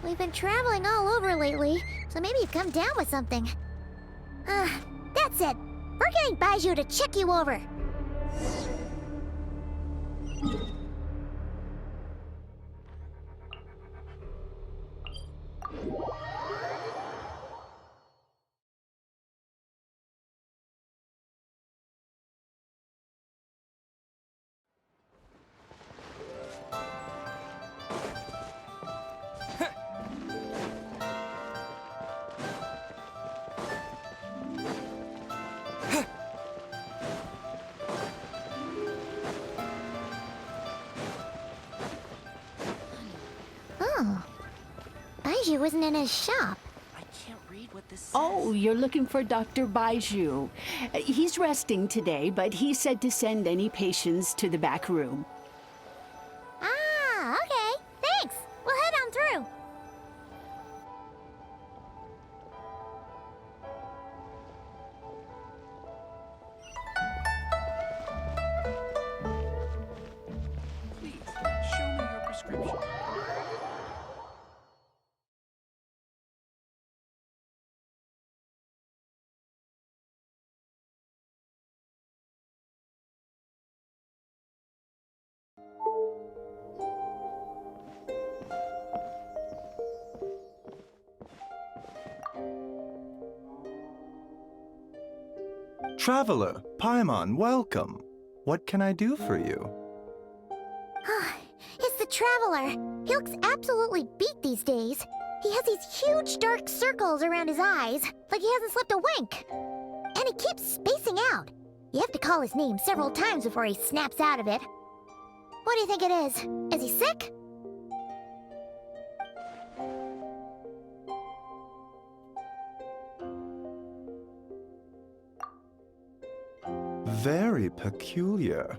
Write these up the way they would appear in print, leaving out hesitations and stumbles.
We've been traveling all over lately, so maybe you've come down with something. That's it. We're getting Baiju to check you over. Oh. Baiju isn't in his shop. I can't read what this says. Oh, you're looking for Dr. Baiju. He's resting today, but he said to send any patients to the back room. Ah, okay. Thanks. We'll head on through. Please, show me your prescription. Traveler, Paimon, welcome. What can I do for you? It's the Traveler. He looks absolutely beat these days. He has these huge dark circles around his eyes, like he hasn't slept a wink. And he keeps spacing out. You have to call his name several times before he snaps out of it. What do you think it is? Is he sick? Very peculiar.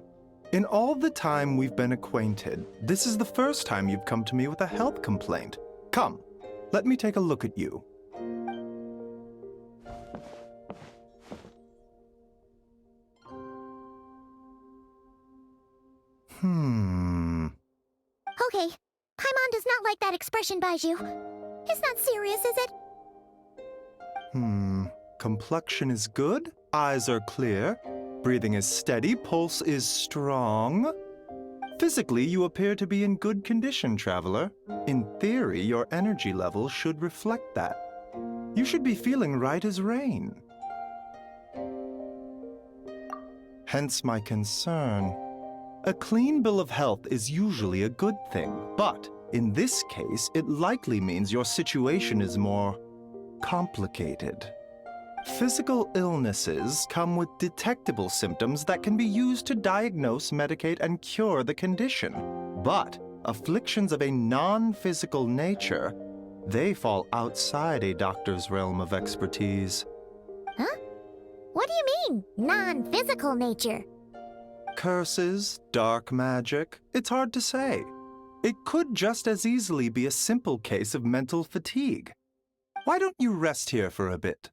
In all the time we've been acquainted, this is the first time you've come to me with a health complaint. Come, let me take a look at you. Okay, Paimon does not like that expression, Baiju. It's not serious, is it? Complexion is good, eyes are clear, breathing is steady, pulse is strong. Physically, you appear to be in good condition, Traveler. In theory, your energy level should reflect that. You should be feeling right as rain. Hence my concern. A clean bill of health is usually a good thing, but in this case, it likely means your situation is more complicated. Physical illnesses come with detectable symptoms that can be used to diagnose, medicate, and cure the condition. But afflictions of a non-physical nature, they fall outside a doctor's realm of expertise. Huh? What do you mean, non-physical nature? Curses, dark magic, it's hard to say. It could just as easily be a simple case of mental fatigue. Why don't you rest here for a bit?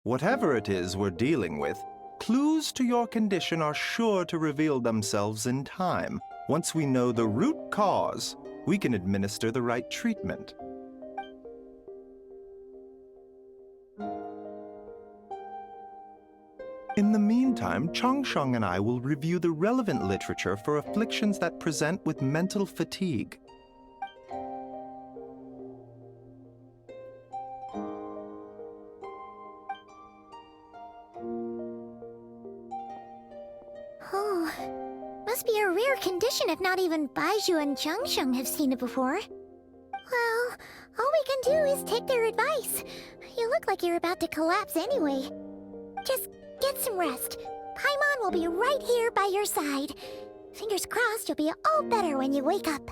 Whatever it is we're dealing with, clues to your condition are sure to reveal themselves in time. Once we know the root cause, we can administer the right treatment. In the meantime, Changsheng and I will review the relevant literature for afflictions that present with mental fatigue. Oh, must be a rare condition if not even Baiju and Changsheng have seen it before. Well, all we can do is take their advice. You look like you're about to collapse anyway. Just get some rest. Paimon will be right here by your side. Fingers crossed you'll be all better when you wake up.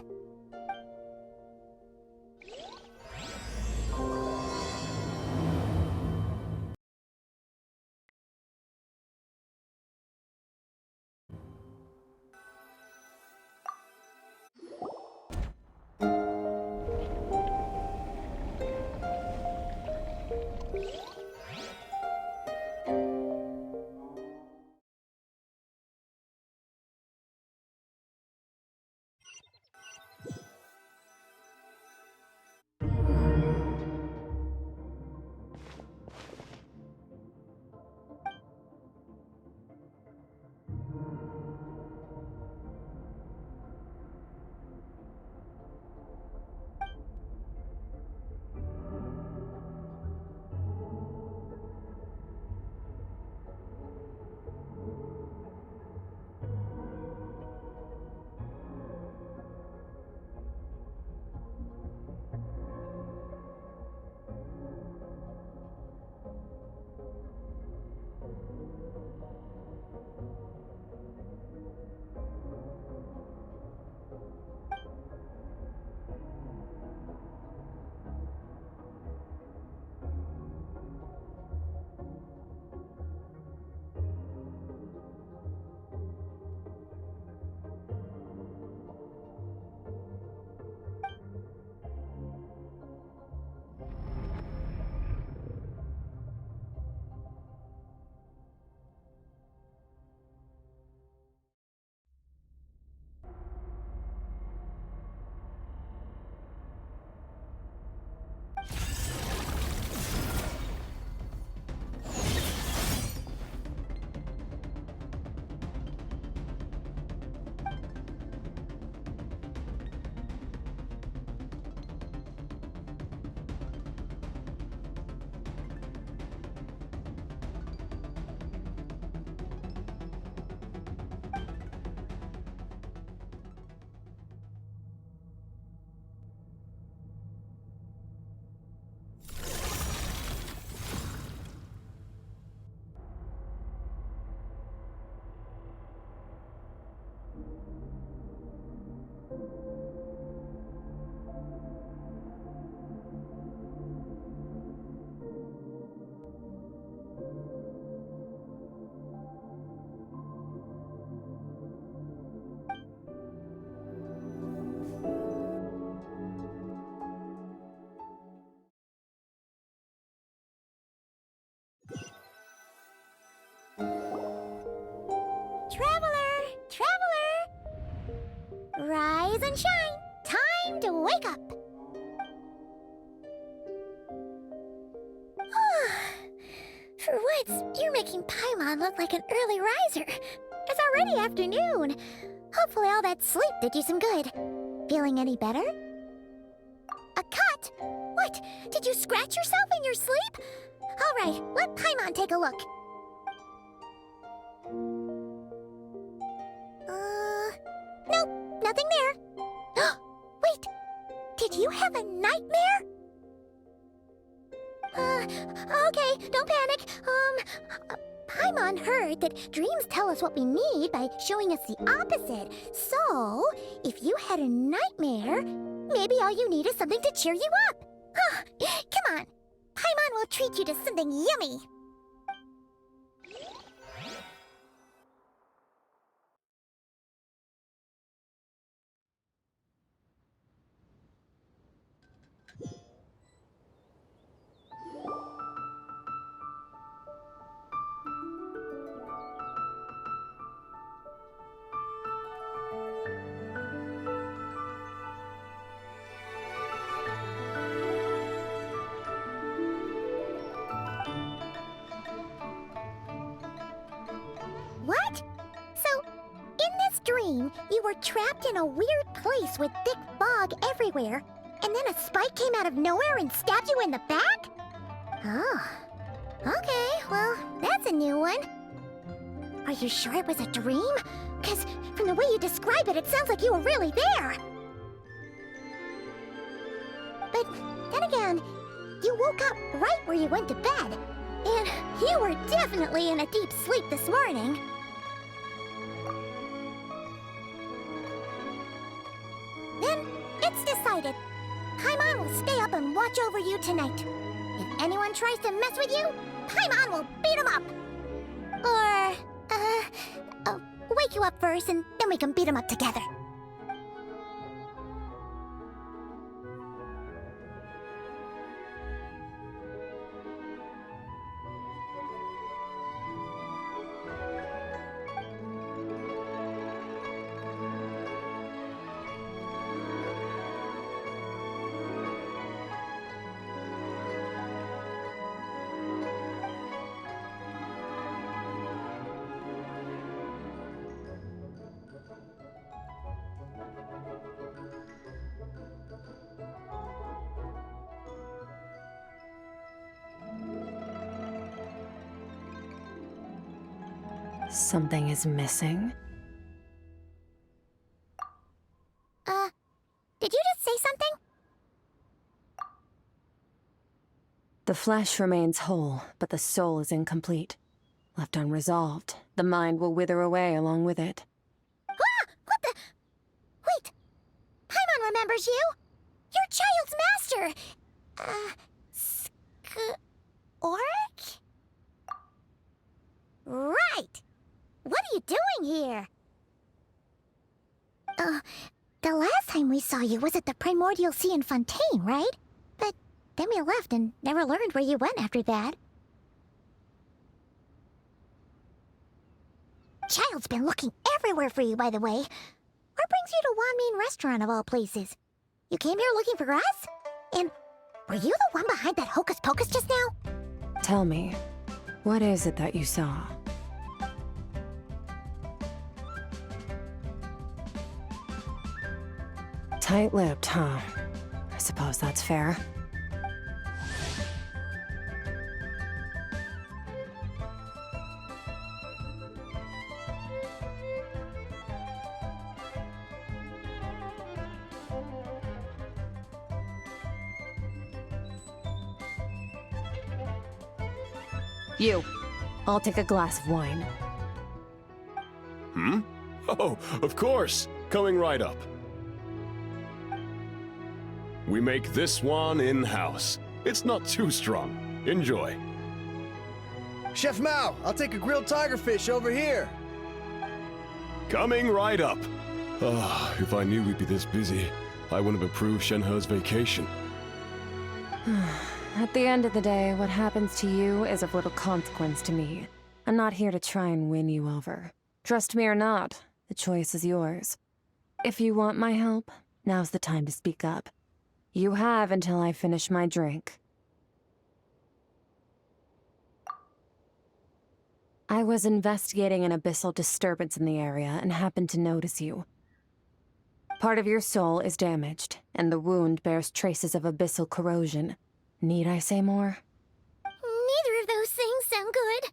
and shine. Time to wake up. For once, you're making Paimon look like an early riser. It's already afternoon. Hopefully all that sleep did you some good. Feeling any better? A cut? What? Did you scratch yourself in your sleep? All right, let Paimon take a look. Nope, nothing there. Wait, did you have a nightmare? Okay, don't panic. Paimon heard that dreams tell us what we need by showing us the opposite. So, if you had a nightmare, maybe all you need is something to cheer you up. Come on, Paimon will treat you to something yummy. What? So, in this dream, you were trapped in a weird place with thick fog everywhere, and then a spike came out of nowhere and stabbed you in the back? Oh. Okay, well, that's a new one. Are you sure it was a dream? Because from the way you describe it, it sounds like you were really there. But then again, you woke up right where you went to bed. And you were definitely in a deep sleep this morning. Then, it's decided. Paimon will stay up and watch over you tonight. If anyone tries to mess with you, Paimon will beat him up. Or, wake you up first and then we can beat him up together. Something is missing? Did you just say something? The flesh remains whole, but the soul is incomplete. Left unresolved, the mind will wither away along with it. Ah! What the? Wait! Paimon remembers you! Your child's master! Skirk? Right! What are you doing here? The last time we saw you was at the Primordial Sea in Fontaine, right? But then we left and never learned where you went after that. Child's been looking everywhere for you, by the way. What brings you to Wanmin Restaurant of all places? You came here looking for us? And were you the one behind that hocus pocus just now? Tell me, what is it that you saw? Tight-lipped, huh? I suppose that's fair. You. I'll take a glass of wine. Hmm? Oh, of course. Coming right up. We make this one in-house. It's not too strong. Enjoy. Chef Mao, I'll take a grilled tigerfish over here. Coming right up. Ah, if I knew we'd be this busy, I wouldn't have approved Shenhe's vacation. At the end of the day, what happens to you is of little consequence to me. I'm not here to try and win you over. Trust me or not, the choice is yours. If you want my help, now's the time to speak up. You have until I finish my drink. I was investigating an abyssal disturbance in the area and happened to notice you. Part of your soul is damaged, and the wound bears traces of abyssal corrosion. Need I say more? Neither of those things sound good.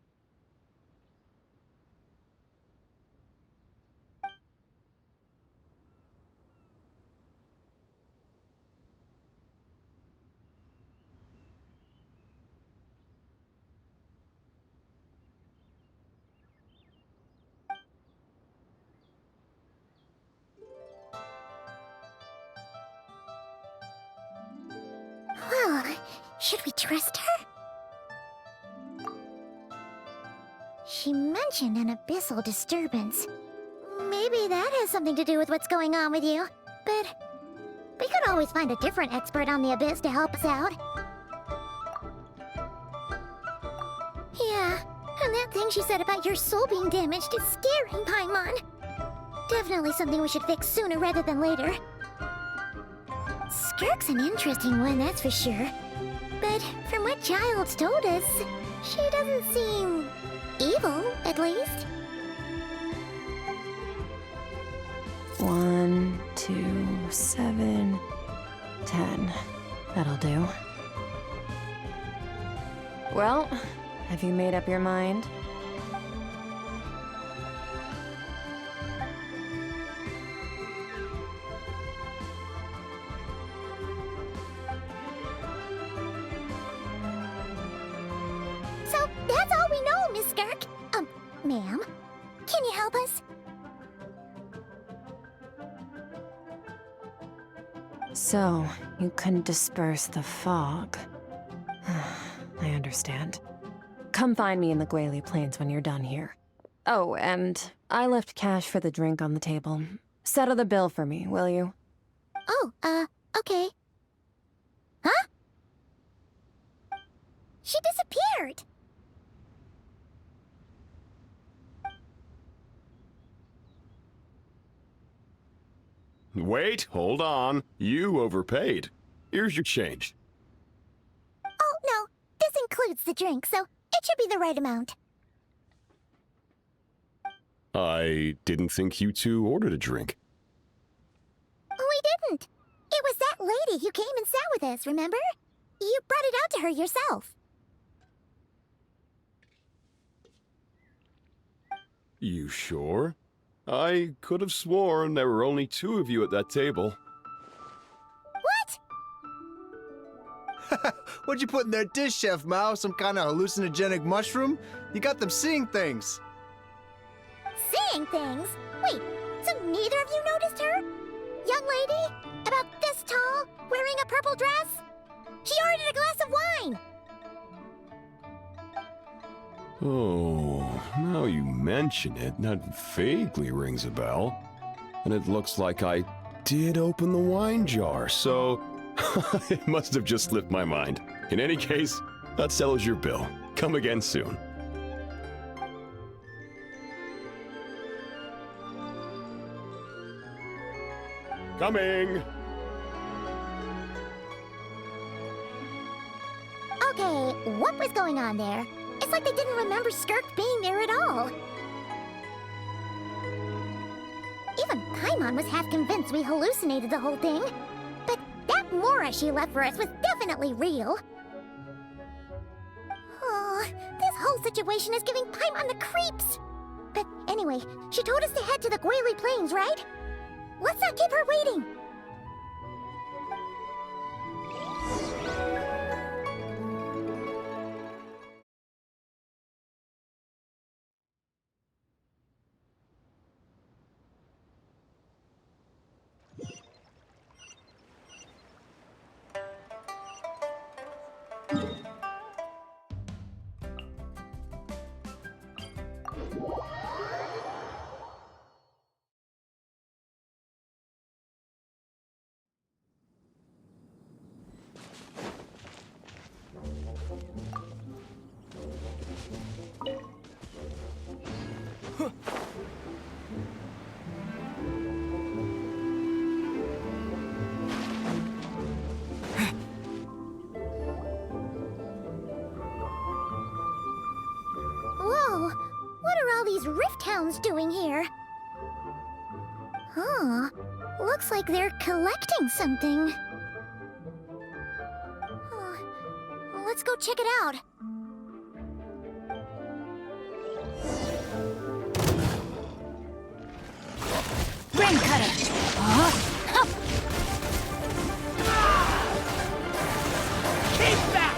Well, should we trust her? She mentioned an abyssal disturbance. Maybe that has something to do with what's going on with you. But we could always find a different expert on the abyss to help us out. Yeah, and that thing she said about your soul being damaged is scaring Paimon. Definitely something we should fix sooner rather than later. Skirk's an interesting one, that's for sure. But from what Child's told us, she doesn't seem evil, at least. 1, 2, 7, 10. That'll do. Well, have you made up your mind? So that's all we know, Miss Skirk. Ma'am, can you help us? So, you couldn't disperse the fog. I understand. Come find me in the Guili Plains when you're done here. Oh, and I left cash for the drink on the table. Settle the bill for me, will you? Oh, okay. Huh? She disappeared! Wait, hold on. You overpaid. Here's your change. Oh, no. This includes the drink, so it should be the right amount. I didn't think you two ordered a drink. We didn't. It was that lady who came and sat with us, remember? You brought it out to her yourself. You sure? I could have sworn there were only 2 of you at that table. What? What'd you put in their dish, Chef Mao? Some kind of hallucinogenic mushroom? You got them seeing things. Seeing things? Wait, so neither of you noticed her? Young lady? About this tall? Wearing a purple dress? She ordered a glass of wine! Oh, now you mention it, that vaguely rings a bell. And it looks like I did open the wine jar, so it must have just slipped my mind. In any case, that settles your bill. Come again soon. Coming! Okay, what was going on there? It's like they didn't remember Skirk being there at all. Even Paimon was half convinced we hallucinated the whole thing. But that Mora she left for us was definitely real. Oh, this whole situation is giving Paimon the creeps. But anyway, she told us to head to the Guili Plains, right? Let's not keep her waiting. these Rift Hounds doing here? Huh. Looks like they're collecting something. Let's go check it out. Rain cutter! Keep back!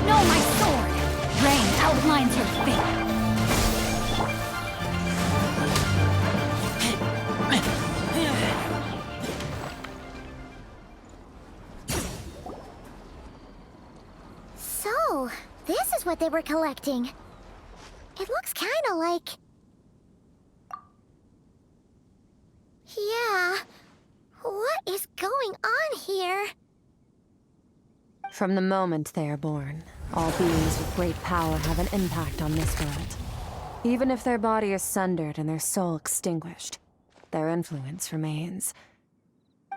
No, my sword! Rain outlines your fate. So, this is what they were collecting. It looks kinda like... Yeah. What is going on here? From the moment they are born, all beings with great power have an impact on this world. Even if their body is sundered and their soul extinguished, their influence remains.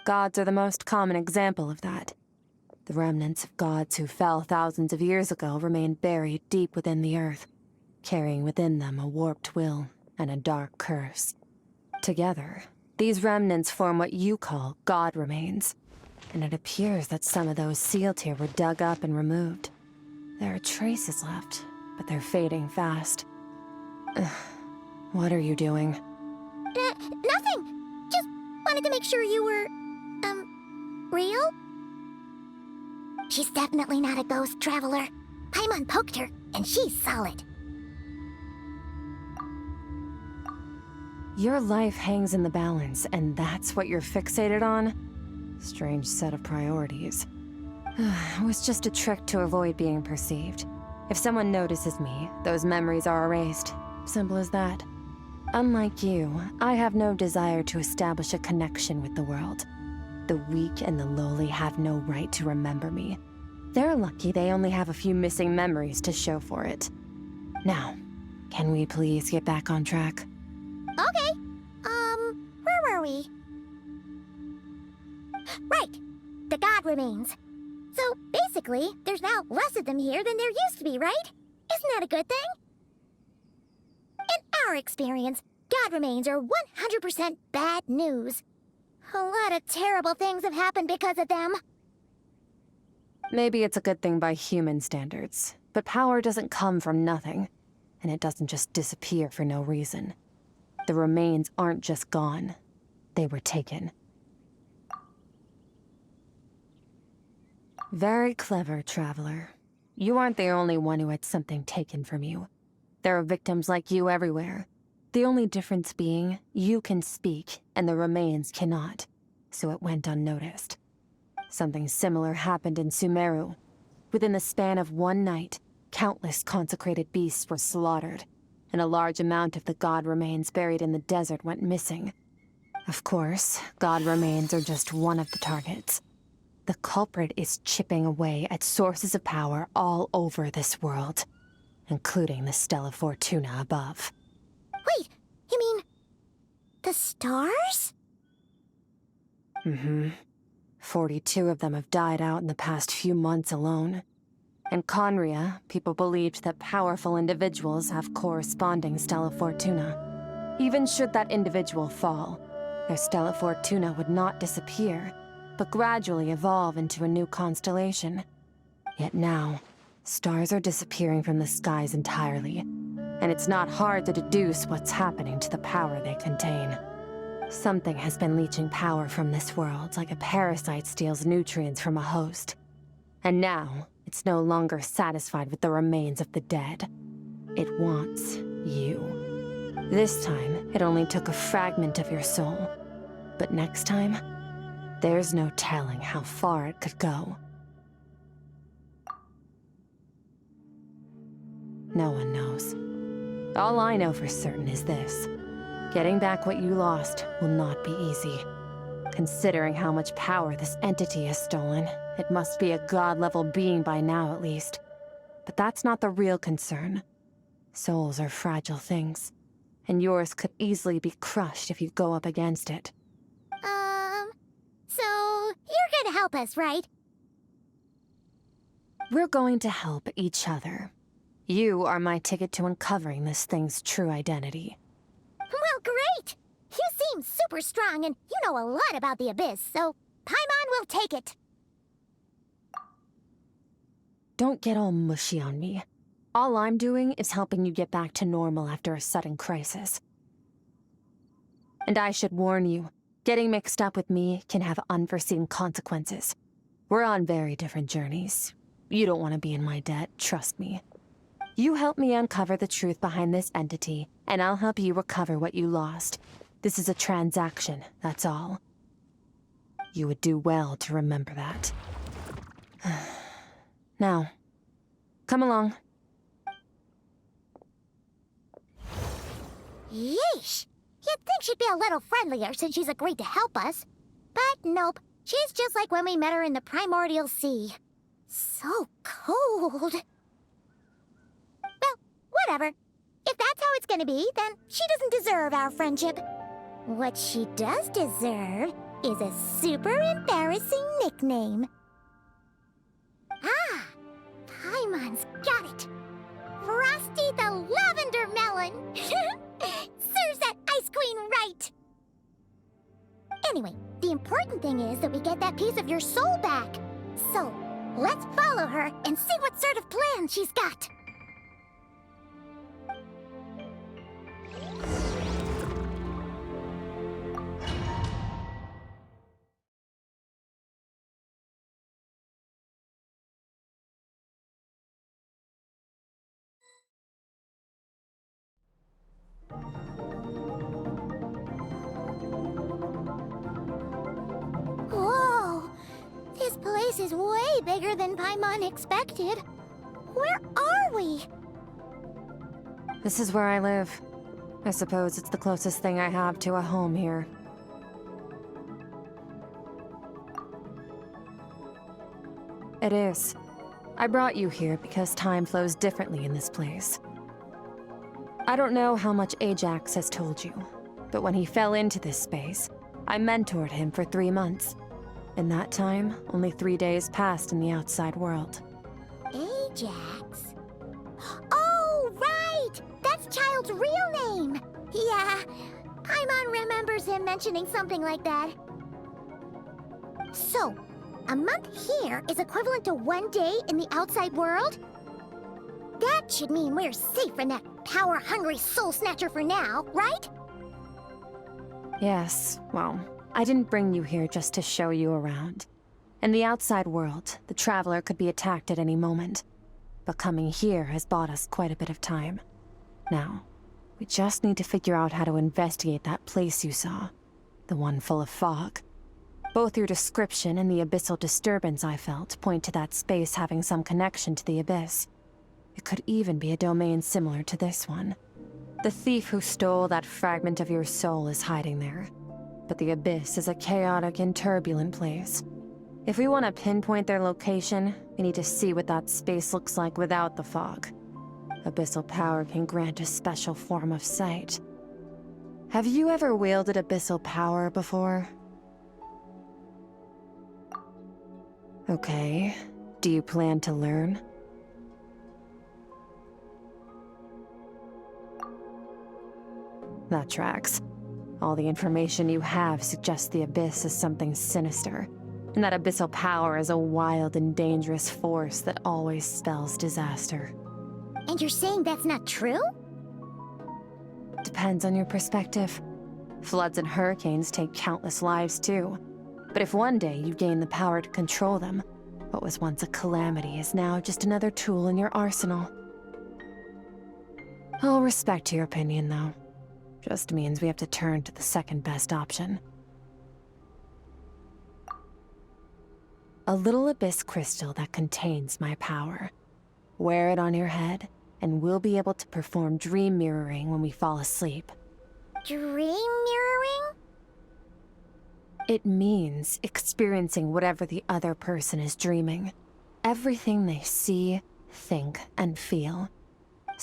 Gods are the most common example of that. The remnants of gods who fell thousands of years ago remain buried deep within the earth, carrying within them a warped will and a dark curse. Together, these remnants form what you call god remains, and it appears that some of those sealed here were dug up and removed. There are traces left, but they're fading fast. What are you doing? Nothing! Just wanted to make sure you were... real? She's definitely not a ghost traveler. Paimon poked her, and she's solid. Your life hangs in the balance, and that's what you're fixated on? Strange set of priorities. It was just a trick to avoid being perceived. If someone notices me, those memories are erased. Simple as that. Unlike you, I have no desire to establish a connection with the world. The weak and the lowly have no right to remember me. They're lucky they only have a few missing memories to show for it. Now, can we please get back on track? Okay. Where were we? Right. The god remains. So, basically, there's now less of them here than there used to be, right? Isn't that a good thing? In our experience, god remains are 100% bad news. A lot of terrible things have happened because of them. Maybe it's a good thing by human standards, but power doesn't come from nothing, and it doesn't just disappear for no reason. The remains aren't just gone. They were taken. Very clever, Traveler. You aren't the only one who had something taken from you. There are victims like you everywhere. The only difference being, you can speak, and the remains cannot, so it went unnoticed. Something similar happened in Sumeru. Within the span of one night, countless consecrated beasts were slaughtered, and a large amount of the god remains buried in the desert went missing. Of course, god remains are just one of the targets. The culprit is chipping away at sources of power all over this world, including the Stella Fortuna above. Wait, you mean... the stars? Mm-hmm. 42 of them have died out in the past few months alone. In Conria, people believed that powerful individuals have corresponding Stella Fortuna. Even should that individual fall, their Stella Fortuna would not disappear, but gradually evolve into a new constellation. Yet now, stars are disappearing from the skies entirely, and it's not hard to deduce what's happening to the power they contain. Something has been leeching power from this world like a parasite steals nutrients from a host. And now, it's no longer satisfied with the remains of the dead. It wants you. This time, it only took a fragment of your soul. But next time, there's no telling how far it could go. No one knows. All I know for certain is this. Getting back what you lost will not be easy. Considering how much power this entity has stolen, it must be a god-level being by now at least. But that's not the real concern. Souls are fragile things, and yours could easily be crushed if you go up against it. So you're gonna help us, right? We're going to help each other. You are my ticket to uncovering this thing's true identity. Well, great! You seem super strong, and you know a lot about the Abyss, so Paimon will take it. Don't get all mushy on me. All I'm doing is helping you get back to normal after a sudden crisis. And I should warn you, getting mixed up with me can have unforeseen consequences. We're on very different journeys. You don't want to be in my debt, trust me. You help me uncover the truth behind this entity, and I'll help you recover what you lost. This is a transaction, that's all. You would do well to remember that. Now, come along. Yeesh! You'd think she'd be a little friendlier since she's agreed to help us. But nope, she's just like when we met her in the primordial sea. So cold. Well, whatever. If that's how it's gonna be, then she doesn't deserve our friendship. What she does deserve is a super embarrassing nickname. Ah! Paimon's got it! Frosty the Lavender Melon! Serves that ice queen right! Anyway, the important thing is that we get that piece of your soul back. So, let's follow her and see what sort of plan she's got. Whoa! This place is way bigger than Paimon expected. Where are we? This is where I live. I suppose it's the closest thing I have to a home here. It is. I brought you here because time flows differently in this place. I don't know how much Ajax has told you, but when he fell into this space, I mentored him for 3 months. In that time, only 3 days passed in the outside world. Ajax? Oh, right! That's Child's real name! Yeah, Paimon remembers him mentioning something like that. So, a month here is equivalent to 1 day in the outside world? That should mean we're safe from that power-hungry soul snatcher for now, right? Yes, well, I didn't bring you here just to show you around. In the outside world, the Traveler could be attacked at any moment. But coming here has bought us quite a bit of time. Now, we just need to figure out how to investigate that place you saw. The one full of fog. Both your description and the abyssal disturbance I felt point to that space having some connection to the Abyss. It could even be a domain similar to this one. The thief who stole that fragment of your soul is hiding there. But the Abyss is a chaotic and turbulent place. If we want to pinpoint their location, we need to see what that space looks like without the fog. Abyssal power can grant a special form of sight. Have you ever wielded abyssal power before? Okay. Do you plan to learn? That tracks. All the information you have suggests the Abyss is something sinister, and that abyssal power is a wild and dangerous force that always spells disaster. And you're saying that's not true? Depends on your perspective. Floods and hurricanes take countless lives too. But if one day you gain the power to control them, what was once a calamity is now just another tool in your arsenal. I'll respect your opinion, though. Just means we have to turn to the second best option. A little abyss crystal that contains my power. Wear it on your head, and we'll be able to perform dream mirroring when we fall asleep. Dream mirroring? It means experiencing whatever the other person is dreaming. Everything they see, think, and feel.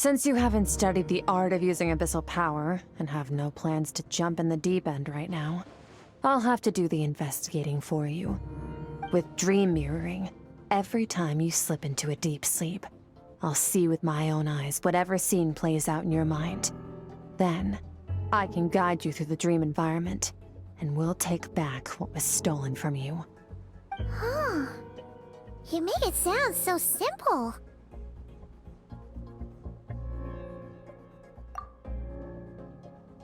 Since you haven't studied the art of using abyssal power and have no plans to jump in the deep end right now, I'll have to do the investigating for you. With dream mirroring, every time you slip into a deep sleep, I'll see with my own eyes whatever scene plays out in your mind. Then, I can guide you through the dream environment, and we'll take back what was stolen from you. Huh. You make it sound so simple.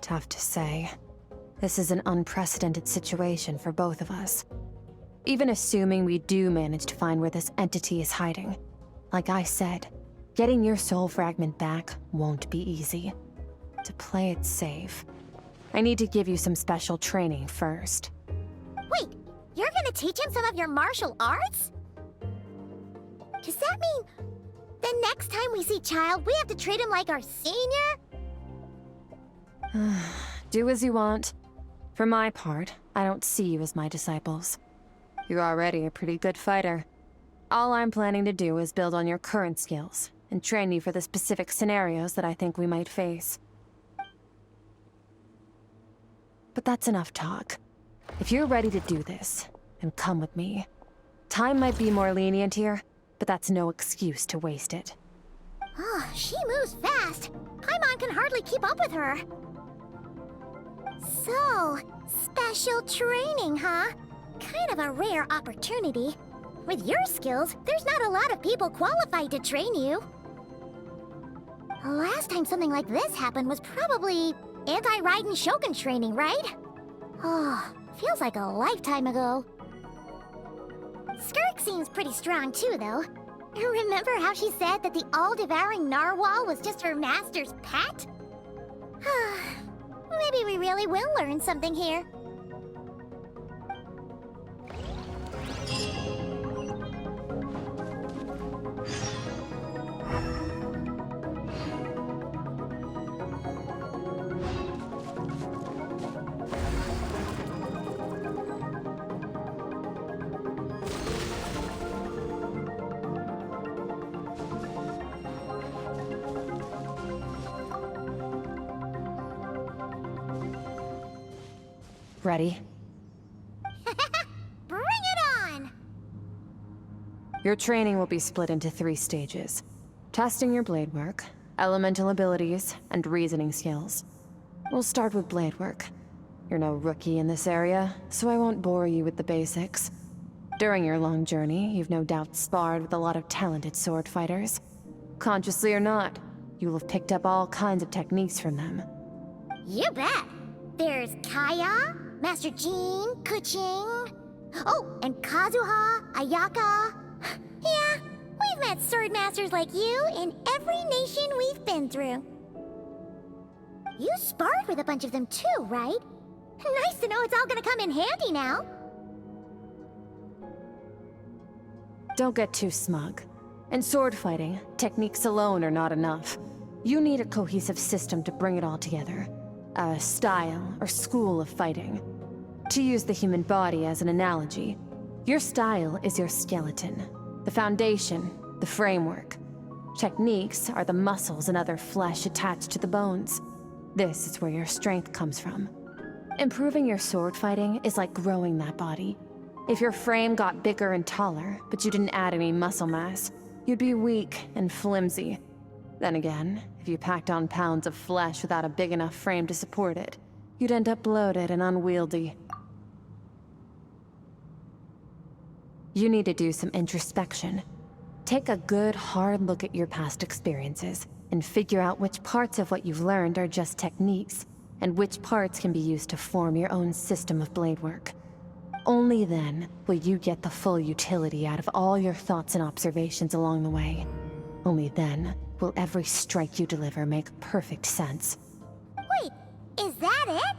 Tough to say. This is an unprecedented situation for both of us. Even assuming we do manage to find where this entity is hiding, like I said, getting your soul fragment back won't be easy. To play it safe, I need to give you some special training first. Wait, you're gonna teach him some of your martial arts? Does that mean the next time we see Child, we have to treat him like our senior? Do as you want. For my part, I don't see you as my disciples. You're already a pretty good fighter. All I'm planning to do is build on your current skills and train you for the specific scenarios that I think we might face. But that's enough talk. If you're ready to do this, then come with me. Time might be more lenient here, but that's no excuse to waste it. Oh, she moves fast. Paimon can hardly keep up with her. So, special training, huh? Kind of a rare opportunity. With your skills, there's not a lot of people qualified to train you. The last time something like this happened was probably anti-Raiden Shogun training, right? Oh, feels like a lifetime ago. Skirk seems pretty strong too, though. Remember how she said that the all-devouring narwhal was just her master's pet? Maybe we really will learn something here. Ready? Bring it on! Your training will be split into 3 stages. Testing your blade work, elemental abilities, and reasoning skills. We'll start with blade work. You're no rookie in this area, so I won't bore you with the basics. During your long journey, you've no doubt sparred with a lot of talented sword fighters. Consciously or not, you will have picked up all kinds of techniques from them. You bet! There's Kaya, Master Jean, Kuching... Oh, and Kazuha, Ayaka... Yeah, we've met sword masters like you in every nation we've been through. You sparred with a bunch of them too, right? Nice to know it's all gonna come in handy now. Don't get too smug. In sword fighting, techniques alone are not enough. You need a cohesive system to bring it all together. A style or school of fighting. To use the human body as an analogy, your style is your skeleton, the foundation, the framework. Techniques are the muscles and other flesh attached to the bones. This is where your strength comes from. Improving your sword fighting is like growing that body. If your frame got bigger and taller, but you didn't add any muscle mass, you'd be weak and flimsy. Then again, if you packed on pounds of flesh without a big enough frame to support it, you'd end up bloated and unwieldy. You need to do some introspection. Take a good, hard look at your past experiences and figure out which parts of what you've learned are just techniques, and which parts can be used to form your own system of blade work. Only then will you get the full utility out of all your thoughts and observations along the way. Only then will every strike you deliver make perfect sense. Wait, is that it?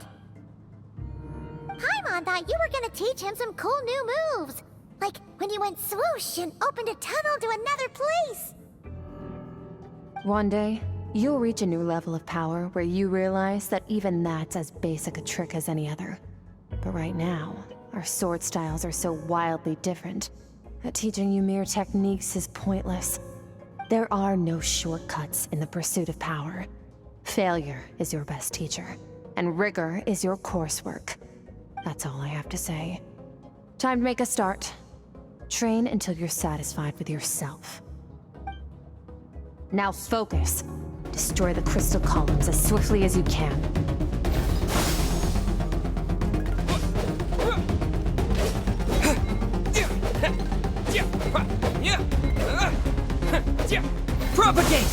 Paimon thought you were gonna teach him some cool new moves. Like when you went swoosh and opened a tunnel to another place. One day, you'll reach a new level of power where you realize that even that's as basic a trick as any other. But right now, our sword styles are so wildly different that teaching you mere techniques is pointless. There are no shortcuts in the pursuit of power. Failure is your best teacher, and rigor is your coursework. That's all I have to say. Time to make a start. Train until you're satisfied with yourself. Now focus. Destroy the crystal columns as swiftly as you can. Propagate!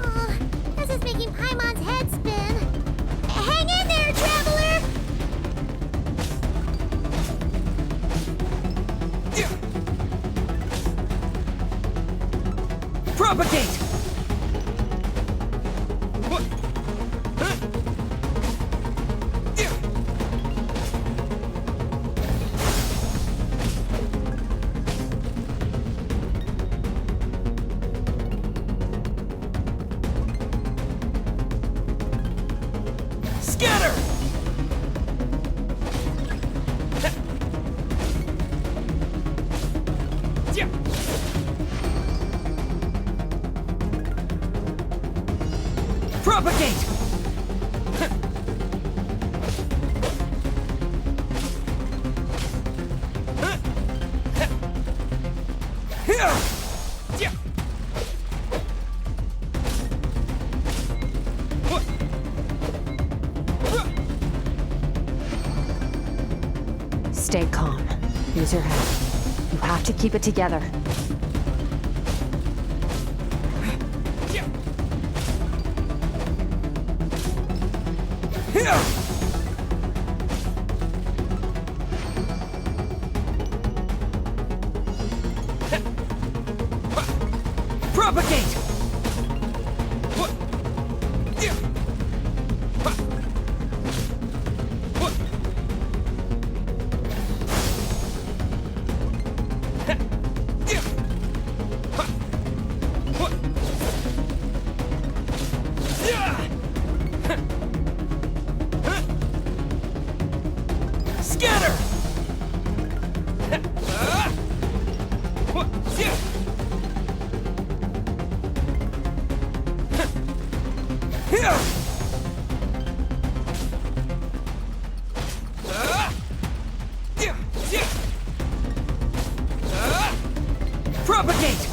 Oh, this is making Paimon's head spin. Hang in there, traveler! Propagate! Scatter! Propagate! Stay calm. Use your head. You have to keep it together. Propagate! Scatter! Propagate!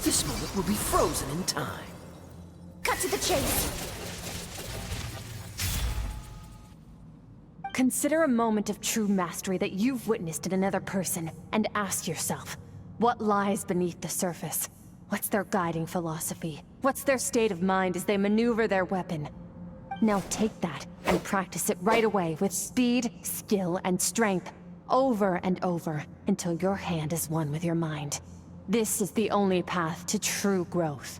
This moment will be frozen in time. Cut to the chase. Consider a moment of true mastery that you've witnessed in another person, and ask yourself, what lies beneath the surface? What's their guiding philosophy? What's their state of mind as they maneuver their weapon? Now take that and practice it right away with speed, skill, and strength, over and over, until your hand is one with your mind. This is the only path to true growth.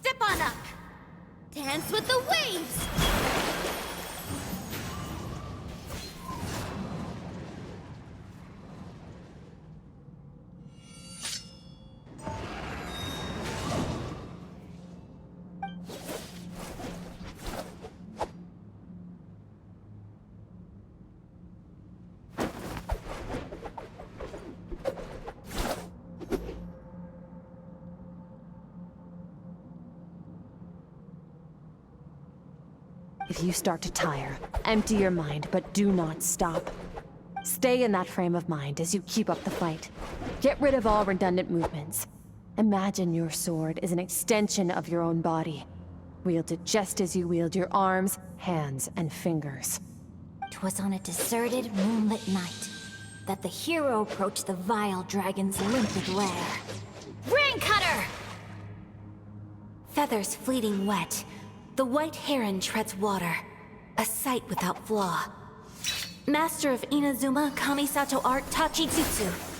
Step on up. Dance with the waves. If you start to tire, empty your mind, but do not stop. Stay in that frame of mind as you keep up the fight. Get rid of all redundant movements. Imagine your sword is an extension of your own body. Wield it just as you wield your arms, hands, and fingers. 'Twas on a deserted, moonlit night. that the hero approach the vile dragon's limpid lair. Rain Cutter! Feathers fleeting wet, the white heron treads water, a sight without flaw. Master of Inazuma Kamisato art Tachijutsu.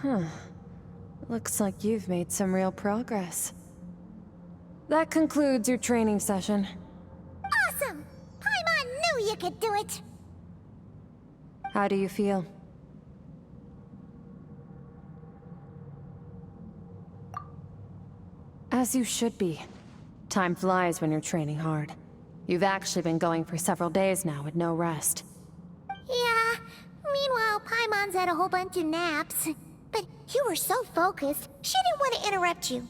Huh. Looks like you've made some real progress. That concludes your training session. Awesome! Paimon knew you could do it! How do you feel? As you should be. Time flies when you're training hard. You've actually been going for several days now with no rest. Yeah. Meanwhile, Paimon's had a whole bunch of naps. But you were so focused, she didn't want to interrupt you.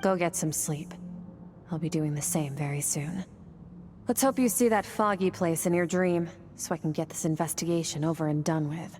Go get some sleep. I'll be doing the same very soon. Let's hope you see that foggy place in your dream, so I can get this investigation over and done with.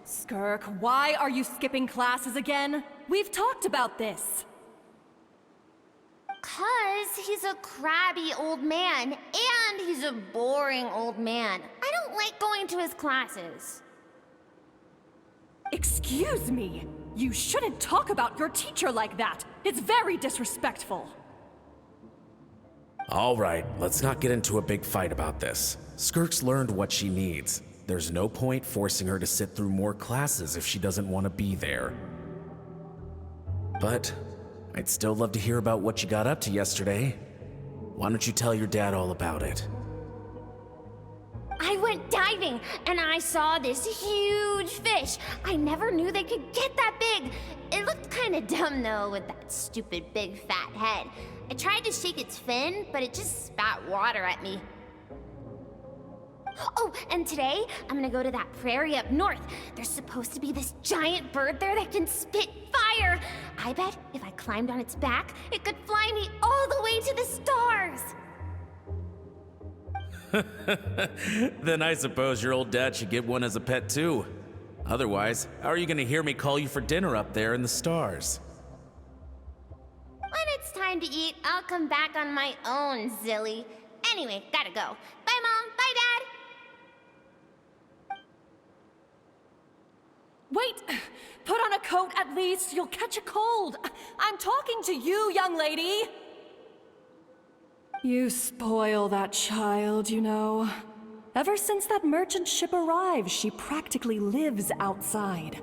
Skirk, why are you skipping classes again? We've talked about this. 'Cause he's a crabby old man, and he's a boring old man. I don't like going to his classes. Excuse me! You shouldn't talk about your teacher like that! It's very disrespectful! All right, let's not get into a big fight about this. Skirk's learned what she needs. There's no point forcing her to sit through more classes if she doesn't want to be there. But I'd still love to hear about what you got up to yesterday. Why don't you tell your dad all about it? I went diving and I saw this huge fish. I never knew they could get that big. It looked kind of dumb though with that stupid big fat head. I tried to shake its fin, but it just spat water at me. Oh, and today I'm gonna go to that prairie up north. There's supposed to be this giant bird there that can spit fire. I bet if I climbed on its back, it could fly me all the way to the stars. Then I suppose your old dad should get one as a pet too. Otherwise, how are you gonna hear me call you for dinner up there in the stars? When it's time to eat, I'll come back on my own, Zilly. Anyway, gotta go. Bye, Mom. Bye, Dad. Wait! Put on a coat at least. You'll catch a cold. I'm talking to you, young lady. You spoil that child, you know. Ever since that merchant ship arrived, she practically lives outside.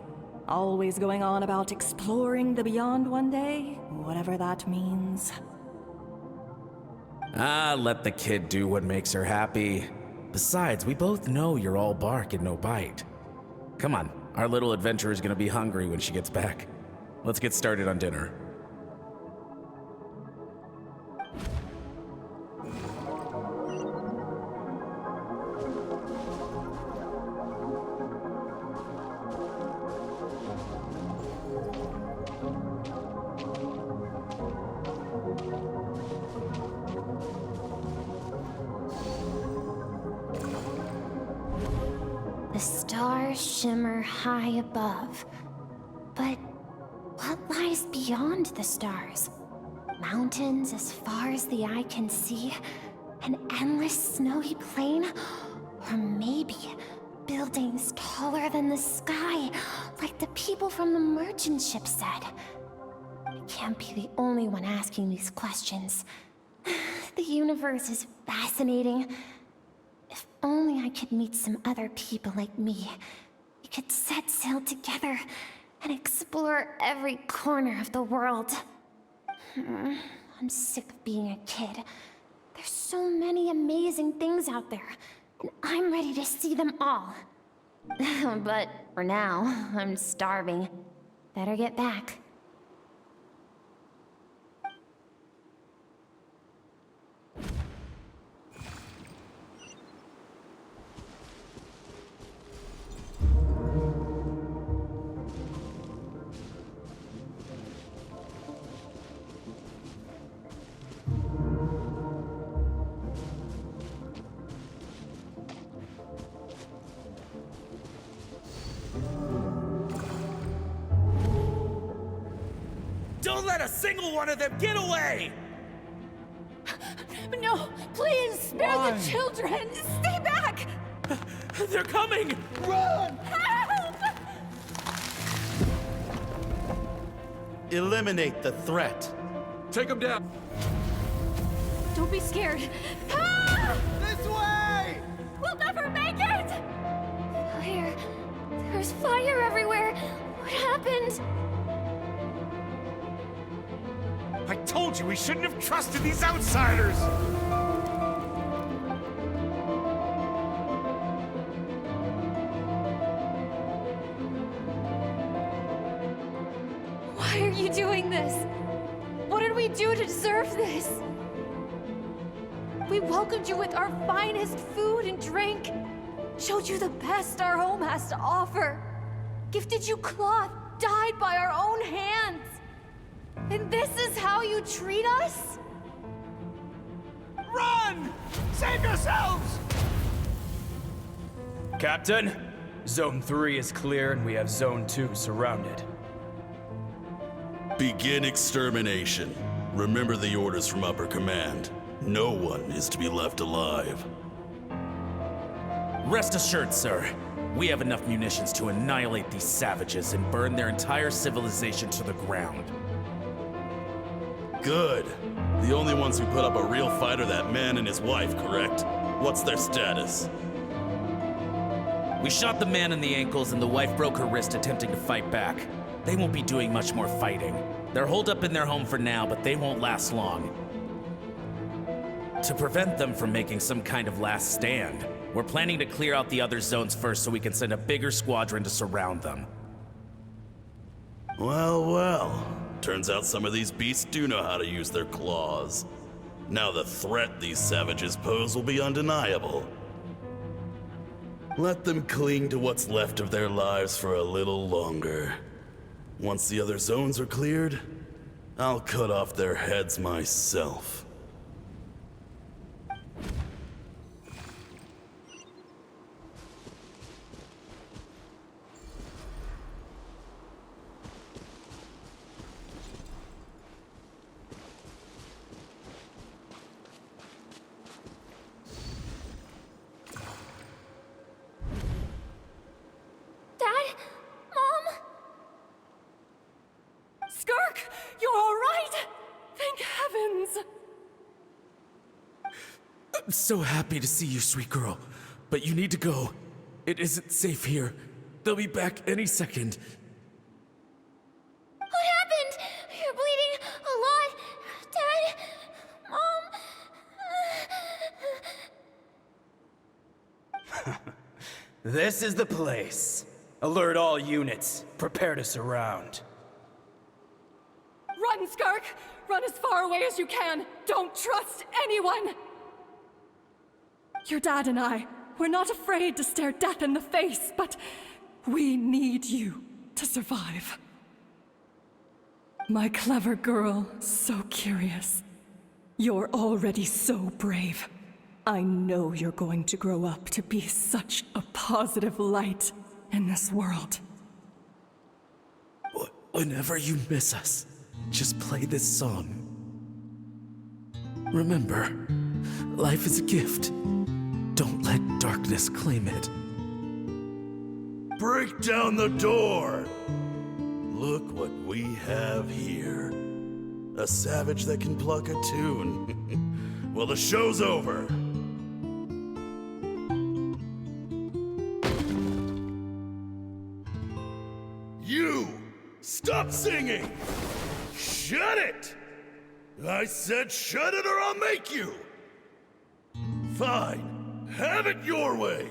Always going on about exploring the beyond one day, whatever that means. Let the kid do what makes her happy. Besides, we both know you're all bark and no bite. Come on, our little adventurer is gonna be hungry when she gets back. Let's get started on dinner. The stars shimmer high above. But what lies beyond the stars? Mountains as far as the eye can see? An endless snowy plain? Or maybe buildings taller than the sky, like the people from the merchant ship said? I can't be the only one asking these questions. The universe is fascinating. If only I could meet some other people like me. We could set sail together and explore every corner of the world. I'm sick of being a kid. There's so many amazing things out there, and I'm ready to see them all. But for now, I'm starving. Better get back. Don't let a single one of them get away! No, please, spare the children! Stay back! They're coming! Run! Help! Eliminate the threat. Take them down. Don't be scared. Ah! This way! We'll never make it! Fire. There's fire everywhere. What happened? I told you we shouldn't have trusted these outsiders! Why are you doing this? What did we do to deserve this? We welcomed you with our finest food and drink, showed you the best our home has to offer, gifted you cloth dyed by our own hands. And this is how you treat us? Run! Save yourselves! Captain, Zone 3 is clear and we have Zone 2 surrounded. Begin extermination. Remember the orders from upper command. No one is to be left alive. Rest assured, sir. We have enough munitions to annihilate these savages and burn their entire civilization to the ground. Good. The only ones who put up a real fight are that man and his wife, correct? What's their status? We shot the man in the ankles and the wife broke her wrist attempting to fight back. They won't be doing much more fighting. They're holed up in their home for now, but they won't last long. To prevent them from making some kind of last stand, we're planning to clear out the other zones first so we can send a bigger squadron to surround them. Well, well. Turns out some of these beasts do know how to use their claws. Now the threat these savages pose will be undeniable. Let them cling to what's left of their lives for a little longer. Once the other zones are cleared, I'll cut off their heads myself. Dad? Mom? Skirk, you're all right? Thank heavens. I'm so happy to see you, sweet girl. But you need to go. It isn't safe here. They'll be back any second. What happened? You're bleeding a lot. Dad? Mom? This is the place. Alert all units. Prepare to surround. Run, Skirk! Run as far away as you can! Don't trust anyone! Your dad and I, we're not afraid to stare death in the face, but we need you to survive. My clever girl, so curious. You're already so brave. I know you're going to grow up to be such a positive light in this world. Whenever you miss us, just play this song. Remember, life is a gift. Don't let darkness claim it. Break down the door! Look what we have here. A savage that can pluck a tune. Well, the show's over. You! Stop singing! Shut it! I said shut it or I'll make you! Fine. Have it your way!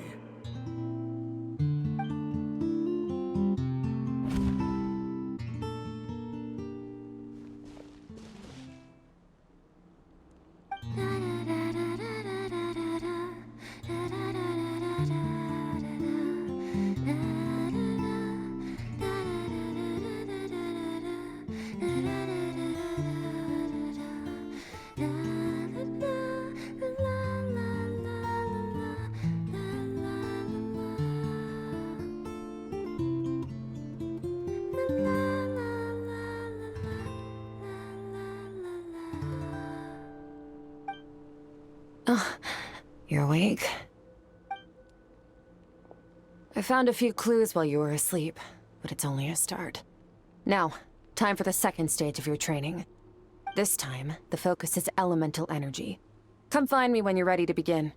Oh, you're awake? I found a few clues while you were asleep, but it's only a start. Now, time for the second stage of your training. This time, the focus is elemental energy. Come find me when you're ready to begin.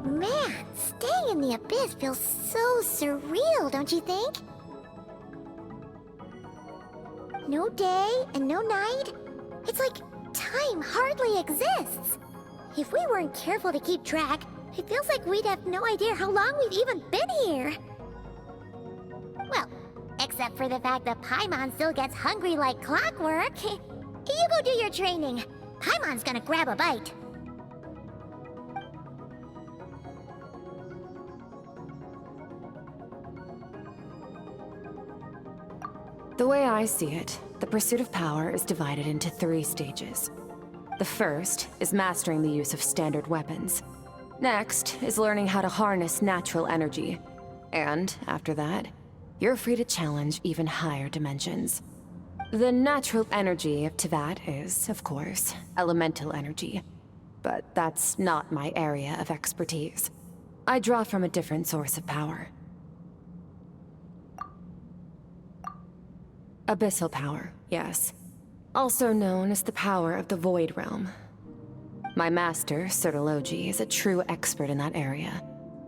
Man, staying in the abyss feels so surreal, don't you think? No day and no night. It's like time hardly exists. If we weren't careful to keep track, it feels like we'd have no idea how long we've even been here. Well, except for the fact that Paimon still gets hungry like clockwork. You go do your training. Paimon's gonna grab a bite. The way I see it, the pursuit of power is divided into 3 stages. The first is mastering the use of standard weapons. Next is learning how to harness natural energy. And after that, you're free to challenge even higher dimensions. The natural energy of Teyvat is, of course, elemental energy. But that's not my area of expertise. I draw from a different source of power. Abyssal power, yes. Also known as the power of the Void Realm. My master, Sertologi, is a true expert in that area.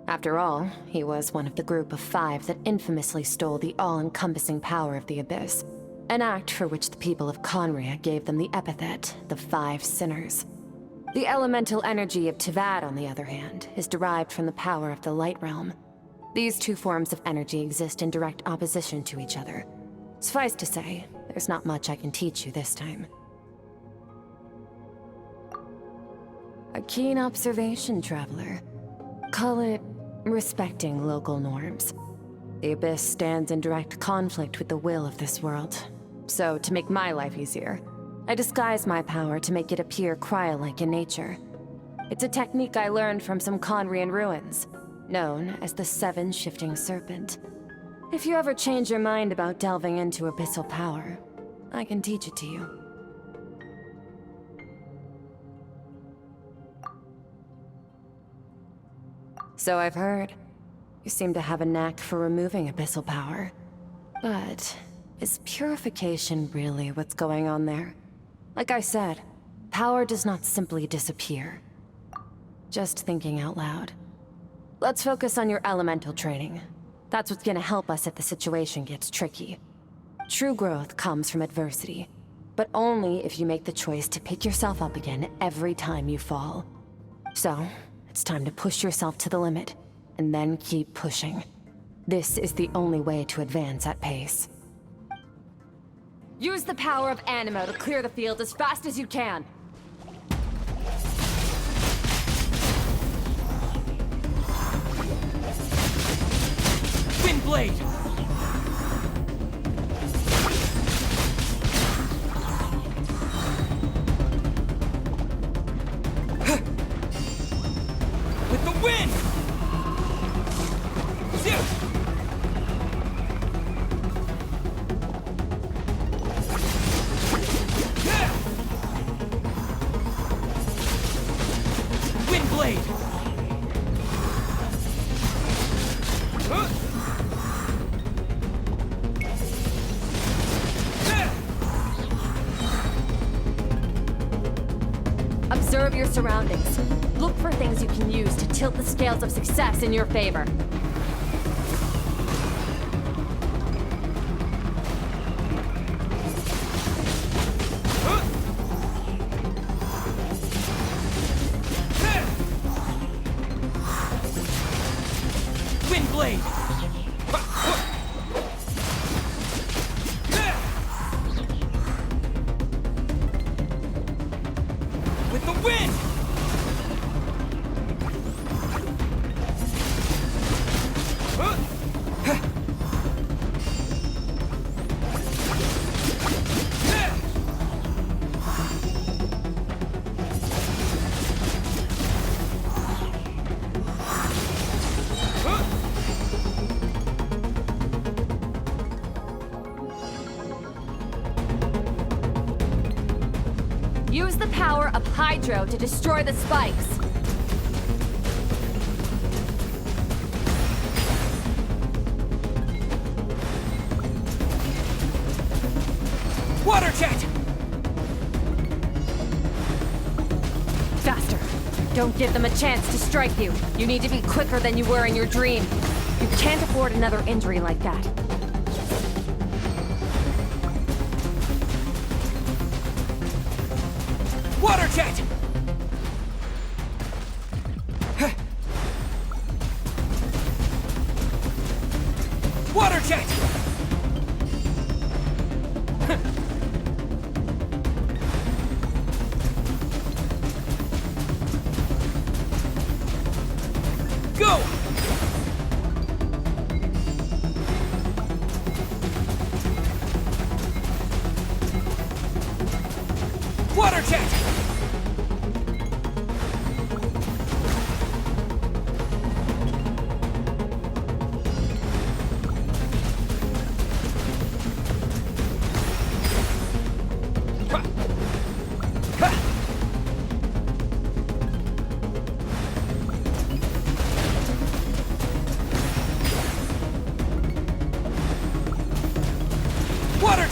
After all, he was one of the group of 5 that infamously stole the all-encompassing power of the Abyss. An act for which the people of Conria gave them the epithet, the 5 Sinners. The elemental energy of Teyvat, on the other hand, is derived from the power of the Light Realm. These 2 forms of energy exist in direct opposition to each other. Suffice to say, there's not much I can teach you this time. A keen observation, traveler. Call it respecting local norms. The Abyss stands in direct conflict with the will of this world. So, to make my life easier, I disguise my power to make it appear cryo-like in nature. It's a technique I learned from some Conrian ruins, known as the 7 Shifting Serpent. If you ever change your mind about delving into abyssal power, I can teach it to you. So I've heard. You seem to have a knack for removing abyssal power. But is purification really what's going on there? Like I said, power does not simply disappear. Just thinking out loud. Let's focus on your elemental training. That's what's gonna help us if the situation gets tricky. True growth comes from adversity, but only if you make the choice to pick yourself up again every time you fall. So, it's time to push yourself to the limit, and then keep pushing. This is the only way to advance at pace. Use the power of Animo to clear the field as fast as you can. Wind Blade! With the wind! Wind Blade! Observe your surroundings. Look for things you can use to tilt the scales of success in your favor. Wind Blade! With the wind! Use the power of Hydro to destroy the spikes. Water Jet! Faster. Don't give them a chance to strike you. You need to be quicker than you were in your dream. You can't afford another injury like that. Water Jet! Water Jet! Go! Water Jet!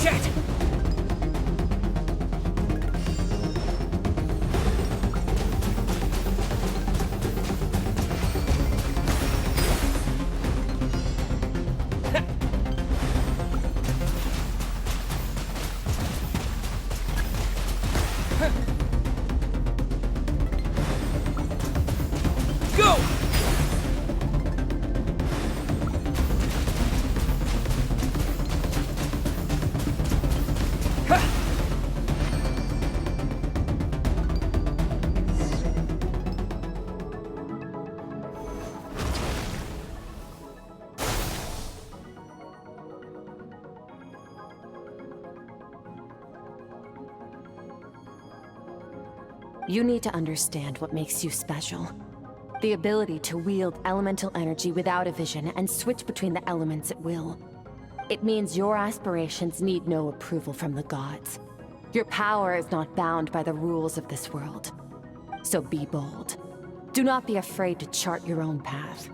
Shit! Go! You need to understand what makes you special. The ability to wield elemental energy without a vision and switch between the elements at will. It means your aspirations need no approval from the gods. Your power is not bound by the rules of this world. So be bold. Do not be afraid to chart your own path.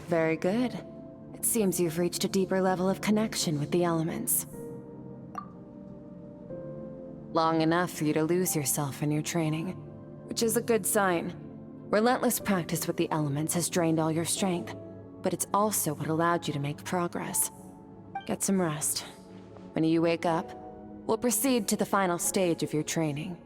Very good. It seems you've reached a deeper level of connection with the elements. Long enough for you to lose yourself in your training, which is a good sign. Relentless practice with the elements has drained all your strength, but it's also what allowed you to make progress. Get some rest. When you wake up, we'll proceed to the final stage of your training.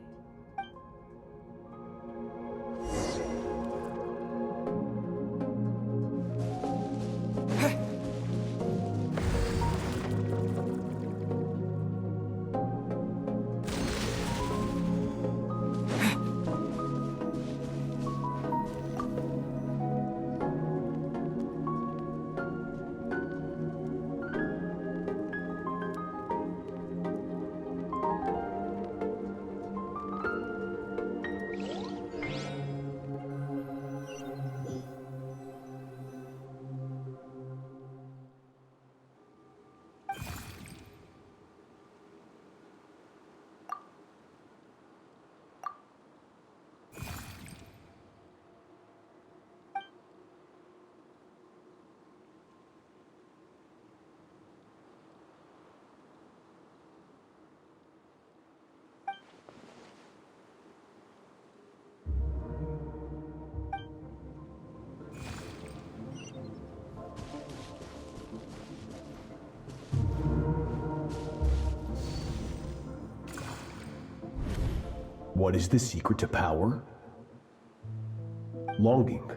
What is the secret to power? Longing,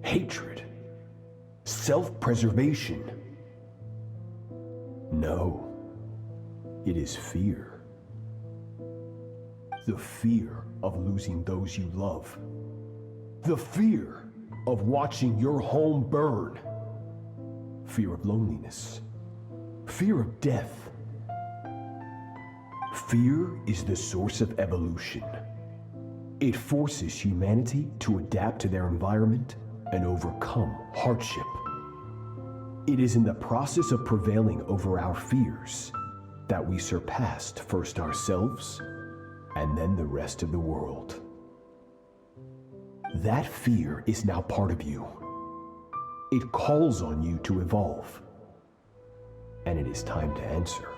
hatred, self-preservation. No, it is fear. The fear of losing those you love. The fear of watching your home burn. Fear of loneliness. Fear of death. Fear is the source of evolution. It forces humanity to adapt to their environment and overcome hardship. It is in the process of prevailing over our fears that we surpassed first ourselves and then the rest of the world. That fear is now part of you. It calls on you to evolve. And it is time to answer.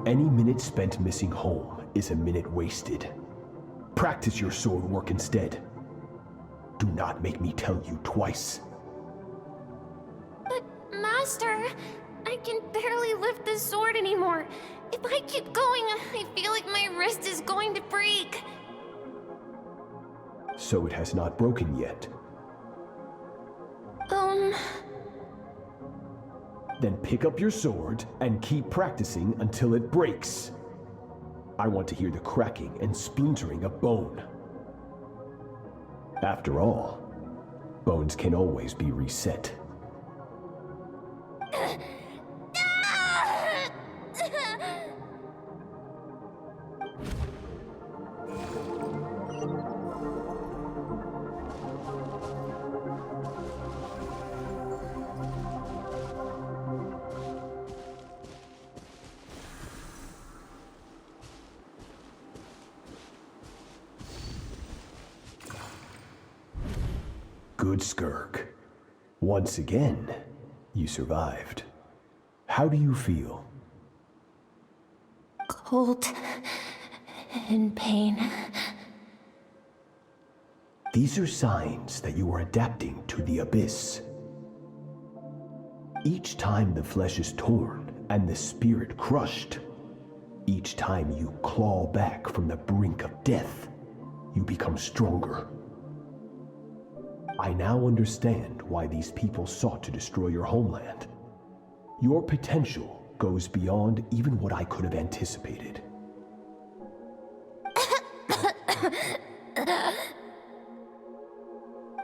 Any minute spent missing home is a minute wasted. Practice your sword work instead. Do not make me tell you twice. Master! I can barely lift the sword anymore. If I keep going, I feel like my wrist is going to break. So it has not broken yet. Then pick up your sword and keep practicing until it breaks. I want to hear the cracking and splintering of bone. After all, bones can always be reset. Good, Skirk. Once again, you survived. How do you feel? Cold and pain. These are signs that you are adapting to the abyss. Each time the flesh is torn and the spirit crushed, each time you claw back from the brink of death, you become stronger. I now understand why these people sought to destroy your homeland. Your potential goes beyond even what I could have anticipated.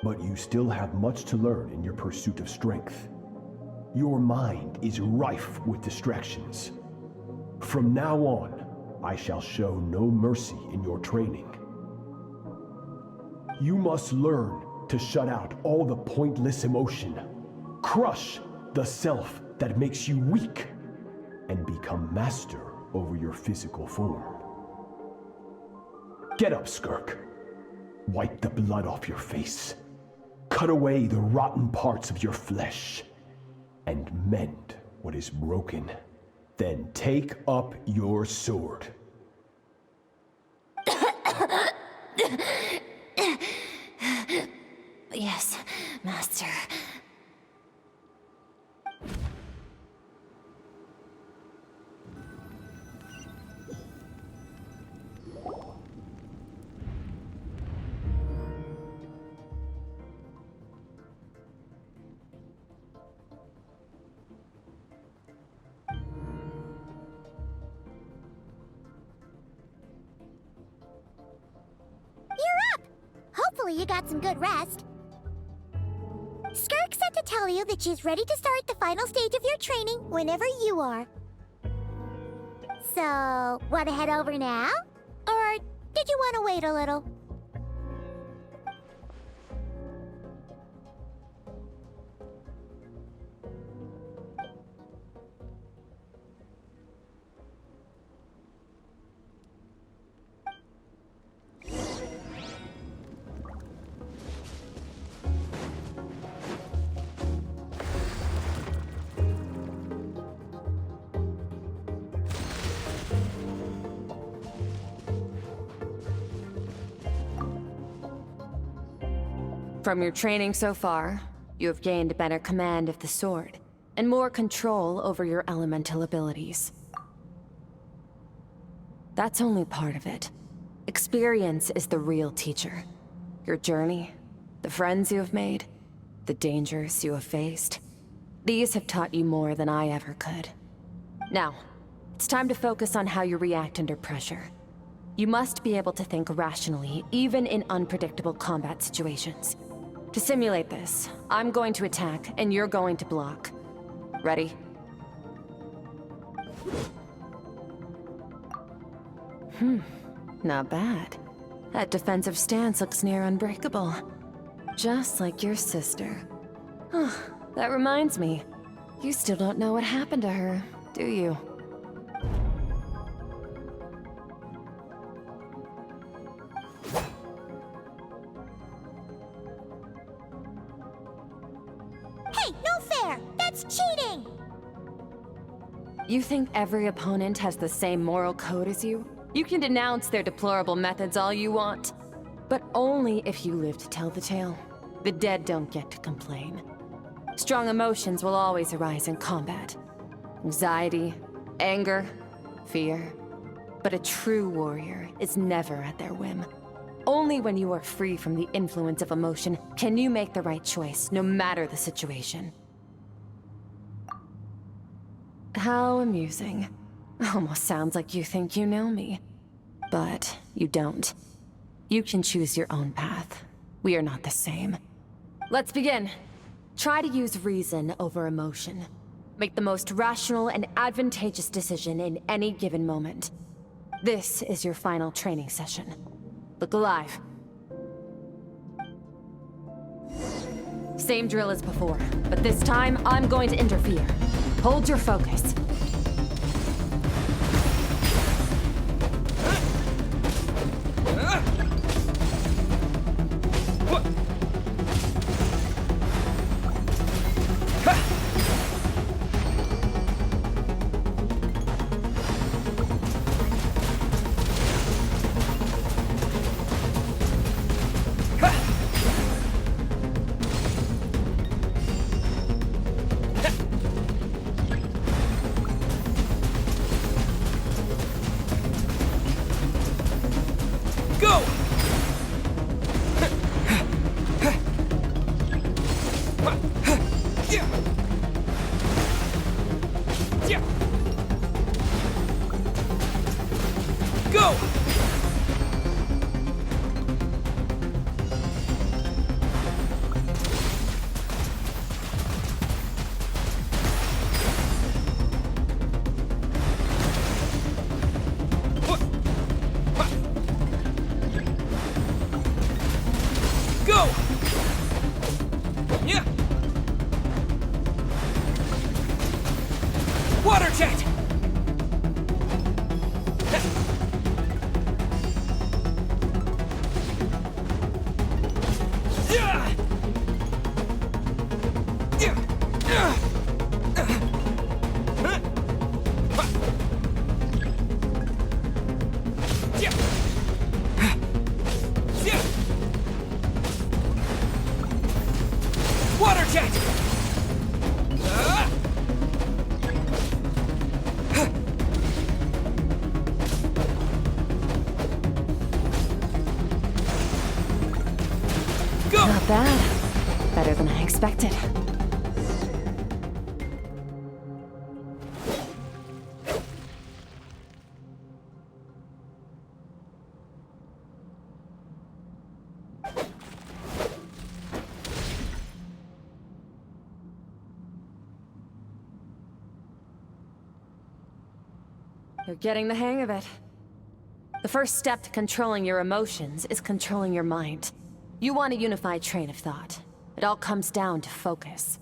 But you still have much to learn in your pursuit of strength. Your mind is rife with distractions. From now on, I shall show no mercy in your training. You must learn to shut out all the pointless emotion, crush the self that makes you weak, and become master over your physical form. Get up, Skirk. Wipe the blood off your face. Cut away the rotten parts of your flesh, and mend what is broken. Then take up your sword. Yes, Master. You're up! Hopefully you got some good rest. Skirk said to tell you that she's ready to start the final stage of your training whenever you are. So, want to head over now? Or did you want to wait a little? From your training so far, you have gained better command of the sword, and more control over your elemental abilities. That's only part of it. Experience is the real teacher. Your journey, the friends you have made, the dangers you have faced. These have taught you more than I ever could. Now, it's time to focus on how you react under pressure. You must be able to think rationally, even in unpredictable combat situations. To simulate this, I'm going to attack, and you're going to block. Ready? Not bad. That defensive stance looks near unbreakable. Just like your sister. That reminds me. You still don't know what happened to her, do you? Hey, no fair! That's cheating! You think every opponent has the same moral code as you? You can denounce their deplorable methods all you want, but only if you live to tell the tale. The dead don't get to complain. Strong emotions will always arise in combat. Anxiety, anger, fear. But a true warrior is never at their whim. Only when you are free from the influence of emotion can you make the right choice, no matter the situation. How amusing. Almost sounds like you think you know me. But you don't. You can choose your own path. We are not the same. Let's begin. Try to use reason over emotion. Make the most rational and advantageous decision in any given moment. This is your final training session. Look alive. Same drill as before, but this time I'm going to interfere. Hold your focus. Not bad. Better than I expected. You're getting the hang of it. The first step to controlling your emotions is controlling your mind. You want a unified train of thought. It all comes down to focus.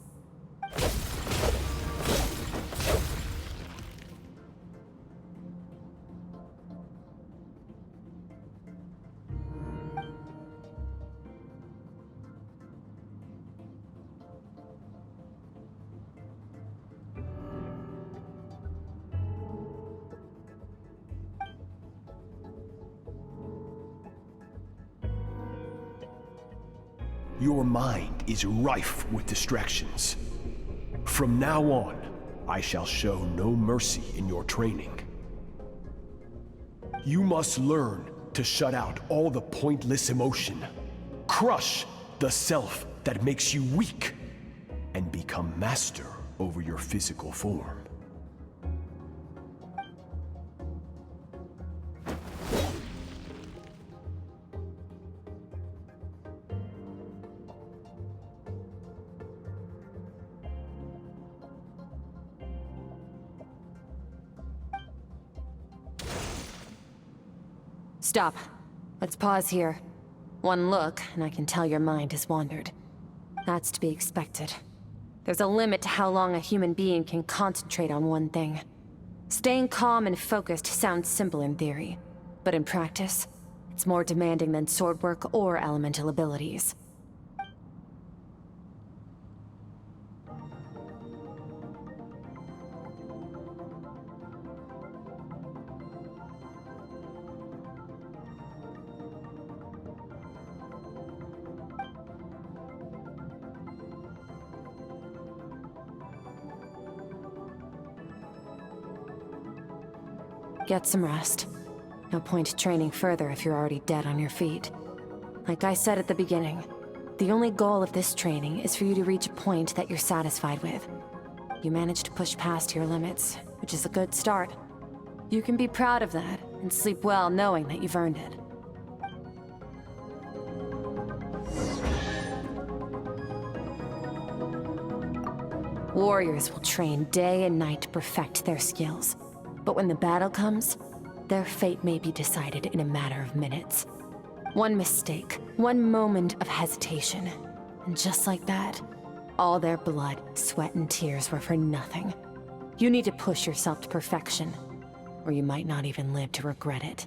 Your mind is rife with distractions. From now on, I shall show no mercy in your training. You must learn to shut out all the pointless emotion, crush the self that makes you weak, and become master over your physical form. Stop. Let's pause here. One look, and I can tell your mind has wandered. That's to be expected. There's a limit to how long a human being can concentrate on one thing. Staying calm and focused sounds simple in theory, but in practice, it's more demanding than sword work or elemental abilities. Get some rest. No point training further if you're already dead on your feet. Like I said at the beginning, the only goal of this training is for you to reach a point that you're satisfied with. You managed to push past your limits, which is a good start. You can be proud of that and sleep well knowing that you've earned it. Warriors will train day and night to perfect their skills. But when the battle comes, their fate may be decided in a matter of minutes. One mistake, one moment of hesitation, and just like that, all their blood, sweat, and tears were for nothing. You need to push yourself to perfection, or you might not even live to regret it.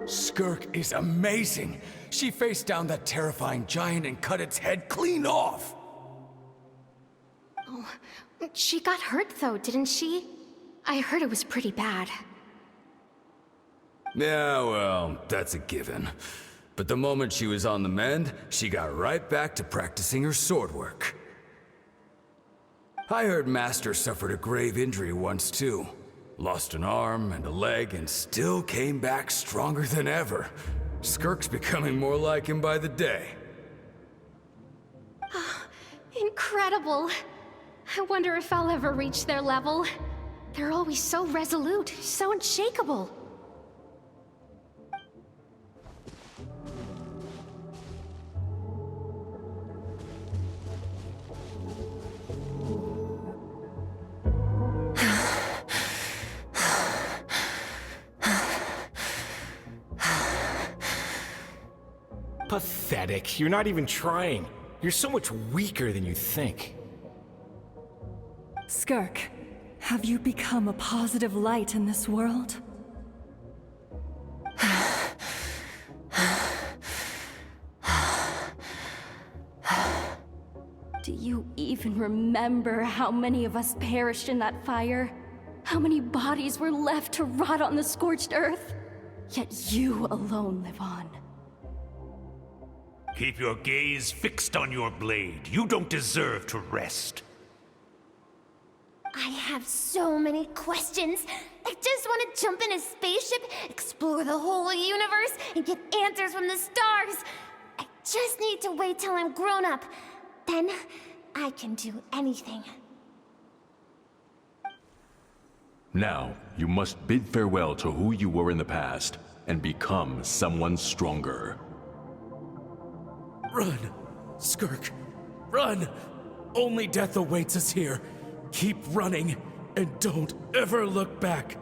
Skirk is amazing. She faced down that terrifying giant and cut its head clean off. Oh, she got hurt though, didn't she? I heard it was pretty bad. Yeah, well, that's a given. But the moment she was on the mend, she got right back to practicing her sword work. I heard Master suffered a grave injury once too. Lost an arm and a leg and still came back stronger than ever. Skirk's becoming more like him by the day. Incredible. I wonder if I'll ever reach their level. They're always so resolute, so unshakable. Pathetic. You're not even trying. You're so much weaker than you think. Skirk, have you become a positive light in this world? Do you even remember how many of us perished in that fire? How many bodies were left to rot on the scorched earth? Yet you alone live on. Keep your gaze fixed on your blade. You don't deserve to rest. I have so many questions. I just want to jump in a spaceship, explore the whole universe, and get answers from the stars. I just need to wait till I'm grown up. Then, I can do anything. Now, you must bid farewell to who you were in the past, and become someone stronger. Run! Skirk! Run! Only death awaits us here. Keep running, and don't ever look back.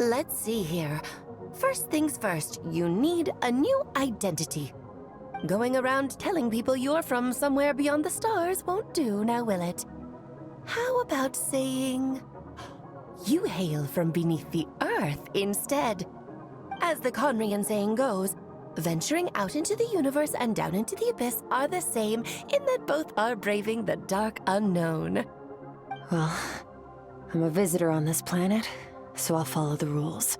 Let's see here. First things first, you need a new identity. Going around telling people you're from somewhere beyond the stars won't do, now will it? How about saying you hail from beneath the earth instead? As the Conrian saying goes, Venturing out into the universe and down into the abyss are the same in that both are braving the dark unknown. Well, I'm a visitor on this planet, so I'll follow the rules.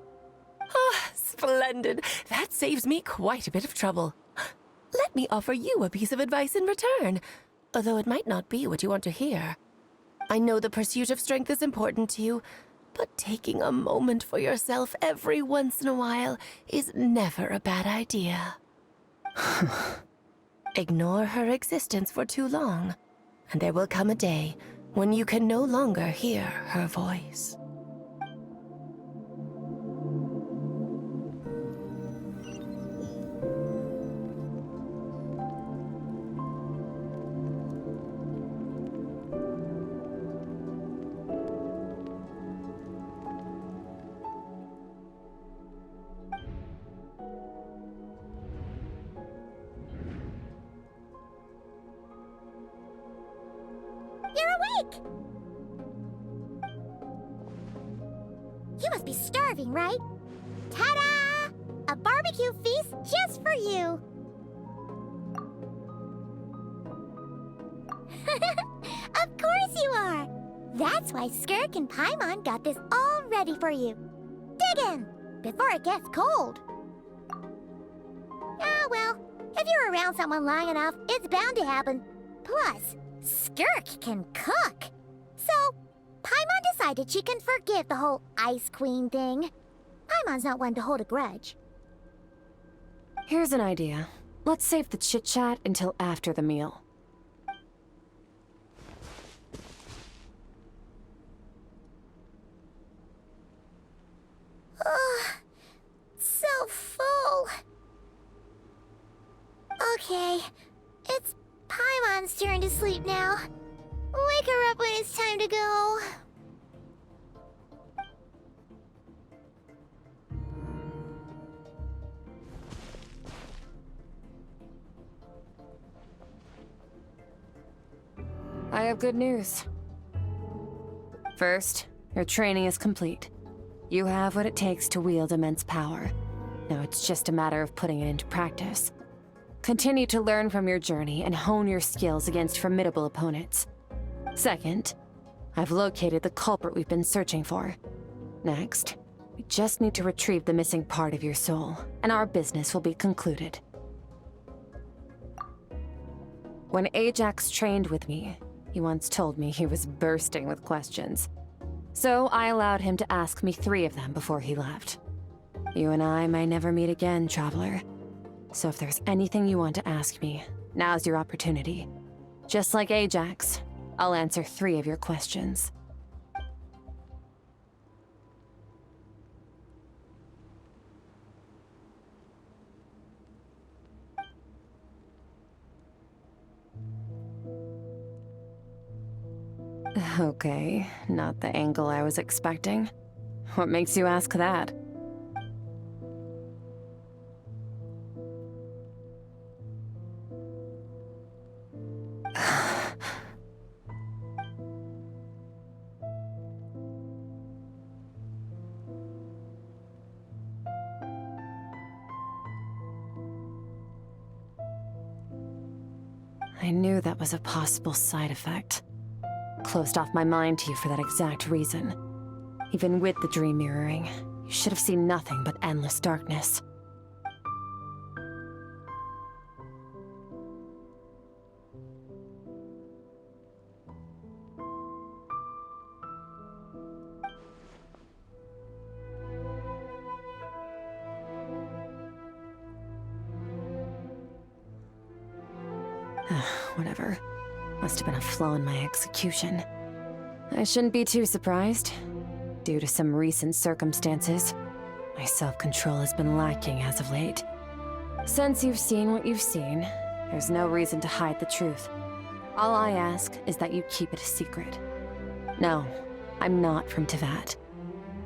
Ah, splendid. That saves me quite a bit of trouble. Let me offer you a piece of advice in return, although it might not be what you want to hear. I know the pursuit of strength is important to you, but taking a moment for yourself every once in a while is never a bad idea. Ignore her existence for too long, and there will come a day when you can no longer hear her voice. You must be starving, right? Ta-da! A barbecue feast just for you! Of course you are! That's why Skirk and Paimon got this all ready for you. Dig in, before it gets cold. Ah, well, if you're around someone long enough, it's bound to happen. Plus, Skirk can cook. So, Paimon decided she can forgive the whole Ice Queen thing. Paimon's not one to hold a grudge. Here's an idea. Let's save the chit-chat until after the meal. Ugh, so full. Okay, it's Paimon's turn to sleep now. Wake her up when it's time to go. I have good news. First, your training is complete. You have what it takes to wield immense power. Now it's just a matter of putting it into practice. Continue to learn from your journey and hone your skills against formidable opponents. Second, I've located the culprit we've been searching for. Next, we just need to retrieve the missing part of your soul, and our business will be concluded. When Ajax trained with me, he once told me he was bursting with questions. So I allowed him to ask me 3 of them before he left. You and I may never meet again, Traveler. So if there's anything you want to ask me, now's your opportunity. Just like Ajax, I'll answer 3 of your questions. Okay, not the angle I was expecting. What makes you ask that? I knew that was a possible side effect. Closed off my mind to you for that exact reason. Even with the dream mirroring, you should have seen nothing but endless darkness. Whatever. Must have been a flaw in my execution. I shouldn't be too surprised. Due to some recent circumstances, my self-control has been lacking as of late. Since you've seen what you've seen, there's no reason to hide the truth. All I ask is that you keep it a secret. No, I'm not from Teyvat.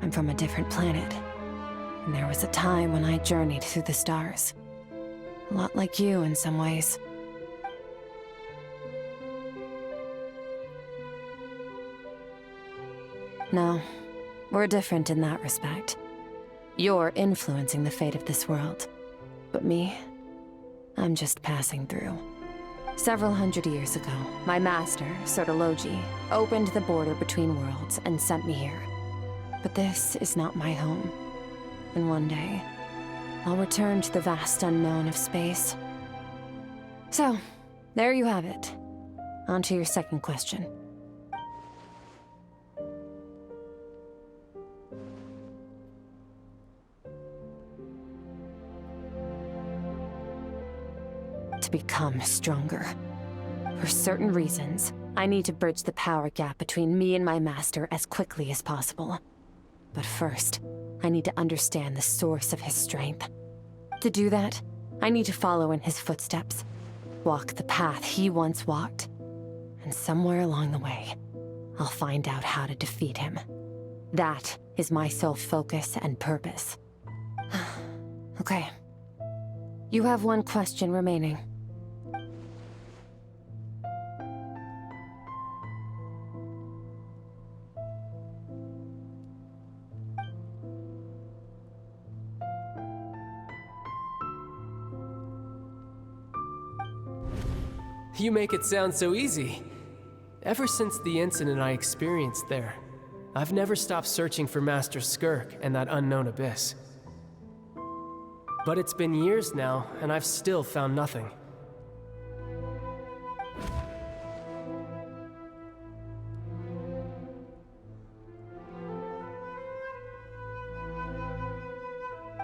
I'm from a different planet. And there was a time when I journeyed through the stars. A lot like you in some ways. No, we're different in that respect. You're influencing the fate of this world. But me, I'm just passing through. Several hundred years ago, my master, Sirtologi, opened the border between worlds and sent me here. But this is not my home. And one day, I'll return to the vast unknown of space. So, there you have it. On to your second question. To become stronger. For certain reasons, I need to bridge the power gap between me and my master as quickly as possible. But first, I need to understand the source of his strength. To do that, I need to follow in his footsteps, walk the path he once walked, and somewhere along the way, I'll find out how to defeat him. That is my sole focus and purpose. Okay. You have one question remaining. You make it sound so easy. Ever since the incident I experienced there, I've never stopped searching for Master Skirk and that unknown abyss. But it's been years now, and I've still found nothing.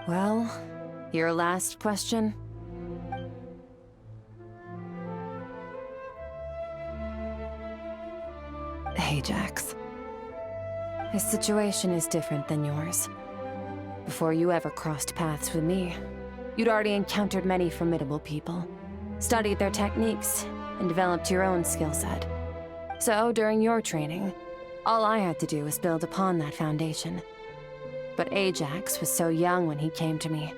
Well, your last question? Ajax. His situation is different than yours. Before you ever crossed paths with me, you'd already encountered many formidable people, studied their techniques, and developed your own skill set. So, during your training, all I had to do was build upon that foundation. But Ajax was so young when he came to me.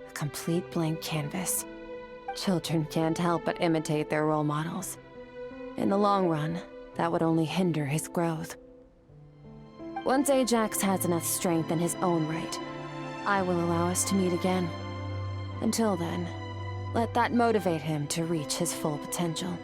A complete blank canvas. Children can't help but imitate their role models. In the long run, that would only hinder his growth. Once Ajax has enough strength in his own right, I will allow us to meet again. Until then, let that motivate him to reach his full potential.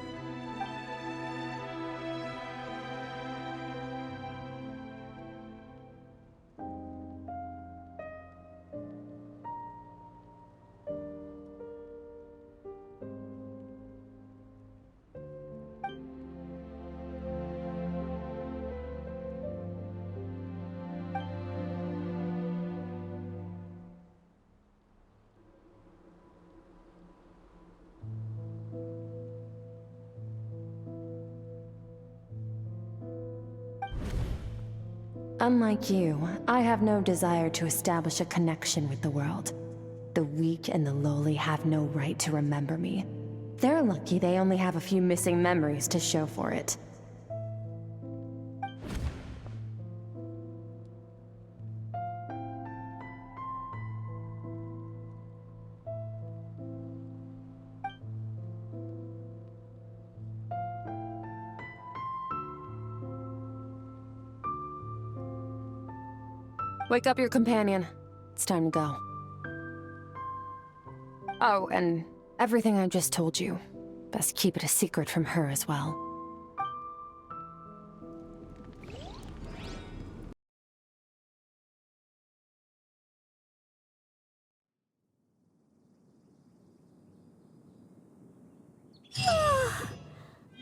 Unlike you, I have no desire to establish a connection with the world. The weak and the lowly have no right to remember me. They're lucky they only have a few missing memories to show for it. Wake up your companion. It's time to go. Oh, and everything I just told you, best keep it a secret from her as well.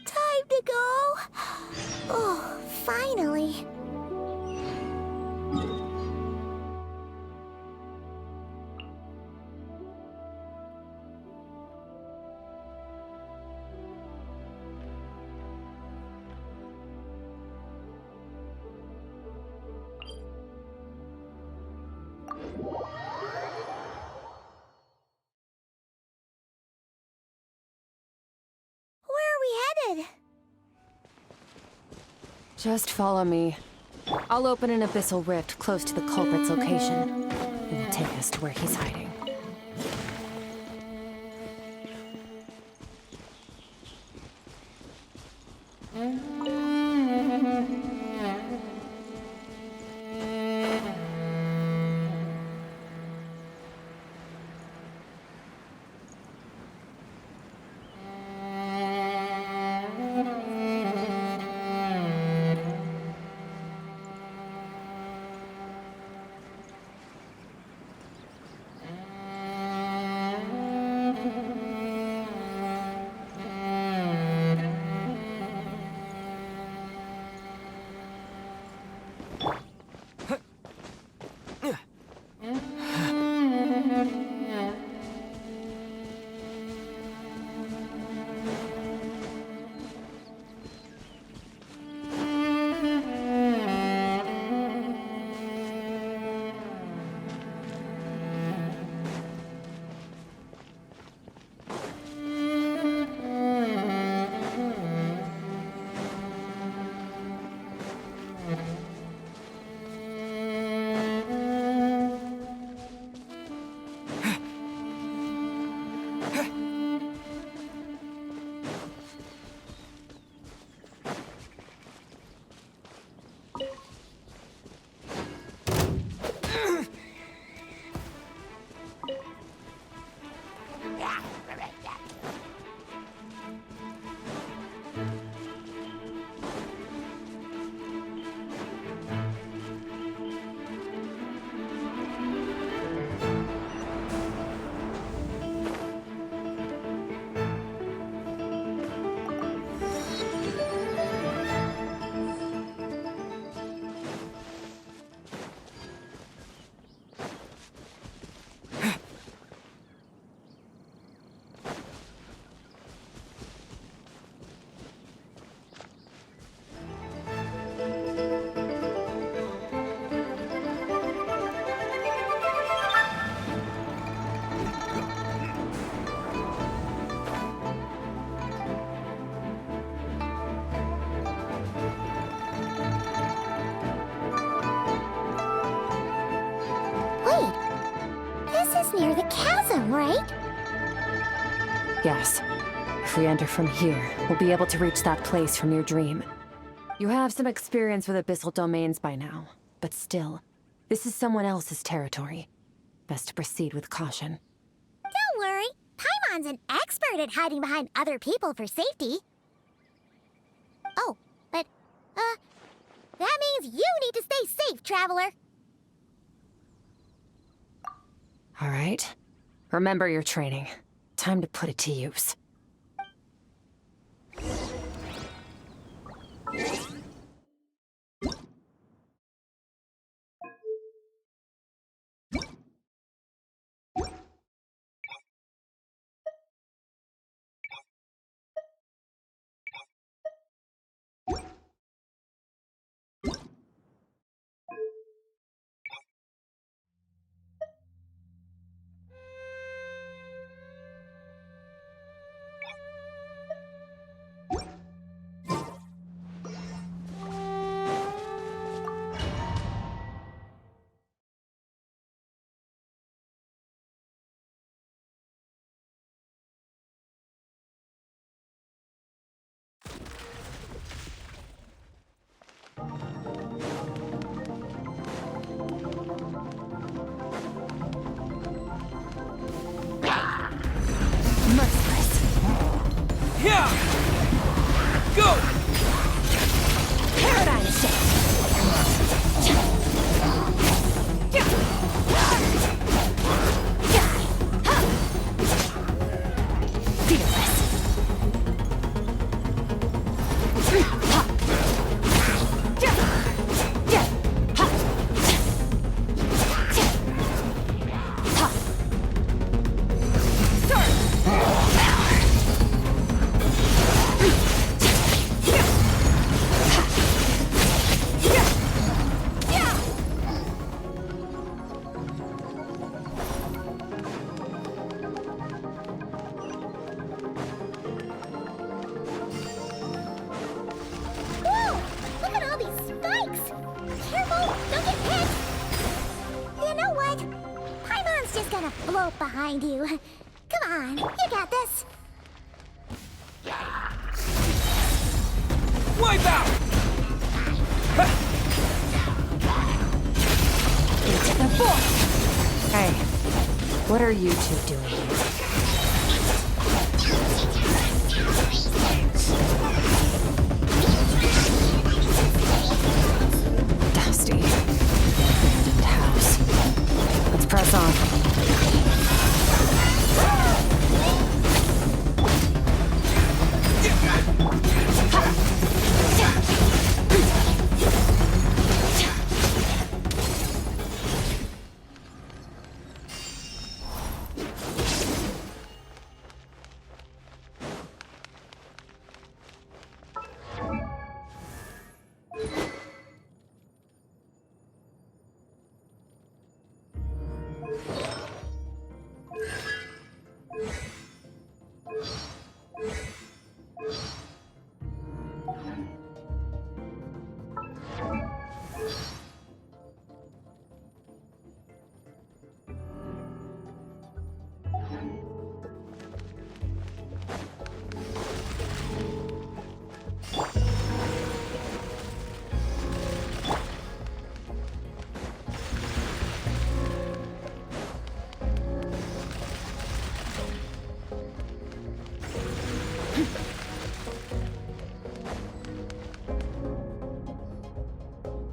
Time to go. Oh, finally. Just follow me. I'll open an abyssal rift close to the culprit's location. It will take us to where he's hiding. room, right? Yes. If we enter from here, we'll be able to reach that place from your dream. You have some experience with abyssal domains by now, but still, this is someone else's territory. Best to proceed with caution. Don't worry. Paimon's an expert at hiding behind other people for safety. Oh, but, that means you need to stay safe, Traveler. All right. Remember your training. Time to put it to use. Yeah! Go! Paradigm shift! Float behind you. Come on, you got this. Wipe out! Into the void! Hey, what are you two doing here? Dusty. Abandoned house. Let's press on.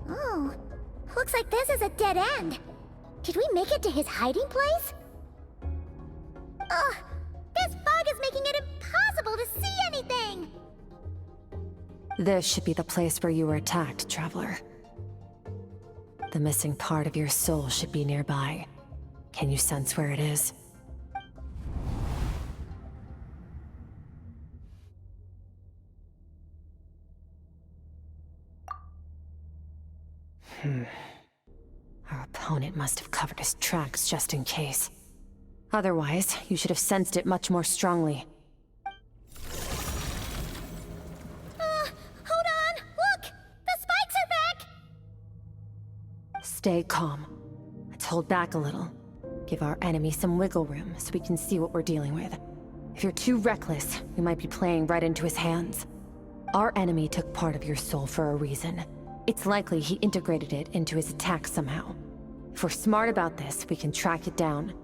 Oh, looks like this is a dead end. Did we make it to his hiding place? Ugh, this fog is making it impossible to see anything! This should be the place where you were attacked, Traveler. The missing part of your soul should be nearby. Can you sense where it is? Our opponent must have covered his tracks just in case. Otherwise, you should have sensed it much more strongly. Hold on! Look! The spikes are back! Stay calm. Let's hold back a little. Give our enemy some wiggle room so we can see what we're dealing with. If you're too reckless, we might be playing right into his hands. Our enemy took part of your soul for a reason. It's likely he integrated it into his attack somehow. If we're smart about this, we can track it down.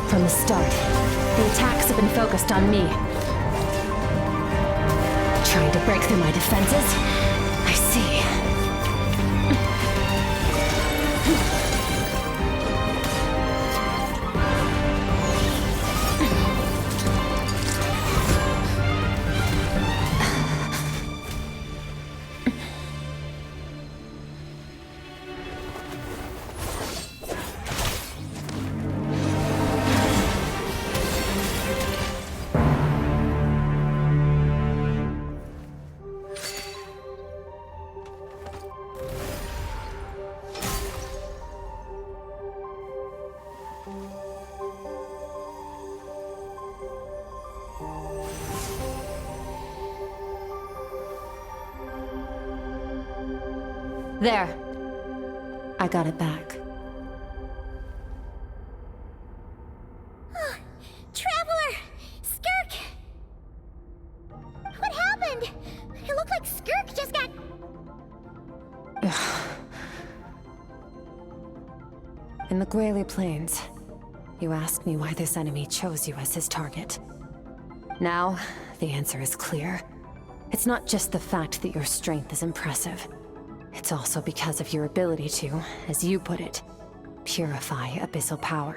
From the start, the attacks have been focused on me. Trying to break through my defenses? I see. There. I got it back. Traveler! Skirk! What happened? It looked like Skirk just got... In the Gwali Plains, you asked me why this enemy chose you as his target. Now, the answer is clear. It's not just the fact that your strength is impressive. It's also because of your ability to, as you put it, purify abyssal power.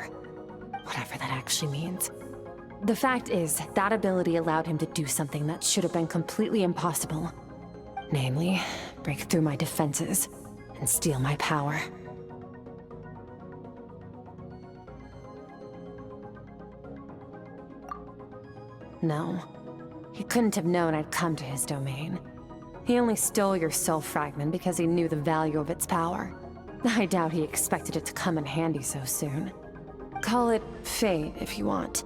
Whatever that actually means. The fact is, that ability allowed him to do something that should have been completely impossible. Namely, break through my defenses and steal my power. No, he couldn't have known I'd come to his domain. He only stole your soul fragment because he knew the value of its power. I doubt he expected it to come in handy so soon. Call it fate, if you want.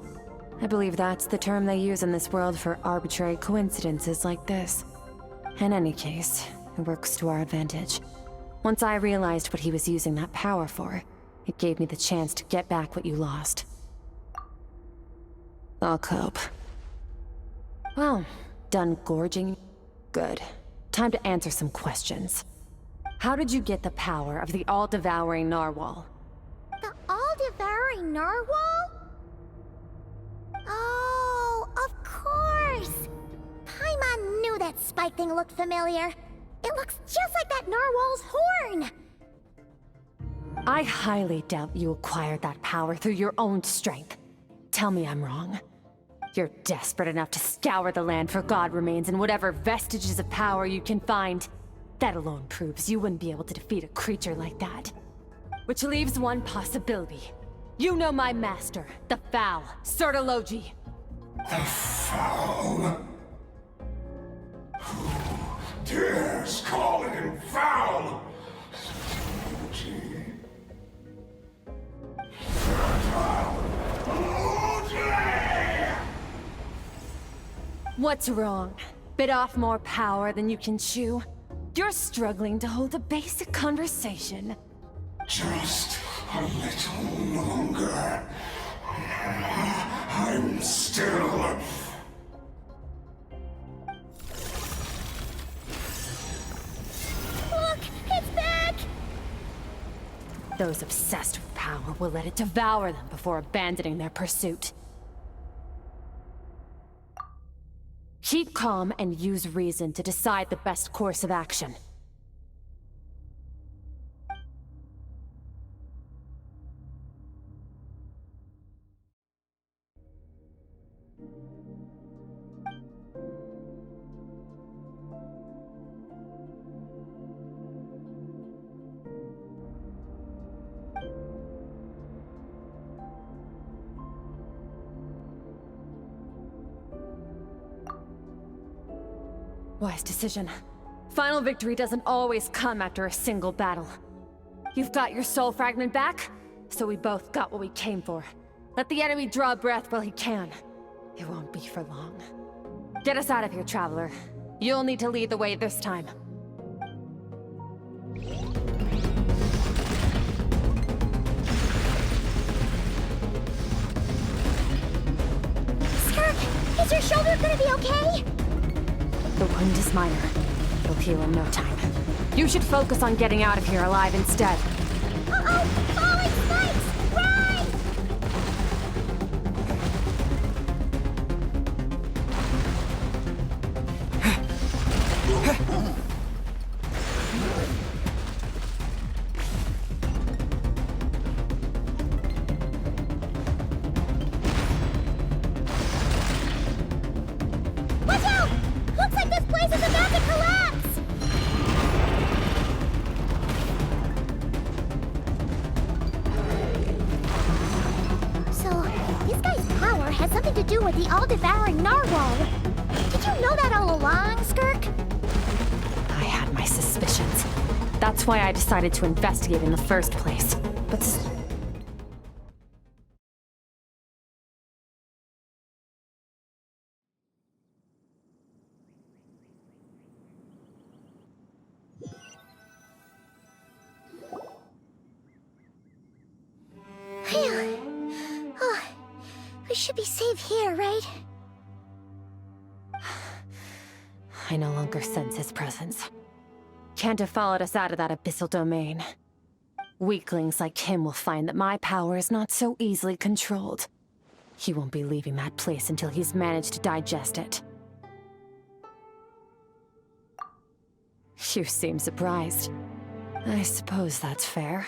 I believe that's the term they use in this world for arbitrary coincidences like this. In any case, it works to our advantage. Once I realized what he was using that power for, it gave me the chance to get back what you lost. I'll cope. Well, done gorging? Good. Time to answer some questions. How did you get the power of the all-devouring narwhal? The all-devouring narwhal? Oh, of course! Paimon knew that spike thing looked familiar. It looks just like that narwhal's horn! I highly doubt you acquired that power through your own strength. Tell me I'm wrong. You're desperate enough to scour the land for god remains and whatever vestiges of power you can find. That alone proves you wouldn't be able to defeat a creature like that. Which leaves one possibility. You know my master, the Foul, Sertologi. The Foul? Who dares call him Foul? Sertologi. What's wrong? Bit off more power than you can chew? You're struggling to hold a basic conversation. Just a little longer. I'm still... Look! It's back! Those obsessed with power will let it devour them before abandoning their pursuit. Keep calm and use reason to decide the best course of action. Wise decision. Final victory doesn't always come after a single battle. You've got your soul fragment back, so we both got what we came for. Let the enemy draw breath while he can. It won't be for long. Get us out of here, Traveler. You'll need to lead the way this time. Skirk, is your shoulder gonna be okay? The wound is minor. It'll heal in no time. You should focus on getting out of here alive instead. Uh-oh! Falling spikes! Run! Watch out! Looks like this place is about to collapse! So, this guy's power has something to do with the all-devouring narwhal. Did you know that all along, Skirk? I had my suspicions. That's why I decided to investigate in the first place. But Phew. Oh, we should be safe here, right? I no longer sense his presence. Can't have followed us out of that abyssal domain. Weaklings like him will find that my power is not so easily controlled. He won't be leaving that place until he's managed to digest it. You seem surprised. I suppose that's fair.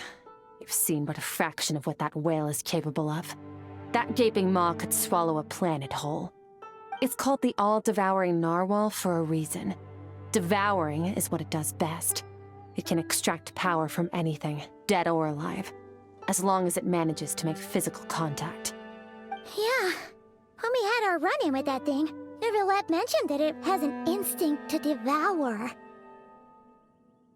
You've seen but a fraction of what that whale is capable of. That gaping maw could swallow a planet whole. It's called the all-devouring narwhal for a reason. Devouring is what it does best. It can extract power from anything, dead or alive, as long as it manages to make physical contact. Yeah. When we had our run-in with that thing, Neverlet mentioned that it has an instinct to devour.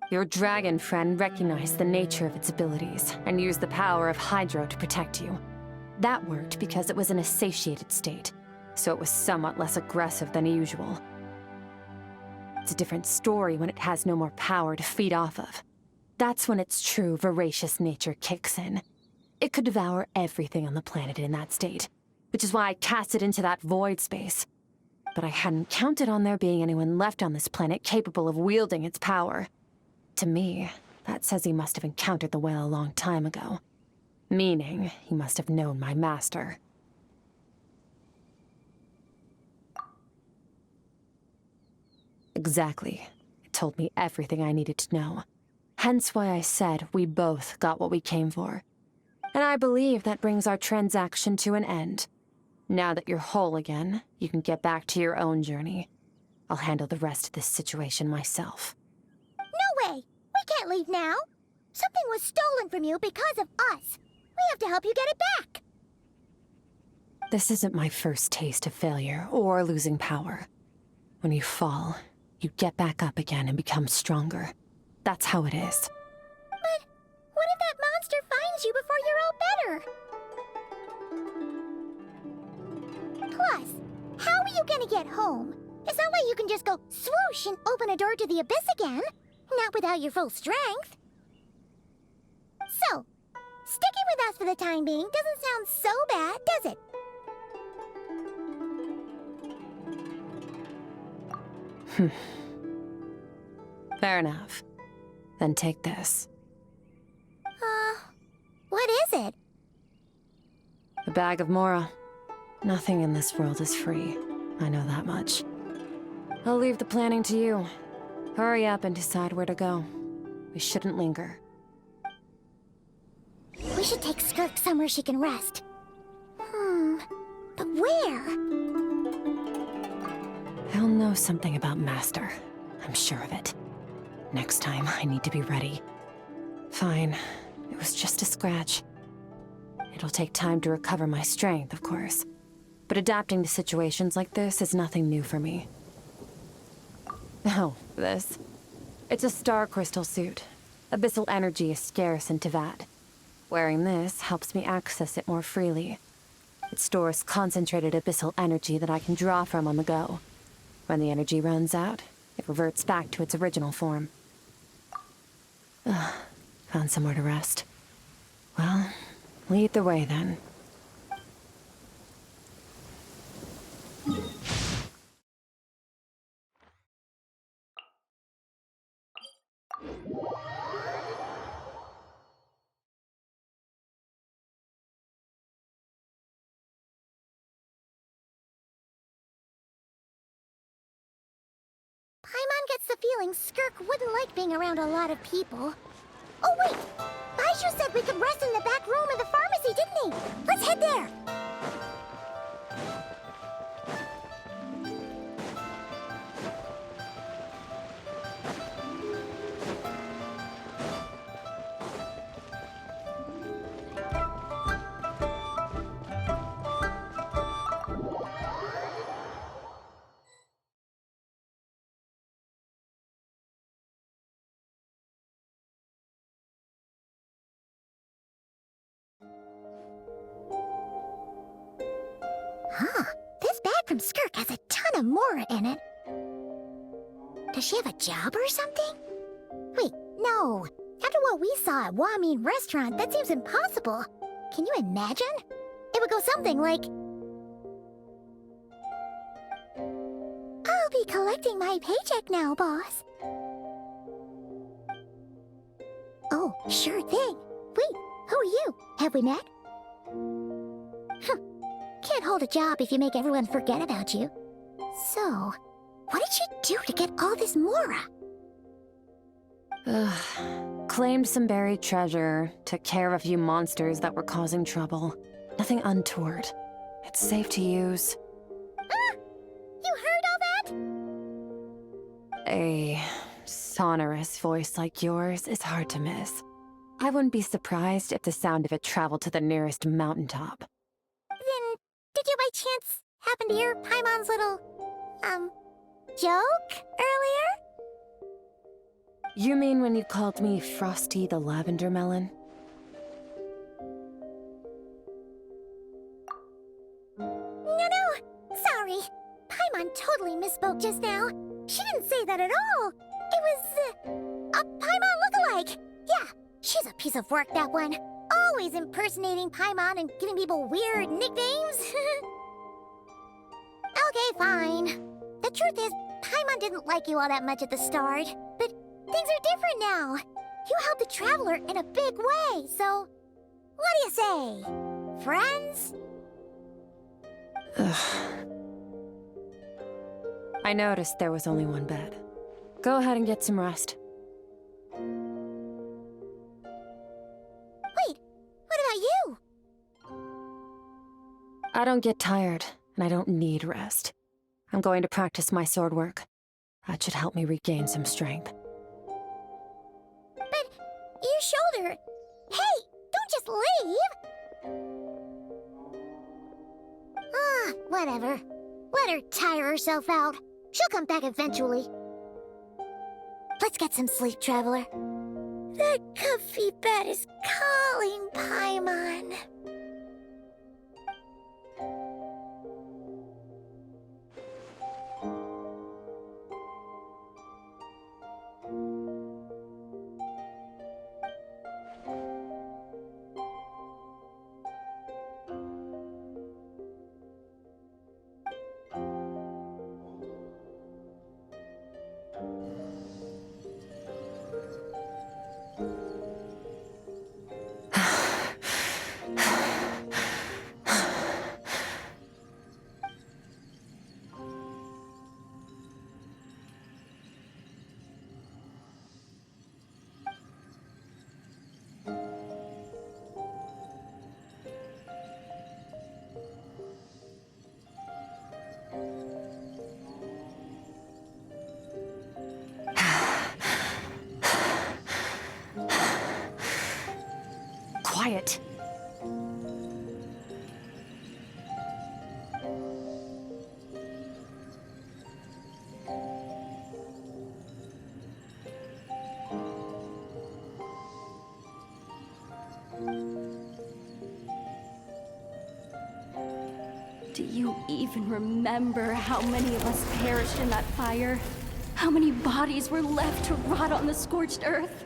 Your dragon friend recognized the nature of its abilities and used the power of Hydro to protect you. That worked because it was in a satiated state, so it was somewhat less aggressive than usual. It's a different story when it has no more power to feed off of. That's when its true voracious nature kicks in. It could devour everything on the planet in that state, which is why I cast it into that void space. But I hadn't counted on there being anyone left on this planet capable of wielding its power. To me, that says he must have encountered the whale a long time ago. Meaning, he must have known my master. Exactly. It told me everything I needed to know. Hence why I said we both got what we came for. And I believe that brings our transaction to an end. Now that you're whole again, you can get back to your own journey. I'll handle the rest of this situation myself. No way! We can't leave now! Something was stolen from you because of us! We have to help you get it back! This isn't my first taste of failure or losing power. When you fall, you get back up again and become stronger. That's how it is. But what if that monster finds you before you're all better? Plus, how are you gonna get home? It's not like you can just go swoosh and open a door to the abyss again. Not without your full strength. So, sticking with us for the time being doesn't sound so bad, does it? Fair enough. Then take this. What is it? A bag of Mora. Nothing in this world is free. I know that much. I'll leave the planning to you. Hurry up and decide where to go. We shouldn't linger. We should take Skirk somewhere she can rest. But where? He'll know something about Master. I'm sure of it. Next time, I need to be ready. Fine. It was just a scratch. It'll take time to recover my strength, of course. But adapting to situations like this is nothing new for me. Oh, this. It's a star crystal suit. Abyssal energy is scarce in Tivat. Wearing this helps me access it more freely. It stores concentrated abyssal energy that I can draw from on the go. When the energy runs out, it reverts back to its original form. Found somewhere to rest. Well, lead the way then. Paimon gets the feeling Skirk wouldn't like being around a lot of people. Oh wait! Baizhu said we could rest in the back room of the pharmacy, didn't he? Let's head there! Huh. This bag from Skirk has a ton of Mora in it. Does she have a job or something? Wait, no. After what we saw at Wamin Restaurant, that seems impossible. Can you imagine? It would go something like... I'll be collecting my paycheck now, boss. Oh, sure thing. Wait, who are you? Have we met? Can't hold a job if you make everyone forget about you. So, what did she do to get all this Mora? Claimed some buried treasure, took care of a few monsters that were causing trouble. Nothing untoward. It's safe to use. Ah! You heard all that? A sonorous voice like yours is hard to miss. I wouldn't be surprised if the sound of it traveled to the nearest mountaintop. Then, did you by chance happen to hear Paimon's little, joke earlier? You mean when you called me Frosty the Lavender Melon? No, sorry. Paimon totally misspoke just now. She didn't say that at all. It was, a Paimon lookalike. Yeah, she's a piece of work, that one. Always impersonating Paimon and giving people weird nicknames. Okay, fine. The truth is, Paimon didn't like you all that much at the start, but things are different now. You helped the Traveler in a big way, so... What do you say? Friends? I noticed there was only one bed. Go ahead and get some rest. Wait, what about you? I don't get tired, and I don't need rest. I'm going to practice my sword work. That should help me regain some strength. But your shoulder... Hey, don't just leave! Whatever. Let her tire herself out. She'll come back eventually. Let's get some sleep, Traveler. That comfy bed is calling, Paimon. Quiet. Do you even remember how many of us perished in that fire? How many bodies were left to rot on the scorched earth?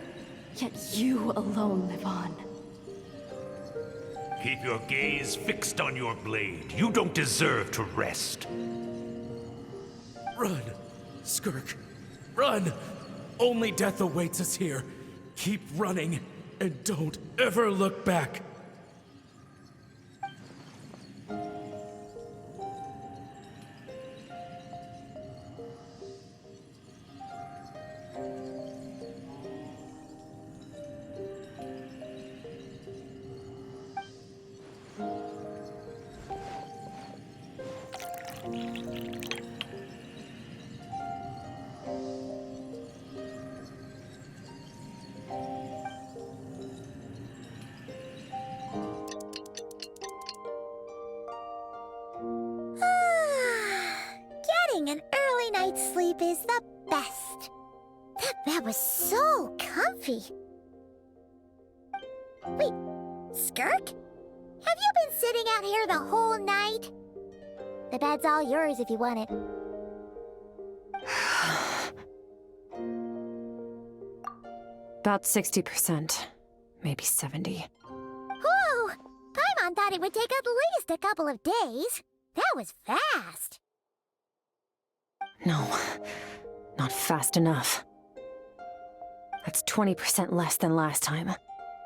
Yet you alone live on. Keep your gaze fixed on your blade. You don't deserve to rest. Run, Skirk. Run! Only death awaits us here. Keep running, and don't ever look back. Getting an early night's sleep is the best. That bed was so comfy. Wait, Skirk? Have you been sitting out here the whole night? The bed's all yours if you want it. About 60%, maybe 70. Whoa! Paimon thought it would take at least a couple of days. That was fast. No, not fast enough. That's 20% less than last time.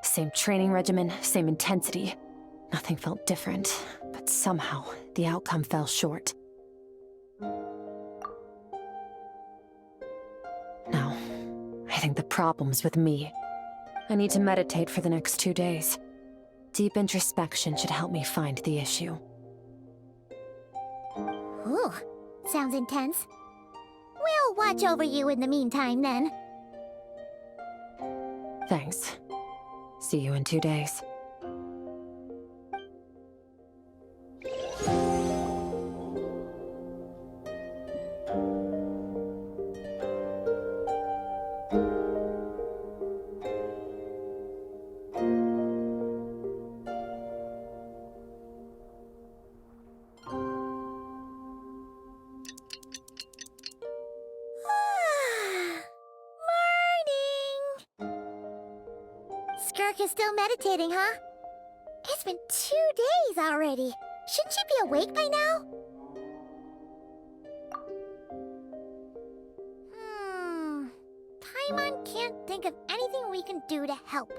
Same training regimen, same intensity. Nothing felt different, but somehow the outcome fell short. No, I think the problem's with me. I need to meditate for the next 2 days. Deep introspection should help me find the issue. Ooh, sounds intense. We'll watch over you in the meantime, then. Thanks. See you in 2 days. Skirk is still meditating, huh? It's been 2 days already. Shouldn't she be awake by now? Paimon can't think of anything we can do to help.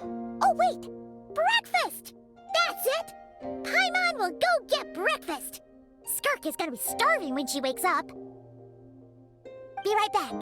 Oh, wait! Breakfast! That's it! Paimon will go get breakfast! Skirk is gonna be starving when she wakes up. Be right back.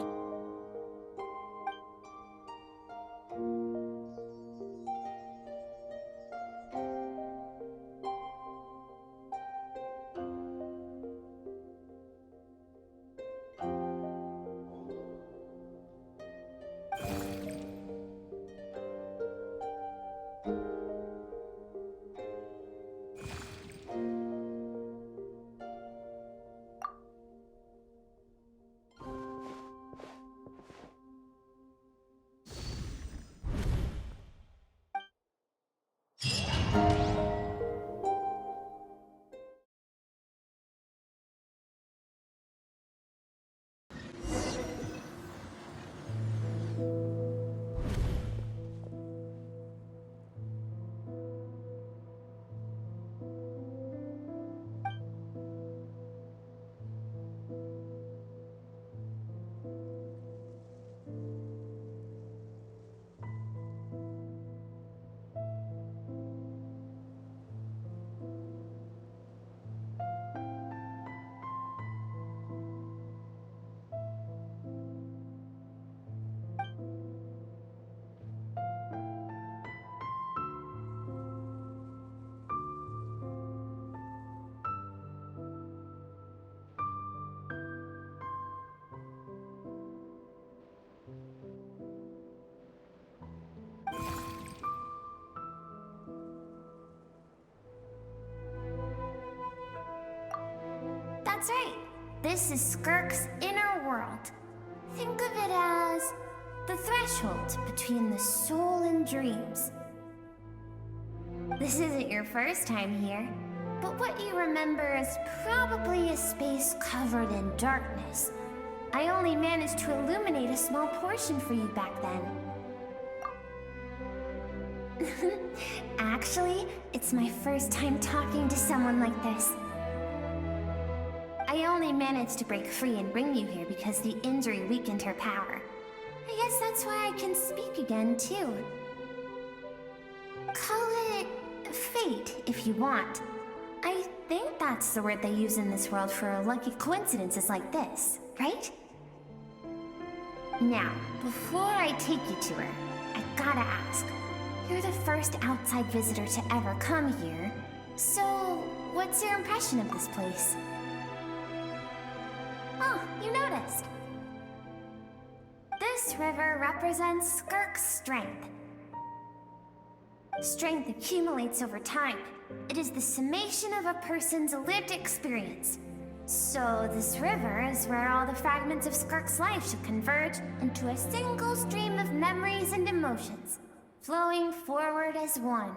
That's right. This is Skirk's inner world. Think of it as the threshold between the soul and dreams. This isn't your first time here, but what you remember is probably a space covered in darkness. I only managed to illuminate a small portion for you back then. Actually, it's my first time talking to someone like this. I only managed to break free and bring you here because the injury weakened her power. I guess that's why I can speak again, too. Call it fate, if you want. I think that's the word they use in this world for lucky coincidences like this, right? Now, before I take you to her, I gotta ask. You're the first outside visitor to ever come here, so what's your impression of this place? Oh, you noticed. This river represents Skirk's strength. Strength accumulates over time. It is the summation of a person's lived experience. So this river is where all the fragments of Skirk's life should converge into a single stream of memories and emotions, flowing forward as one.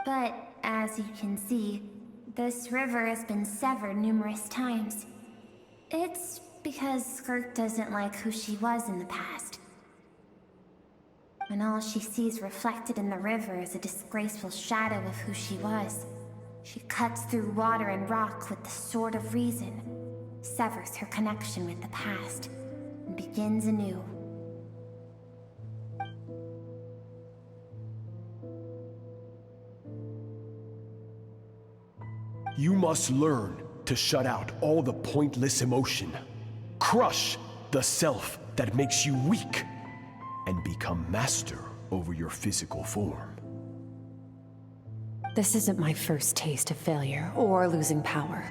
But as you can see, this river has been severed numerous times. It's because Skirk doesn't like who she was in the past. And all she sees reflected in the river is a disgraceful shadow of who she was. She cuts through water and rock with the sword of reason, severs her connection with the past, and begins anew. You must learn to shut out all the pointless emotion. Crush the self that makes you weak, and become master over your physical form. This isn't my first taste of failure or losing power.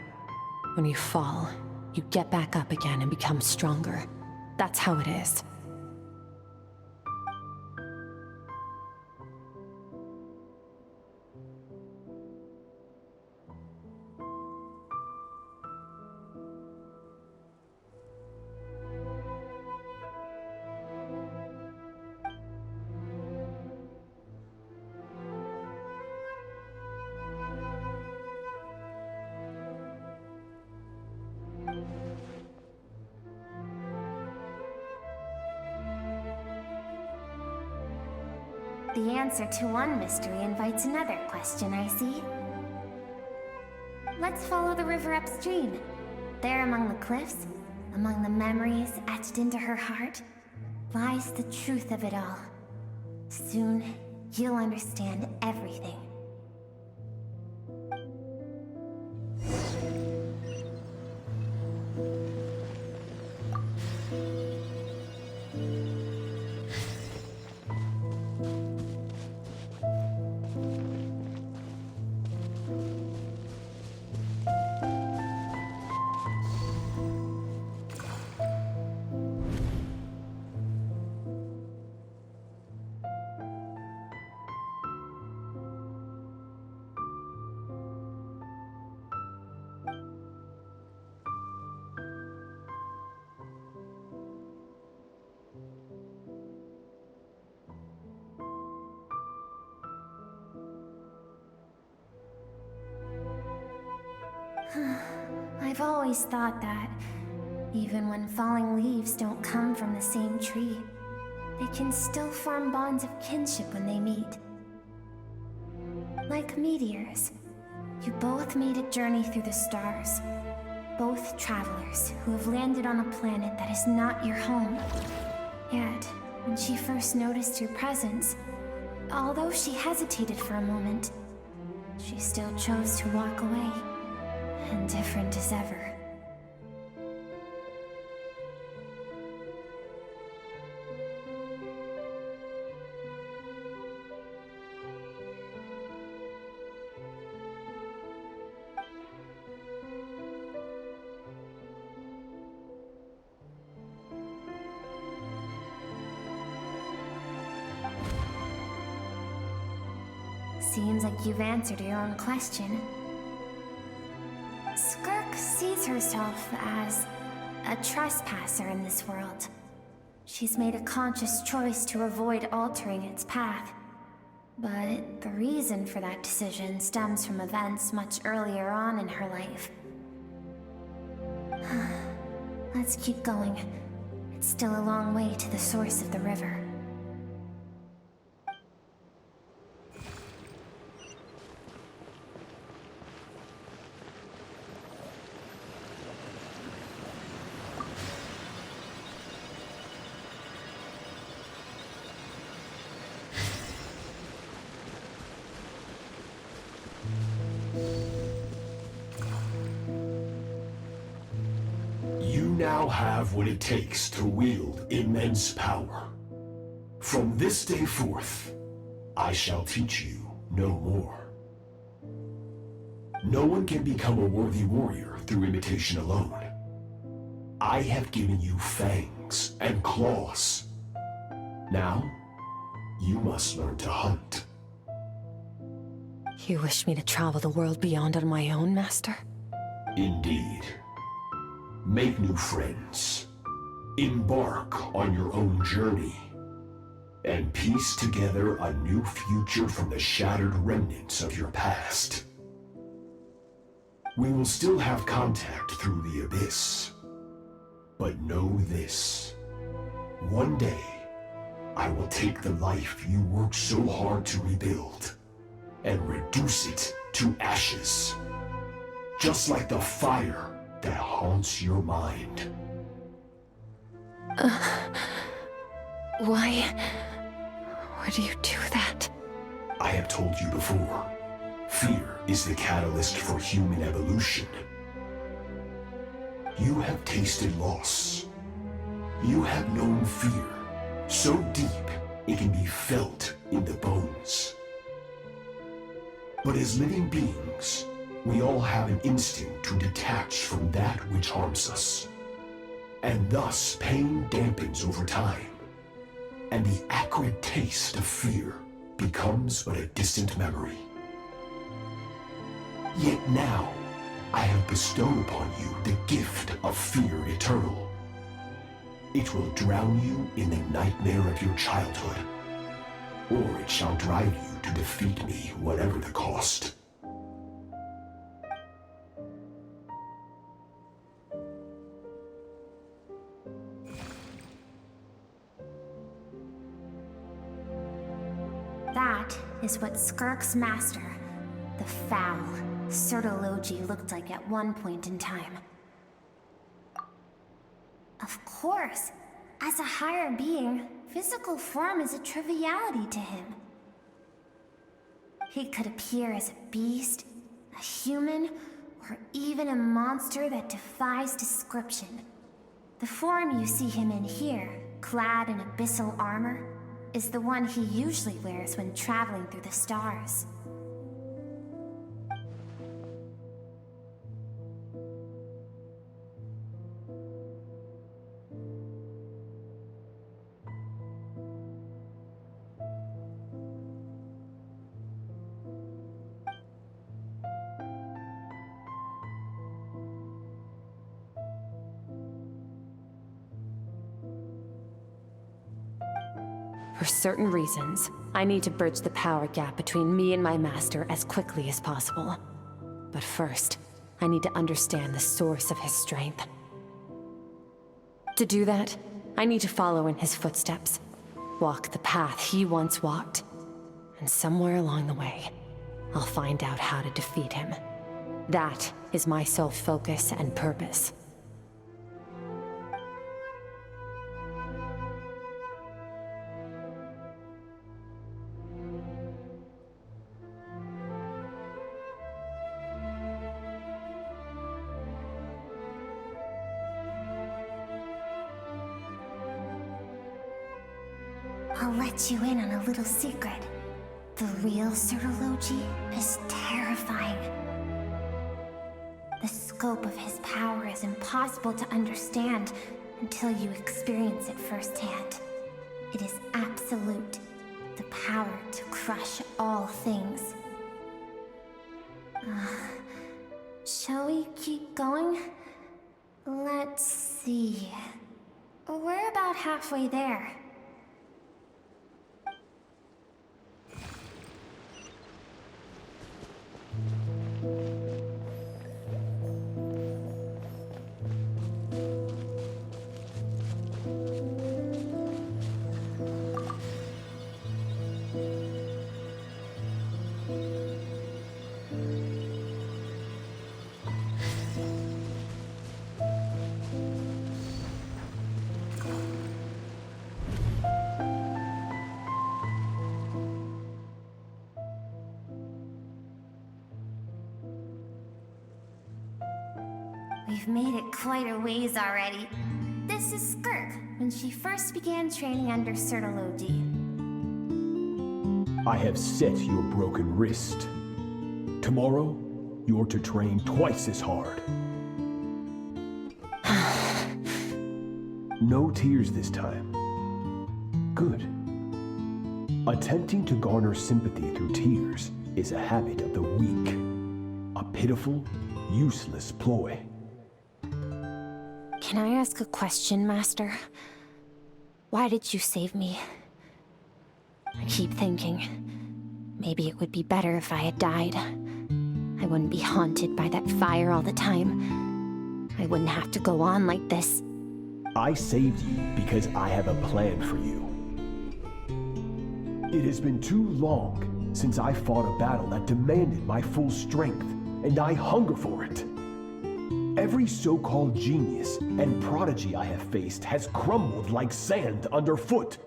When you fall, you get back up again and become stronger. That's how it is. The answer to one mystery invites another question, I see. Let's follow the river upstream. There among the cliffs, among the memories etched into her heart, lies the truth of it all. Soon, you'll understand everything. I've always thought that, even when falling leaves don't come from the same tree, they can still form bonds of kinship when they meet. Like meteors, you both made a journey through the stars. Both travelers who have landed on a planet that is not your home. Yet, when she first noticed your presence, although she hesitated for a moment, she still chose to walk away. Indifferent as ever. Seems like you've answered your own question. Skirk sees herself as a trespasser in this world. She's made a conscious choice to avoid altering its path. But the reason for that decision stems from events much earlier on in her life. Let's keep going. It's still a long way to the source of the river. You now have what it takes to wield immense power. From this day forth, I shall teach you no more. No one can become a worthy warrior through imitation alone. I have given you fangs and claws. Now, you must learn to hunt. You wish me to travel the world beyond on my own, Master? Indeed. Make new friends. Embark on your own journey. And piece together a new future from the shattered remnants of your past. We will still have contact through the abyss. But know this. One day, I will take the life you worked so hard to rebuild and reduce it to ashes. Just like the fire that haunts your mind. Why would you do that? I have told you before, fear is the catalyst for human evolution. You have tasted loss. You have known fear, so deep it can be felt in the bones. But as living beings, we all have an instinct to detach from that which harms us. And thus, pain dampens over time, and the acrid taste of fear becomes but a distant memory. Yet now, I have bestowed upon you the gift of fear eternal. It will drown you in the nightmare of your childhood, or it shall drive you to defeat me, whatever the cost. That is what Skirk's master, the foul Sertology, looked like at one point in time. Of course, as a higher being, physical form is a triviality to him. He could appear as a beast, a human, or even a monster that defies description. The form you see him in here, clad in abyssal armor, is the one he usually wears when traveling through the stars. For certain reasons, I need to bridge the power gap between me and my master as quickly as possible. But first, I need to understand the source of his strength. To do that, I need to follow in his footsteps, walk the path he once walked, and somewhere along the way, I'll find out how to defeat him. That is my sole focus and purpose. I'll let you in on a little secret. The real Sertology is terrifying. The scope of his power is impossible to understand until you experience it firsthand. It is absolute, the power to crush all things. Shall we keep going? Let's see. We're about halfway there. We've made it quite a ways already. This is Skirk, when she first began training under Sertology. I have set your broken wrist. Tomorrow, you're to train twice as hard. No tears this time. Good. Attempting to garner sympathy through tears is a habit of the weak. A pitiful, useless ploy. Can I ask a question, Master? Why did you save me? I keep thinking, maybe it would be better if I had died. I wouldn't be haunted by that fire all the time. I wouldn't have to go on like this. I saved you because I have a plan for you. It has been too long since I fought a battle that demanded my full strength, and I hunger for it. Every so-called genius and prodigy I have faced has crumbled like sand underfoot.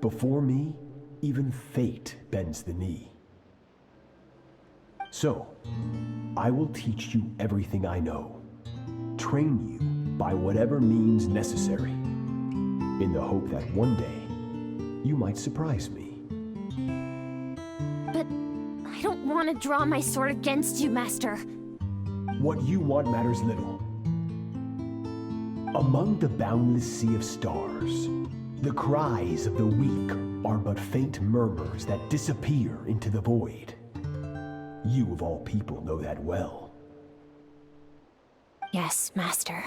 Before me, even fate bends the knee. So, I will teach you everything I know, train you by whatever means necessary, in the hope that one day you might surprise me. But I don't want to draw my sword against you, Master. What you want matters little. Among the boundless sea of stars, the cries of the weak are but faint murmurs that disappear into the void. You of all people know that well. Yes, Master.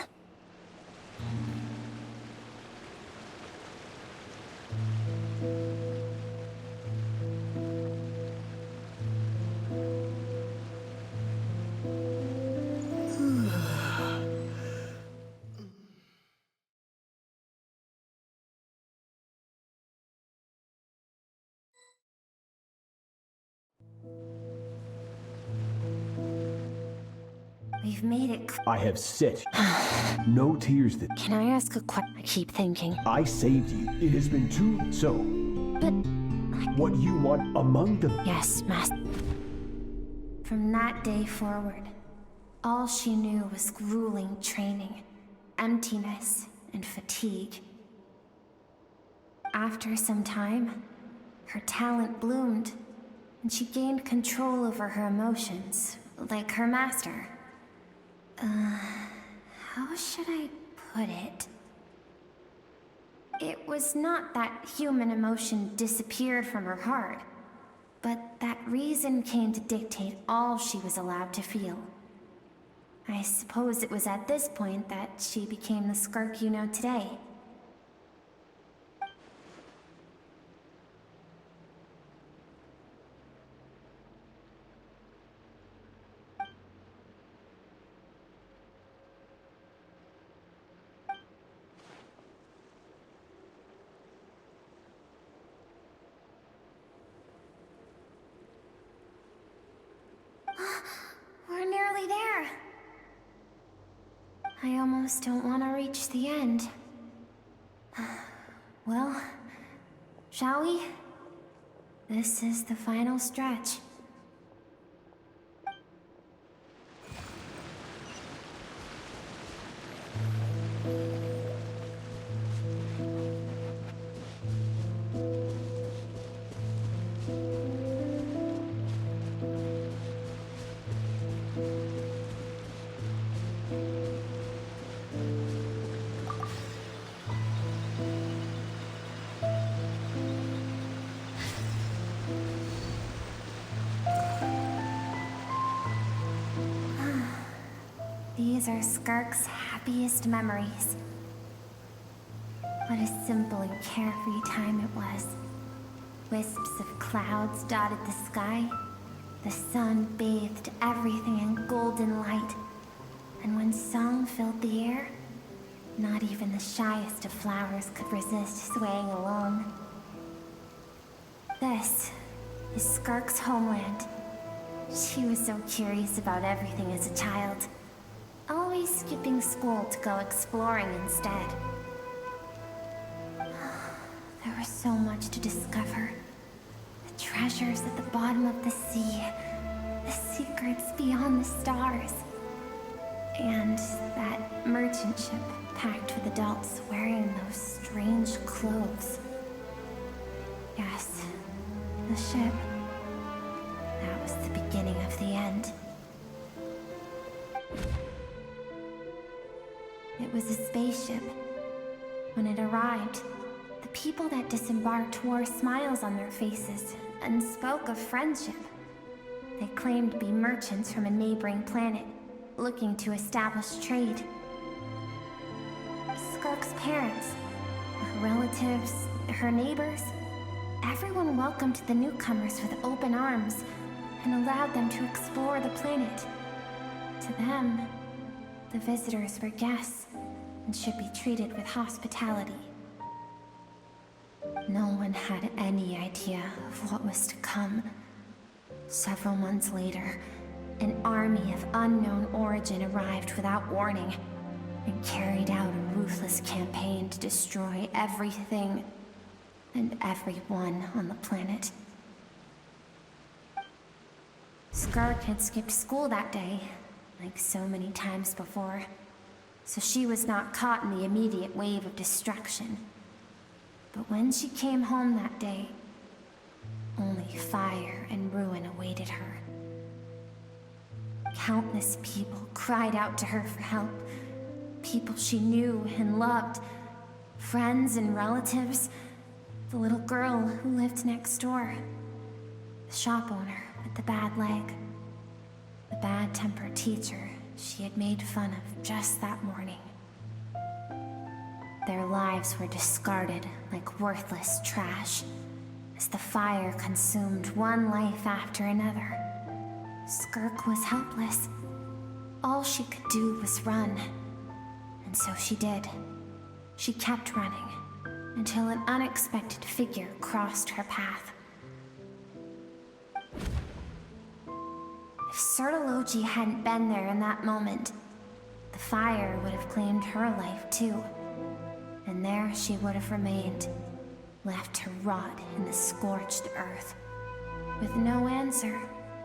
We've made it. I have set. No tears that. Can I ask a question? I keep thinking. I saved you. It has been too so. But. What you want among the. Yes, Master. From that day forward, all she knew was grueling training, emptiness, and fatigue. After some time, her talent bloomed, and she gained control over her emotions, like her master. How should I put it? It was not that human emotion disappeared from her heart, but that reason came to dictate all she was allowed to feel. I suppose it was at this point that she became the Skirk you know today. We're nearly there. I almost don't want to reach the end. Well, shall we? This is the final stretch. These are Skirk's happiest memories. What a simple and carefree time it was. Wisps of clouds dotted the sky. The sun bathed everything in golden light. And when song filled the air, not even the shyest of flowers could resist swaying along. This is Skirk's homeland. She was so curious about everything as a child, always skipping school to go exploring instead. There was so much to discover. The treasures at the bottom of the sea, the secrets beyond the stars. And that merchant ship packed with adults wearing those strange clothes. Yes, the ship. That was the beginning of the end. It was a spaceship. When it arrived, the people that disembarked wore smiles on their faces and spoke of friendship. They claimed to be merchants from a neighboring planet, looking to establish trade. Skirk's parents, her relatives, her neighbors, everyone welcomed the newcomers with open arms and allowed them to explore the planet. To them, the visitors were guests and should be treated with hospitality. No one had any idea of what was to come. Several months later, an army of unknown origin arrived without warning and carried out a ruthless campaign to destroy everything and everyone on the planet. Skirk had skipped school that day, like so many times before, so she was not caught in the immediate wave of destruction. But when she came home that day, only fire and ruin awaited her. Countless people cried out to her for help. People she knew and loved. Friends and relatives. The little girl who lived next door. The shop owner with the bad leg. The bad-tempered teacher she had made fun of just that morning. Their lives were discarded like worthless trash as the fire consumed one life after another. Skirk was helpless. All she could do was run. And so she did. She kept running until an unexpected figure crossed her path. If Sertology hadn't been there in that moment, the fire would have claimed her life too. And there she would have remained, left to rot in the scorched earth, with no answer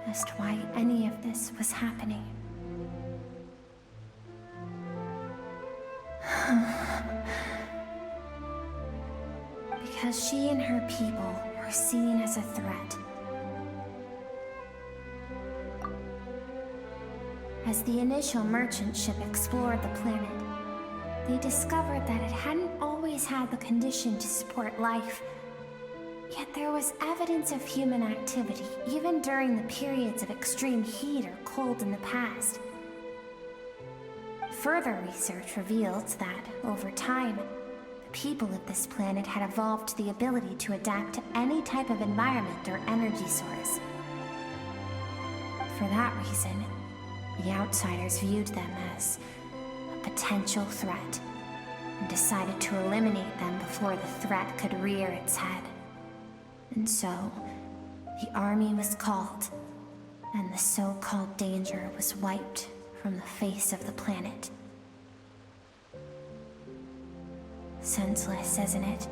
as to why any of this was happening. Because she and her people were seen as a threat. As the initial merchant ship explored the planet, they discovered that it hadn't always had the condition to support life. Yet there was evidence of human activity, even during the periods of extreme heat or cold in the past. Further research revealed that, over time, the people of this planet had evolved the ability to adapt to any type of environment or energy source. For that reason, the outsiders viewed them as a potential threat and decided to eliminate them before the threat could rear its head. And so, the army was called, and the so-called danger was wiped from the face of the planet. Senseless, isn't it?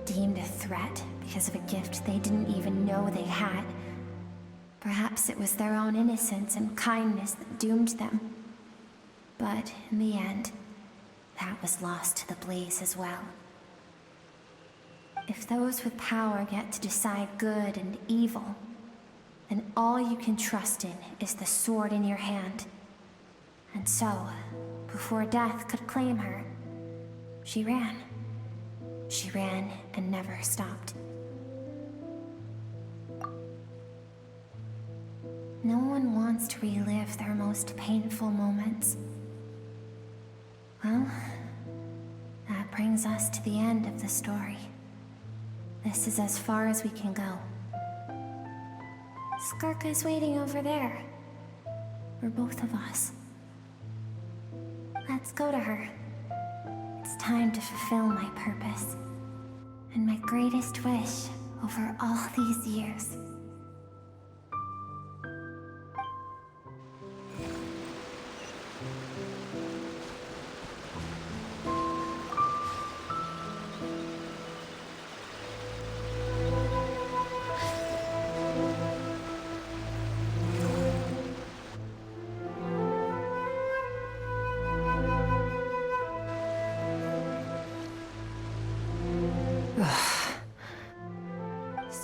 Deemed a threat because of a gift they didn't even know they had. Perhaps it was their own innocence and kindness that doomed them. But in the end, that was lost to the blaze as well. If those with power get to decide good and evil, then all you can trust in is the sword in your hand. And so, before death could claim her, she ran. She ran and never stopped. No one wants to relive their most painful moments. Well, that brings us to the end of the story. This is as far as we can go. Skirk is waiting over there. For both of us. Let's go to her. It's time to fulfill my purpose. And my greatest wish over all these years.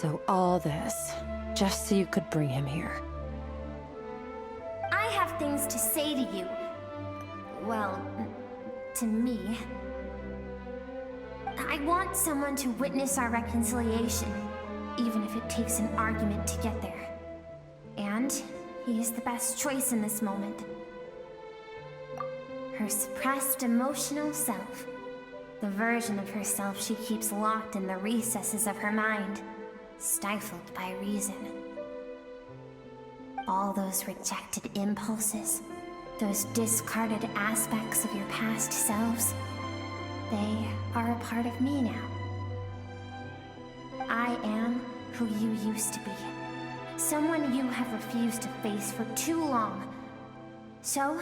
So all this, just so you could bring him here. I have things to say to you. Well, to me. I want someone to witness our reconciliation, even if it takes an argument to get there. And he is the best choice in this moment. Her suppressed emotional self. The version of herself she keeps locked in the recesses of her mind, stifled by reason. All those rejected impulses, those discarded aspects of your past selves, they are a part of me now. I am who you used to be. Someone you have refused to face for too long. So,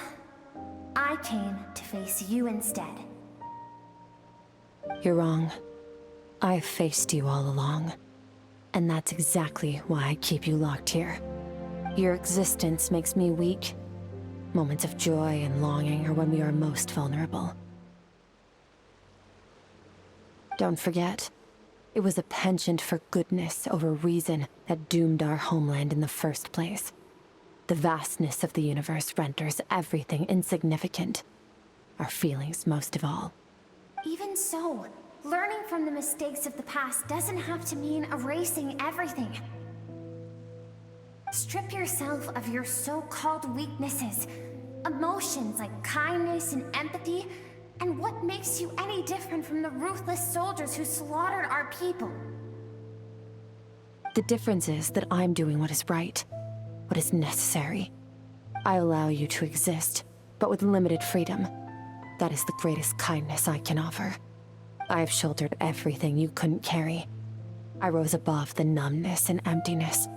I came to face you instead. You're wrong. I've faced you all along. And that's exactly why I keep you locked here. Your existence makes me weak. Moments of joy and longing are when we are most vulnerable. Don't forget, it was a penchant for goodness over reason that doomed our homeland in the first place. The vastness of the universe renders everything insignificant. Our feelings most of all. Even so, learning from the mistakes of the past doesn't have to mean erasing everything. Strip yourself of your so-called weaknesses, emotions like kindness and empathy, and what makes you any different from the ruthless soldiers who slaughtered our people? The difference is that I'm doing what is right, what is necessary. I allow you to exist, but with limited freedom. That is the greatest kindness I can offer. I have shouldered everything you couldn't carry. I rose above the numbness and emptiness,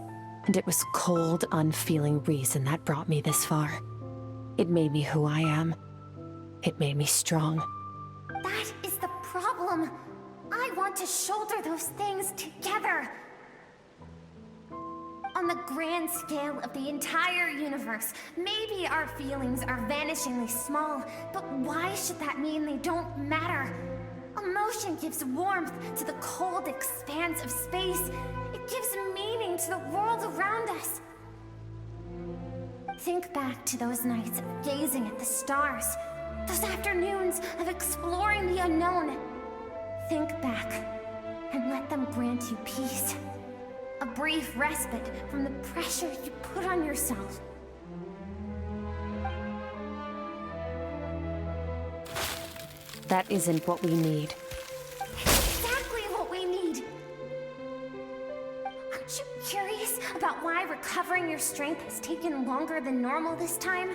and it was cold, unfeeling reason that brought me this far. It made me who I am. It made me strong. That is the problem. I want to shoulder those things together. On the grand scale of the entire universe, maybe our feelings are vanishingly small, but why should that mean they don't matter? Emotion gives warmth to the cold expanse of space. It gives meaning to the world around us. Think back to those nights of gazing at the stars, those afternoons of exploring the unknown. Think back, and let them grant you peace. A brief respite from the pressure you put on yourself. That isn't what we need. Exactly what we need! Aren't you curious about why recovering your strength has taken longer than normal this time?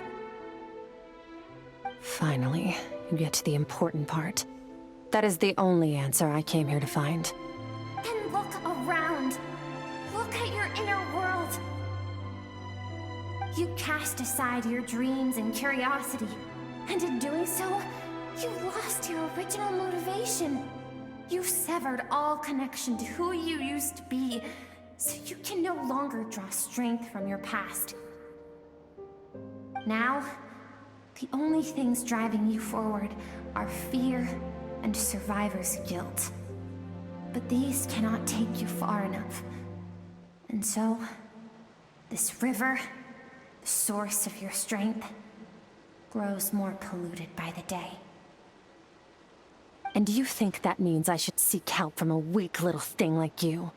Finally, you get to the important part. That is the only answer I came here to find. Then look around. Look at your inner world. You cast aside your dreams and curiosity, and in doing so, you lost your original motivation. You severed all connection to who you used to be, so you can no longer draw strength from your past. Now, the only things driving you forward are fear and survivor's guilt. But these cannot take you far enough. And so, this river, the source of your strength, grows more polluted by the day. And you think that means I should seek help from a weak little thing like you?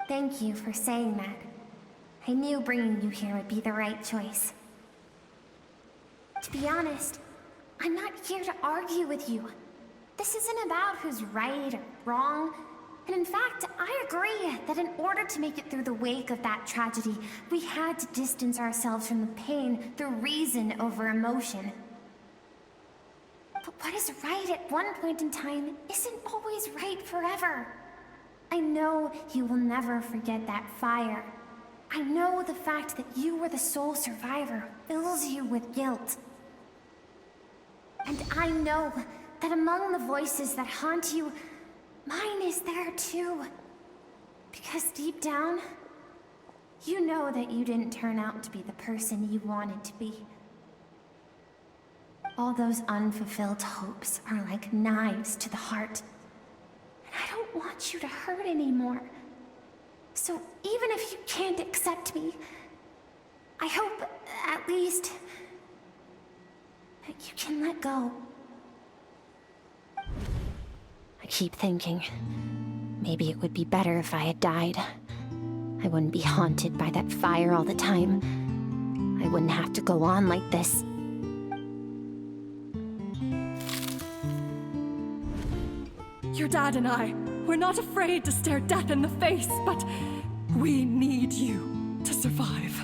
Thank you for saying that. I knew bringing you here would be the right choice. To be honest, I'm not here to argue with you. This isn't about who's right or wrong. And in fact, I agree that in order to make it through the wake of that tragedy, we had to distance ourselves from the pain through reason over emotion. But what is right at one point in time isn't always right forever. I know you will never forget that fire. I know the fact that you were the sole survivor fills you with guilt. And I know that among the voices that haunt you, mine is there too. Because deep down, You know that you didn't turn out to be the person you wanted to be. All those unfulfilled hopes are like knives to the heart. And I don't want you to hurt anymore. So even if you can't accept me, I hope, at least, that you can let go. I keep thinking, maybe it would be better if I had died. I wouldn't be haunted by that fire all the time. I wouldn't have to go on like this. Your dad and I, we're not afraid to stare death in the face, but we need you to survive.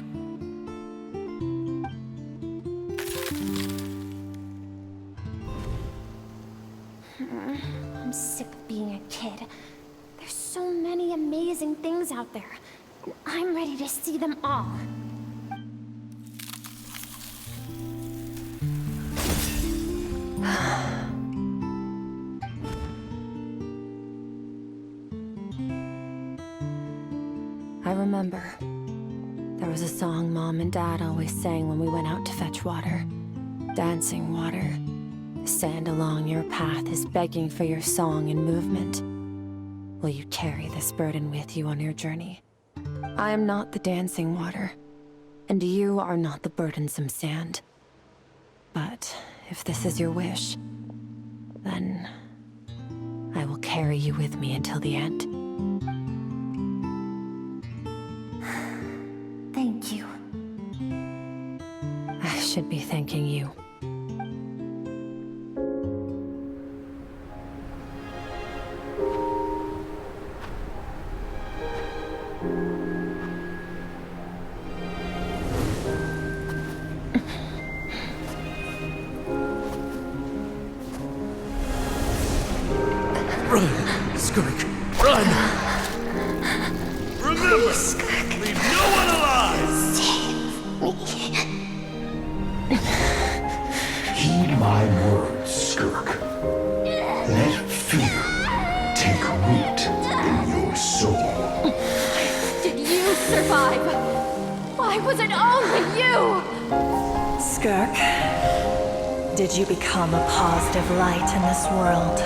I'm sick of being a kid. There's so many amazing things out there. And I'm ready to see them all. I remember. There was a song Mom and Dad always sang when we went out to fetch water. Dancing water. The sand along your path is begging for your song and movement. Will you carry this burden with you on your journey? I am not the dancing water, and you are not the burdensome sand. But if this is your wish, then I will carry you with me until the end. Thank you. I should be thanking you. Run, Skirk, run! Remember, leave no one alive! Heed my words, Skirk. Let fear take root in your soul. Did you survive? Why was it only you? Skirk, did you become a positive light in this world?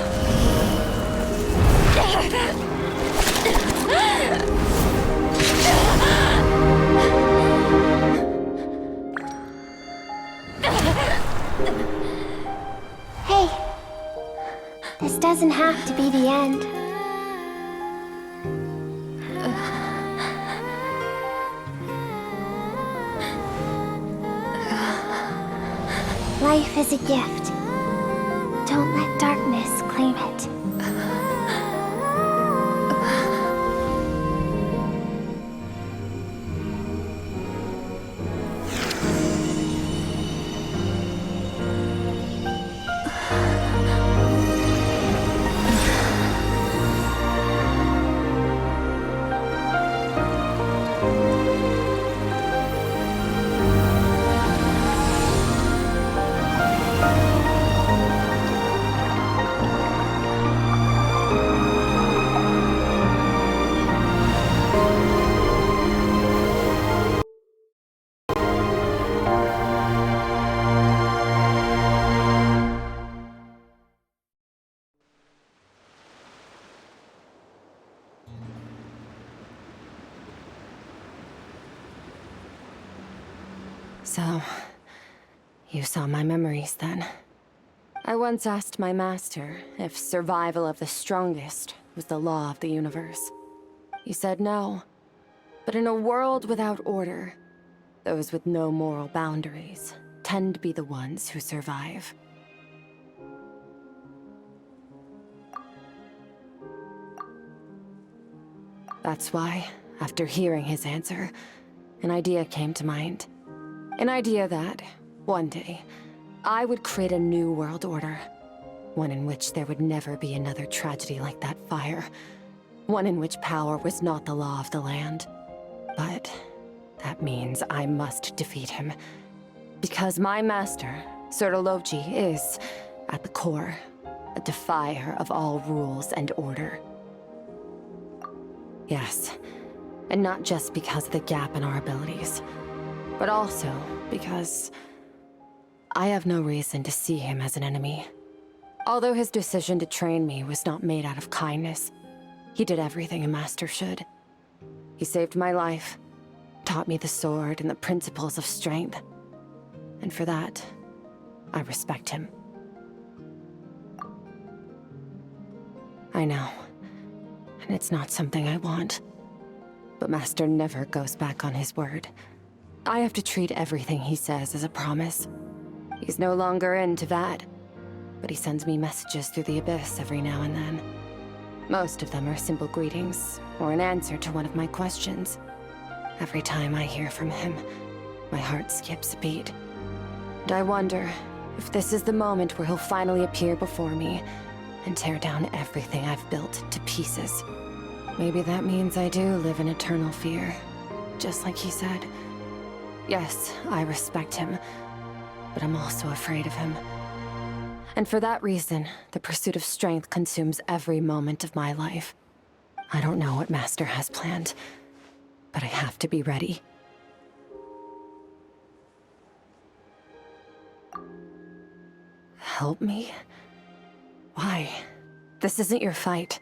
Hey, this doesn't have to be the end. Life is a gift. Don't let darkness claim it. So, you saw my memories then. I once asked my master if survival of the strongest was the law of the universe. He said no. But in a world without order, those with no moral boundaries tend to be the ones who survive. That's why, after hearing his answer, an idea came to mind. An idea that, one day, I would create a new world order. One in which there would never be another tragedy like that fire. One in which power was not the law of the land. But that means I must defeat him. Because my master, Sertologi, is, at the core, a defier of all rules and order. Yes, And not just because of the gap in our abilities, but also because I have no reason to see him as an enemy. Although his decision to train me was not made out of kindness, he did everything a master should. He saved my life, taught me the sword and the principles of strength. And for that, I respect him. I know, and it's not something I want. But Master never goes back on his word. I have to treat everything he says as a promise. He's no longer into that, but he sends me messages through the abyss every now and then. Most of them are simple greetings, or an answer to one of my questions. Every time I hear from him, my heart skips a beat. And I wonder if this is the moment where he'll finally appear before me and tear down everything I've built to pieces. Maybe that means I do live in eternal fear, just like he said. Yes, I respect him, but I'm also afraid of him. And for that reason, the pursuit of strength consumes every moment of my life. I don't know what Master has planned, but I have to be ready. Help me? Why? This isn't your fight.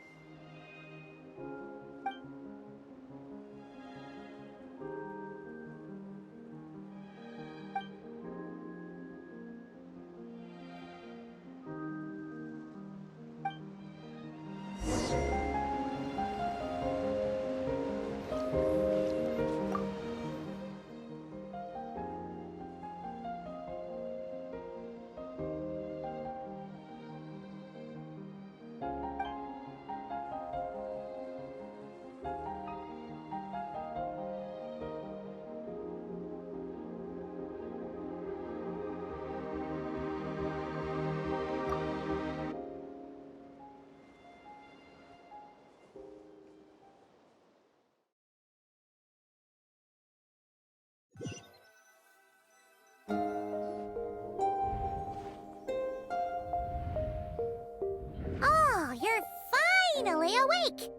Oh, you're finally awake!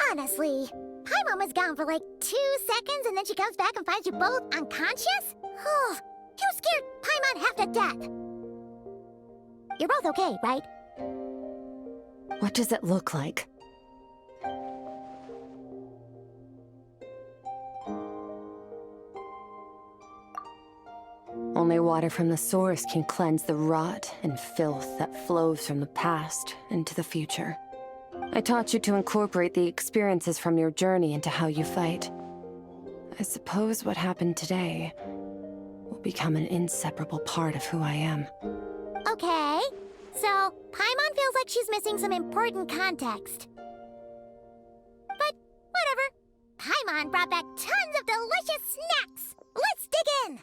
Honestly, Paimon was gone for like 2 seconds and then she comes back and finds you both unconscious? Oh, you scared Paimon half to death! You're both okay, right? What does it look like? Only water from the source can cleanse the rot and filth that flows from the past into the future. I taught you to incorporate the experiences from your journey into how you fight. I suppose what happened today will become an inseparable part of who I am. Okay, so Paimon feels like she's missing some important context. But whatever. Paimon brought back tons of delicious snacks! Let's dig in!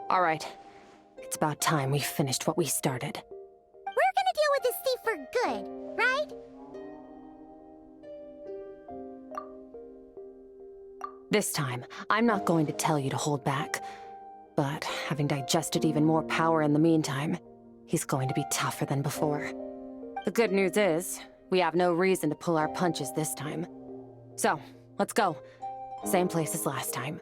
All right. It's about time we finished what we started. We're gonna deal with this thief for good, right? This time, I'm not going to tell you to hold back. But having digested even more power in the meantime, he's going to be tougher than before. The good news is, we have no reason to pull our punches this time. So, let's go. Same place as last time.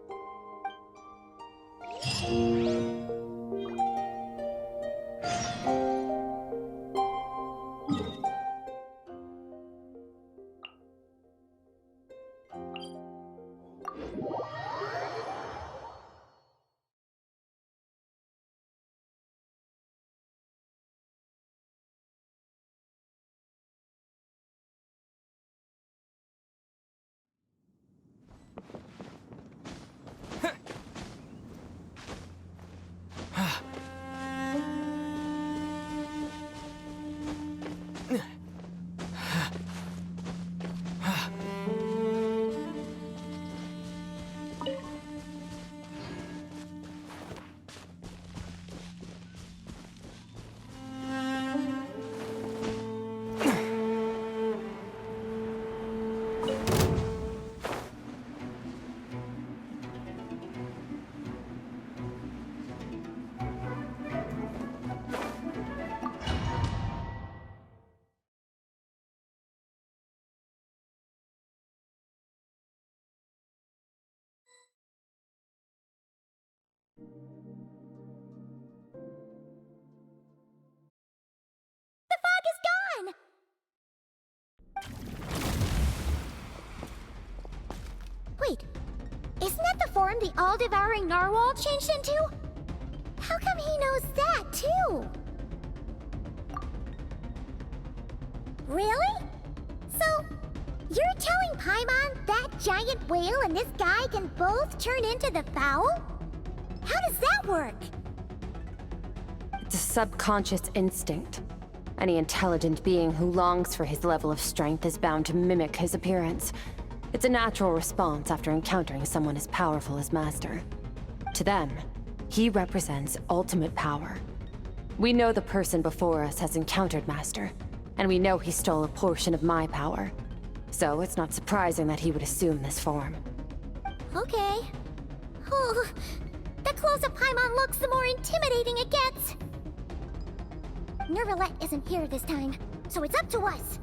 Isn't that the form the all-devouring narwhal changed into? How come he knows that, too? Really? So, you're telling Paimon that giant whale and this guy can both turn into the fowl? How does that work? It's a subconscious instinct. Any intelligent being who longs for his level of strength is bound to mimic his appearance. It's a natural response after encountering someone as powerful as Master. To them, he represents ultimate power. We know the person before us has encountered Master, and we know he stole a portion of my power. So it's not surprising that he would assume this form. Okay. Oh, the closer Paimon looks, the more intimidating it gets. Nervalette isn't here this time, so it's up to us.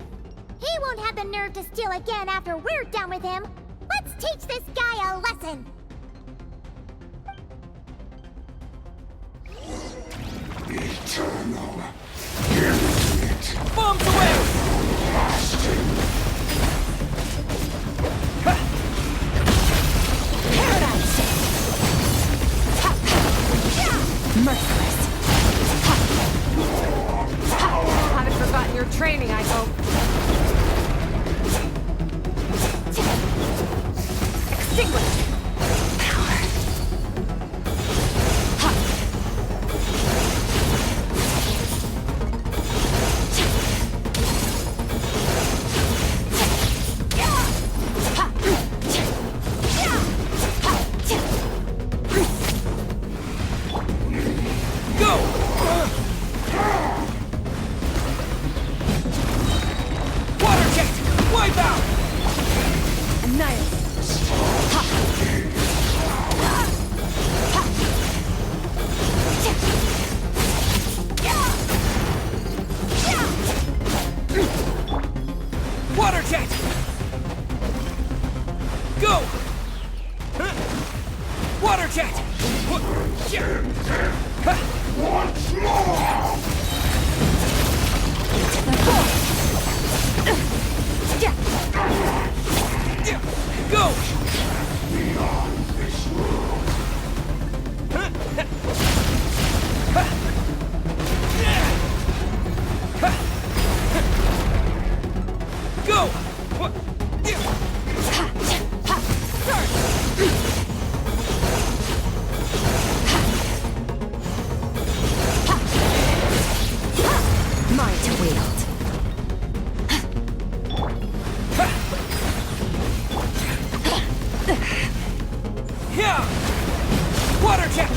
He won't have the nerve to steal again after we're done with him. Let's teach this guy a lesson. Eternal. Infinite. Bombs away! Lasting. Paradise! Merciless. Haven't forgotten your training, I hope. Extinguished. Power. Water jet! Go! Water jet! Once more! Go! Beyond this world. Go! Mine to wield. Yeah! Water jet!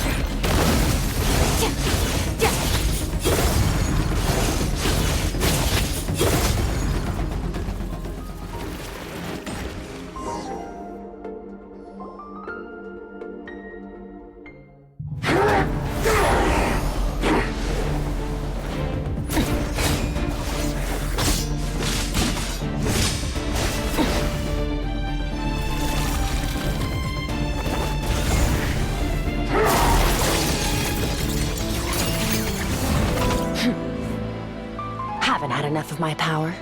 Haven't had enough of my power.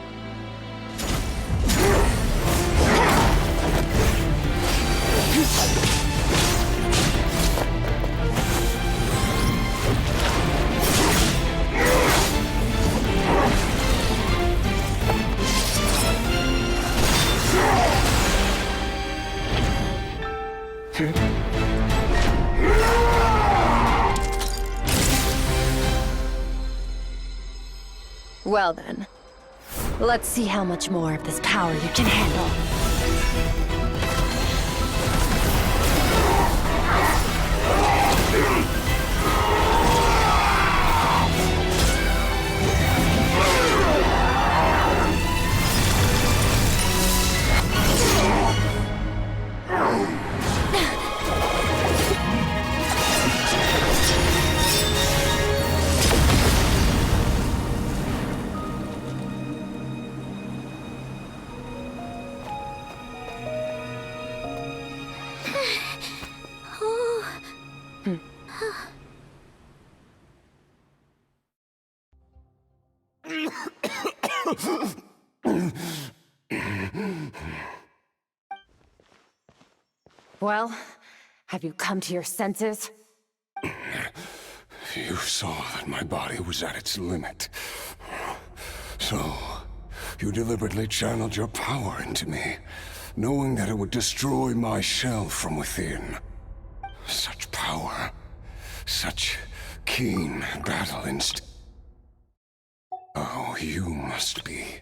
Well then, let's see how much more of this power you can handle. Well, Have you come to your senses? You saw that my body was at its limit. So, you deliberately channeled your power into me, knowing that it would destroy my shell from within. Such power, such keen battle instinct. Oh, you must be.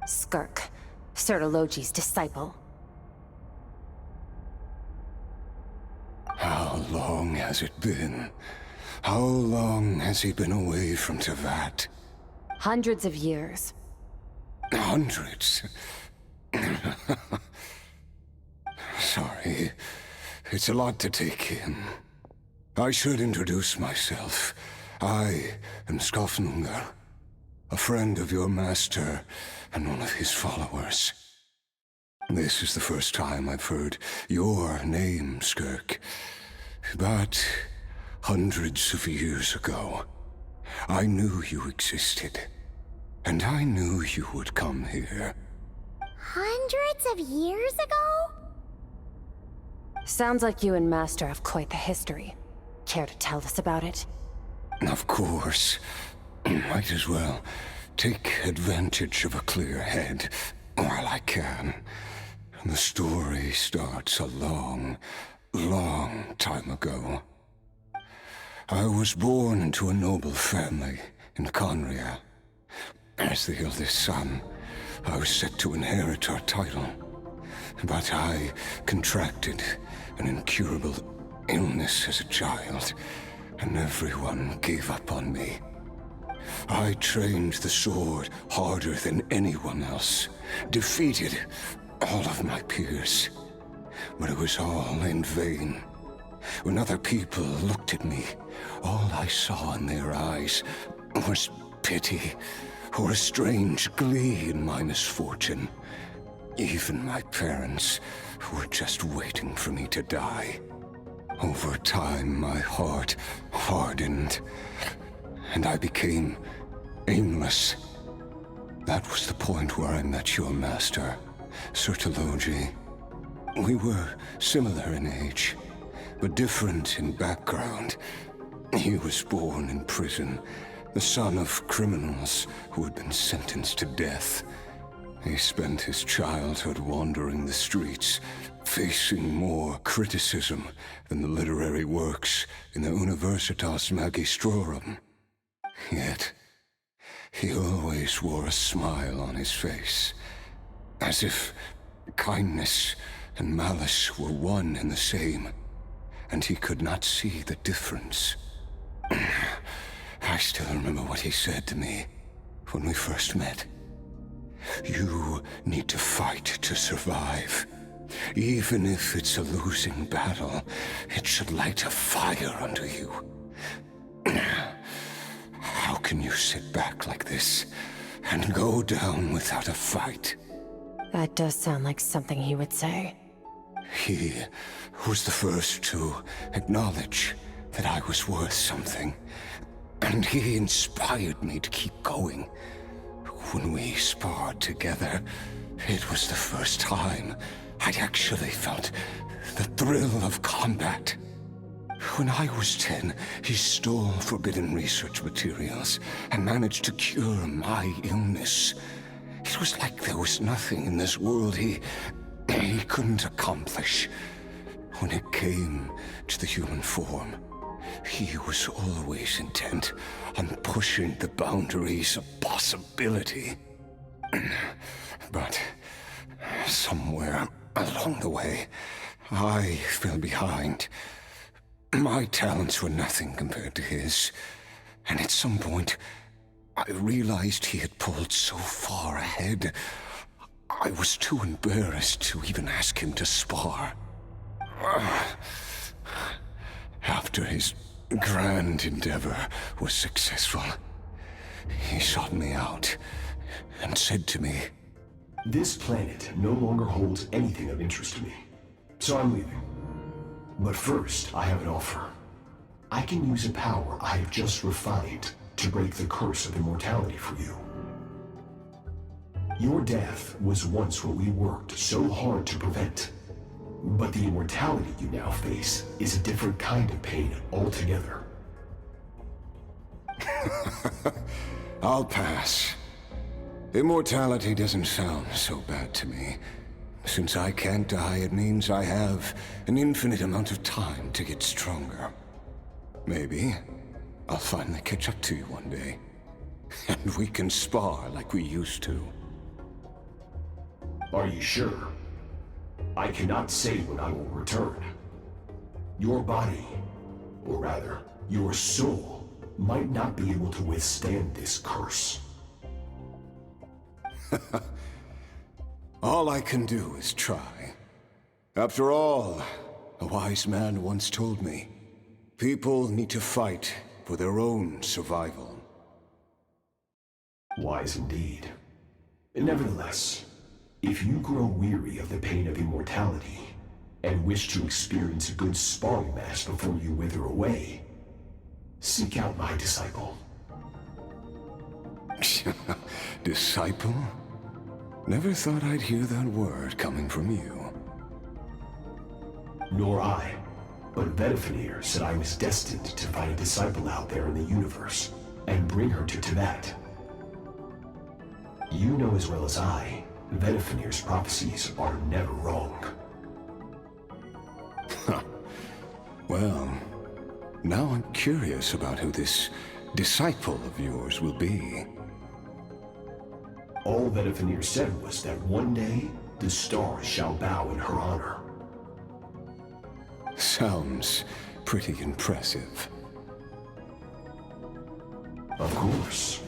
Skirk, Sertologi's disciple. How long has it been? How long has he been away from Tevat? Hundreds of years. Hundreds? Sorry, it's a lot to take in. I should introduce myself. I am Skofnungar, a friend of your master and one of his followers. This is the first time I've heard your name, Skirk. But hundreds of years ago, I knew you existed. And I knew you would come here. Hundreds of years ago? Sounds like you and Master have quite the history. Care to tell us about it? Of course. Might as well take advantage of a clear head while I can. The story starts a long, long time ago. I was born into a noble family in Conria. As the eldest son, I was set to inherit our title. But I contracted an incurable illness as a child, and everyone gave up on me. I trained the sword harder than anyone else, defeated all of my peers. But it was all in vain. When other people looked at me, all I saw in their eyes was pity, or a strange glee in my misfortune. Even my parents were just waiting for me to die. Over time, my heart hardened, and I became aimless. That was the point where I met your master, Sertologi. We were similar in age, but different in background. He was born in prison, the son of criminals who had been sentenced to death. He spent his childhood wandering the streets, facing more criticism than the literary works in the Universitas Magistrorum. Yet, he always wore a smile on his face, as if kindness and malice were one and the same, and he could not see the difference. I still remember what he said to me when we first met. You need to fight to survive. Even if it's a losing battle, it should light a fire under you. How can you sit back like this and go down without a fight? That does sound like something he would say. He was the first to acknowledge that I was worth something, and he inspired me to keep going. When we sparred together, it was the first time I'd actually felt the thrill of combat. When I was 10, he stole forbidden research materials and managed to cure my illness. It was like there was nothing in this world he couldn't accomplish. When it came to the human form, he was always intent on pushing the boundaries of possibility. But somewhere along the way, I fell behind. My talents were nothing compared to his, and at some point, I realized he had pulled so far ahead, I was too embarrassed to even ask him to spar. After his grand endeavor was successful, he sought me out and said to me, "This planet no longer holds anything of interest to me, so I'm leaving. But first, I have an offer. I can use a power I have just refined to break the curse of immortality for you. Your death was once what we worked so hard to prevent. But the immortality you now face is a different kind of pain altogether. I'll pass. Immortality doesn't sound so bad to me. Since I can't die, it means I have an infinite amount of time to get stronger. Maybe I'll finally catch up to you one day. And we can spar like we used to. Are you sure? I cannot say when I will return. Your body, or rather, your soul, might not be able to withstand this curse. All I can do is try. After all, a wise man once told me, people need to fight for their own survival. Wise indeed. Nevertheless, if you grow weary of the pain of immortality, and wish to experience a good sparring match before you wither away, seek out my disciple. Disciple? Never thought I'd hear that word coming from you. Nor I, but Vedifenir said I was destined to find a disciple out there in the universe, and bring her to Tibet. You know as well as I, Vedifenir's prophecies are never wrong. Well, now I'm curious about who this disciple of yours will be. All Vedifenir said was that one day, the stars shall bow in her honor. Sounds pretty impressive. Of course.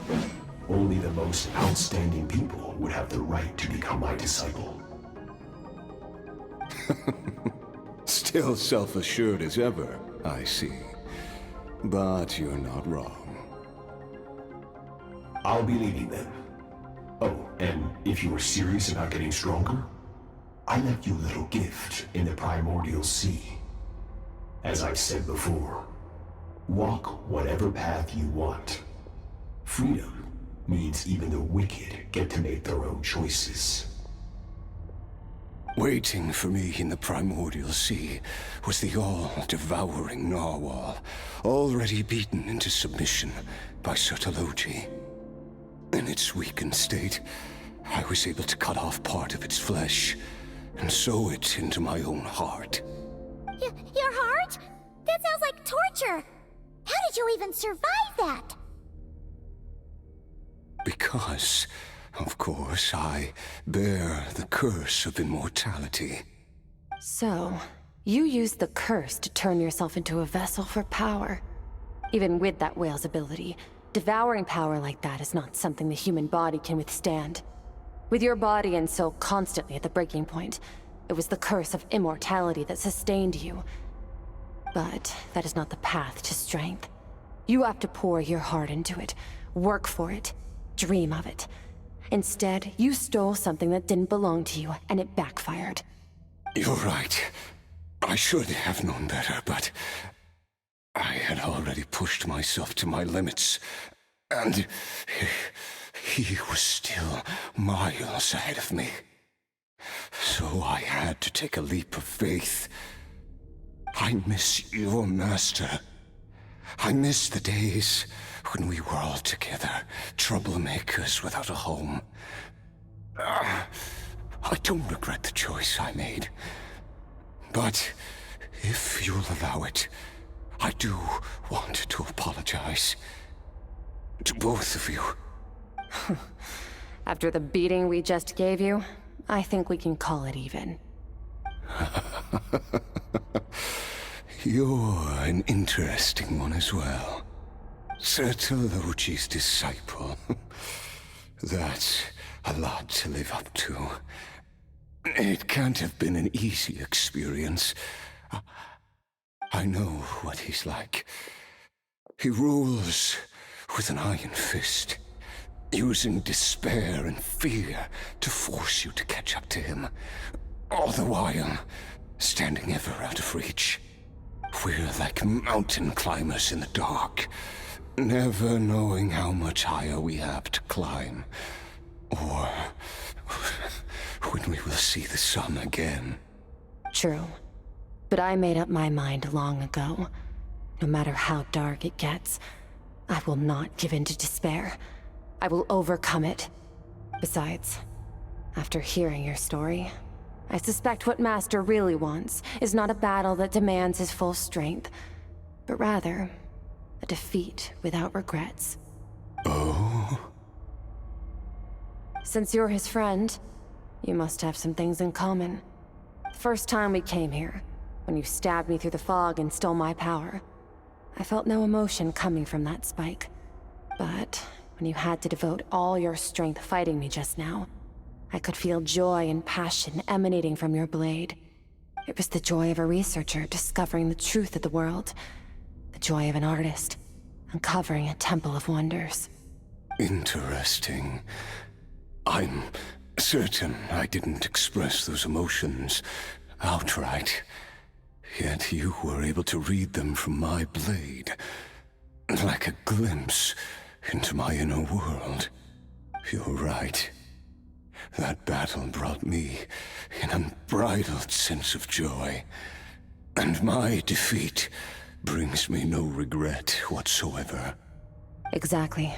Only the most outstanding people would have the right to become my disciple. Still self-assured as ever, I see. But you're not wrong. I'll be leaving then. Oh, and if you are serious about getting stronger, I left you a little gift in the primordial sea. As I've said before, walk whatever path you want. Freedom means even the wicked get to make their own choices. Waiting for me in the primordial sea was the all-devouring narwhal, already beaten into submission by Sertologi. In its weakened state, I was able to cut off part of its flesh and sew it into my own heart. Your heart? That sounds like torture! How did you even survive that? Because, of course, I bear the curse of immortality. So, you used the curse to turn yourself into a vessel for power. Even with that whale's ability, devouring power like that is not something the human body can withstand. With your body and soul constantly at the breaking point, it was the curse of immortality that sustained you. But that is not the path to strength. You have to pour your heart into it, work for it, dream of it. Instead, you stole something that didn't belong to you, and it backfired. You're right. I should have known better, but I had already pushed myself to my limits, and he was still miles ahead of me. So I had to take a leap of faith. I miss your master. I miss the days when we were all together, troublemakers without a home. I don't regret the choice I made. But if you'll allow it, I do want to apologize. To both of you. After the beating we just gave you, I think we can call it even. You're an interesting one as well. Sertologi's disciple. That's a lot to live up to. It can't have been an easy experience. I know what he's like. He rules with an iron fist, using despair and fear to force you to catch up to him, all the while standing ever out of reach. We're like mountain climbers in the dark, never knowing how much higher we have to climb. Or when we will see the sun again. True. But I made up my mind long ago. No matter how dark it gets, I will not give in to despair. I will overcome it. Besides, after hearing your story, I suspect what Master really wants is not a battle that demands his full strength, but rather a defeat without regrets. Oh? Since you're his friend, you must have some things in common. The first time we came here, when you stabbed me through the fog and stole my power, I felt no emotion coming from that spike. But when you had to devote all your strength fighting me just now, I could feel joy and passion emanating from your blade. It was the joy of a researcher discovering the truth of the world. The joy of an artist uncovering a temple of wonders. Interesting. I'm certain I didn't express those emotions outright. Yet you were able to read them from my blade, like a glimpse into my inner world. You're right. That battle brought me an unbridled sense of joy, and my defeat brings me no regret whatsoever. Exactly.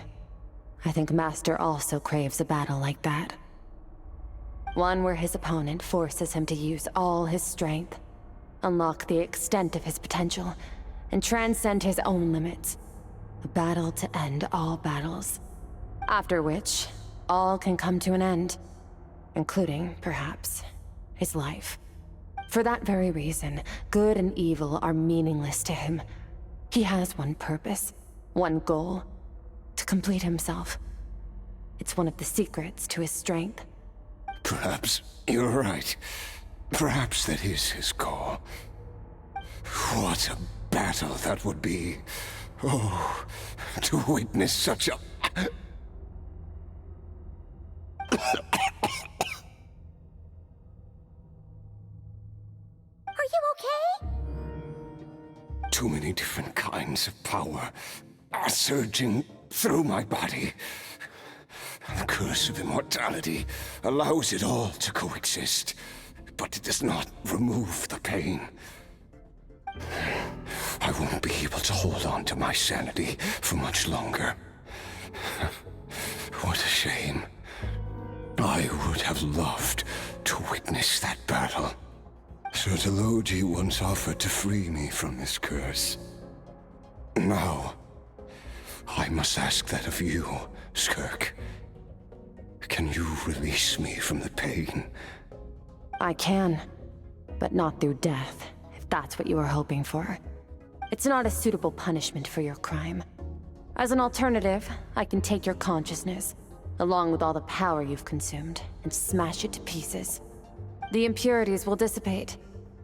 I think Master also craves a battle like that. One where his opponent forces him to use all his strength, unlock the extent of his potential, and transcend his own limits. A battle to end all battles. After which, all can come to an end, including, perhaps, his life. For that very reason, good and evil are meaningless to him. He has one purpose, one goal: to complete himself. It's one of the secrets to his strength. Perhaps you're right. Perhaps that is his goal. What a battle that would be. Oh, to witness such a... Are you okay? Too many different kinds of power are surging through my body. The curse of immortality allows it all to coexist, but it does not remove the pain. I won't be able to hold on to my sanity for much longer. What a shame. I would have loved to witness that battle. Sertologi once offered to free me from this curse. Now, I must ask that of you, Skirk. Can you release me from the pain? I can, but not through death, if that's what you were hoping for. It's not a suitable punishment for your crime. As an alternative, I can take your consciousness, along with all the power you've consumed, and smash it to pieces. The impurities will dissipate,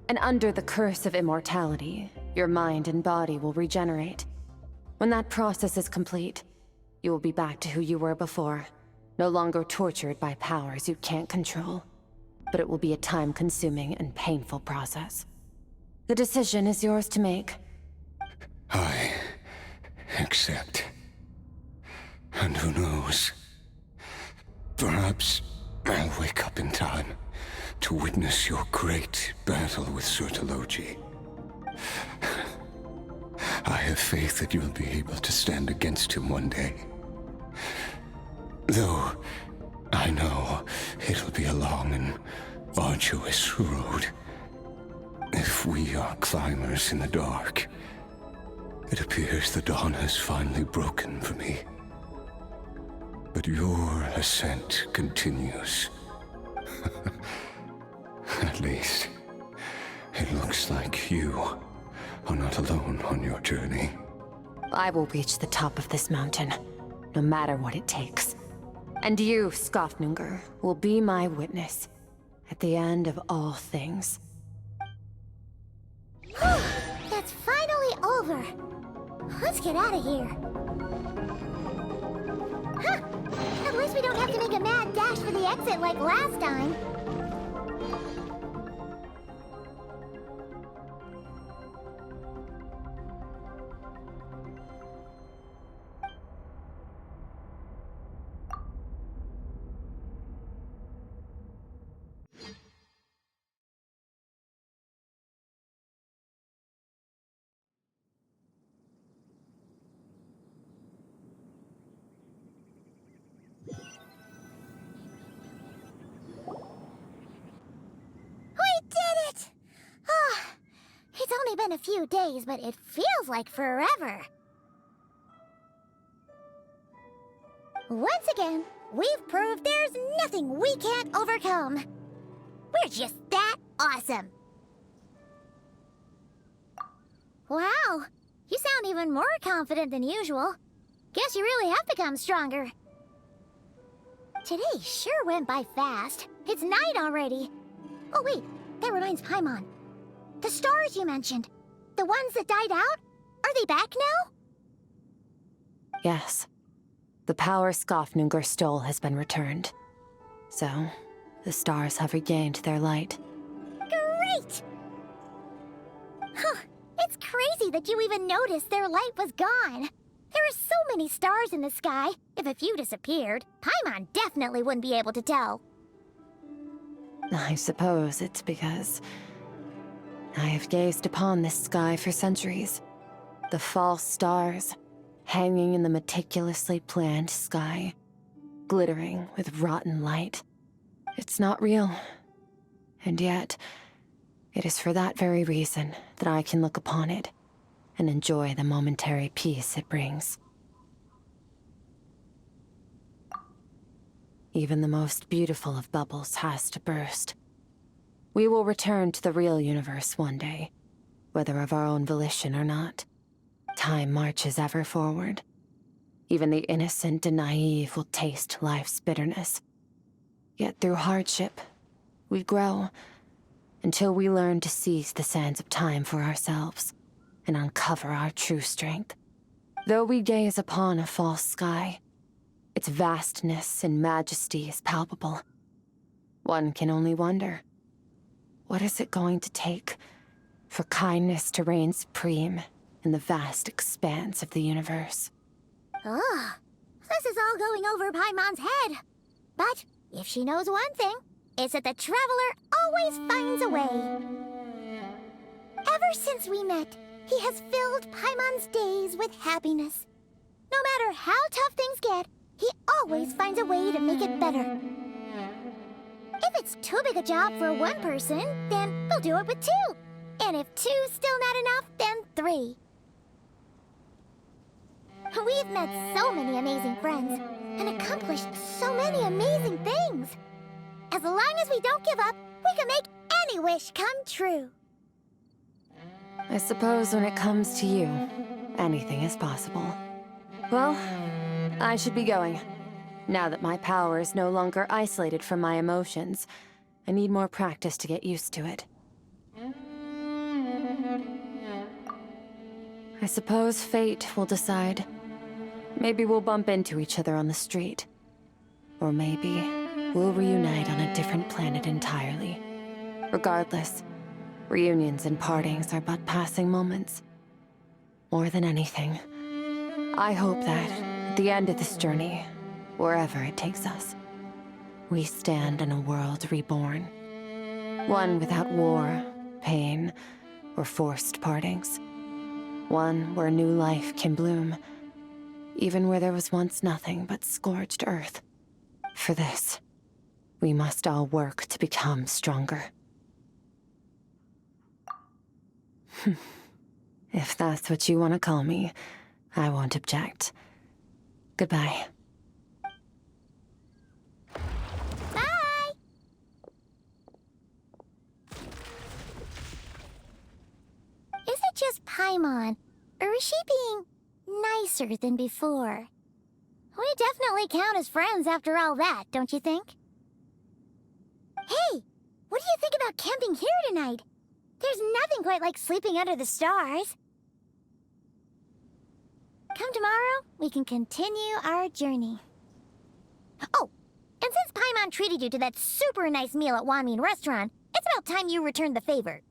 and under the curse of immortality, your mind and body will regenerate. When that process is complete, you will be back to who you were before, no longer tortured by powers you can't control. But it will be a time-consuming and painful process. The decision is yours to make. I accept. And who knows? Perhaps I'll wake up in time to witness your great battle with Sertologi. I have faith that you'll be able to stand against him one day. Though I know it'll be a long and arduous road. If we are climbers in the dark, it appears the dawn has finally broken for me. But your ascent continues. At least, it looks like you are not alone on your journey. I will reach the top of this mountain, no matter what it takes. And you, Skofnunger, will be my witness at the end of all things. That's finally over. Let's get out of here. Huh. At least we don't have to make a mad dash for the exit like last time. been a few days, but it feels like forever. Once again, we've proved there's nothing we can't overcome. We're just that awesome. Wow, you sound even more confident than usual. Guess you really have become stronger. Today sure went by fast. It's night already. Oh wait, that reminds Paimon. The stars you mentioned, the ones that died out, are they back now? Yes. The power Skafnungur stole has been returned. So, the stars have regained their light. Great! Huh, it's crazy that you even noticed their light was gone. There are so many stars in the sky. If a few disappeared, Paimon definitely wouldn't be able to tell. I suppose it's because I have gazed upon this sky for centuries. The false stars, hanging in the meticulously planned sky, glittering with rotten light. It's not real. And yet, it is for that very reason that I can look upon it and enjoy the momentary peace it brings. Even the most beautiful of bubbles has to burst. We will return to the real universe one day, whether of our own volition or not. Time marches ever forward. Even the innocent and naive will taste life's bitterness. Yet through hardship, we grow until we learn to seize the sands of time for ourselves and uncover our true strength. Though we gaze upon a false sky, its vastness and majesty is palpable. One can only wonder, what is it going to take for kindness to reign supreme in the vast expanse of the universe? Ugh, this is all going over Paimon's head. But if she knows one thing, it's that the Traveler always finds a way. Ever since we met, he has filled Paimon's days with happiness. No matter how tough things get, he always finds a way to make it better. If it's too big a job for one person, then we'll do it with two. And if two's still not enough, then 3. We've met so many amazing friends and accomplished so many amazing things. As long as we don't give up, we can make any wish come true. I suppose when it comes to you, anything is possible. Well, I should be going. Now that my power is no longer isolated from my emotions, I need more practice to get used to it. I suppose fate will decide. Maybe we'll bump into each other on the street. Or maybe we'll reunite on a different planet entirely. Regardless, reunions and partings are but passing moments. More than anything, I hope that, at the end of this journey, wherever it takes us, we stand in a world reborn. One without war, pain, or forced partings. One where new life can bloom, even where there was once nothing but scorched earth. For this, we must all work to become stronger. If that's what you want to call me, I won't object. Goodbye. Bye! Is it just Paimon, or is she being nicer than before? We definitely count as friends after all that, don't you think? Hey, what do you think about camping here tonight? There's nothing quite like sleeping under the stars. Come tomorrow, we can continue our journey. Oh, and since Paimon treated you to that super nice meal at Wanmin Restaurant, it's about time you returned the favor.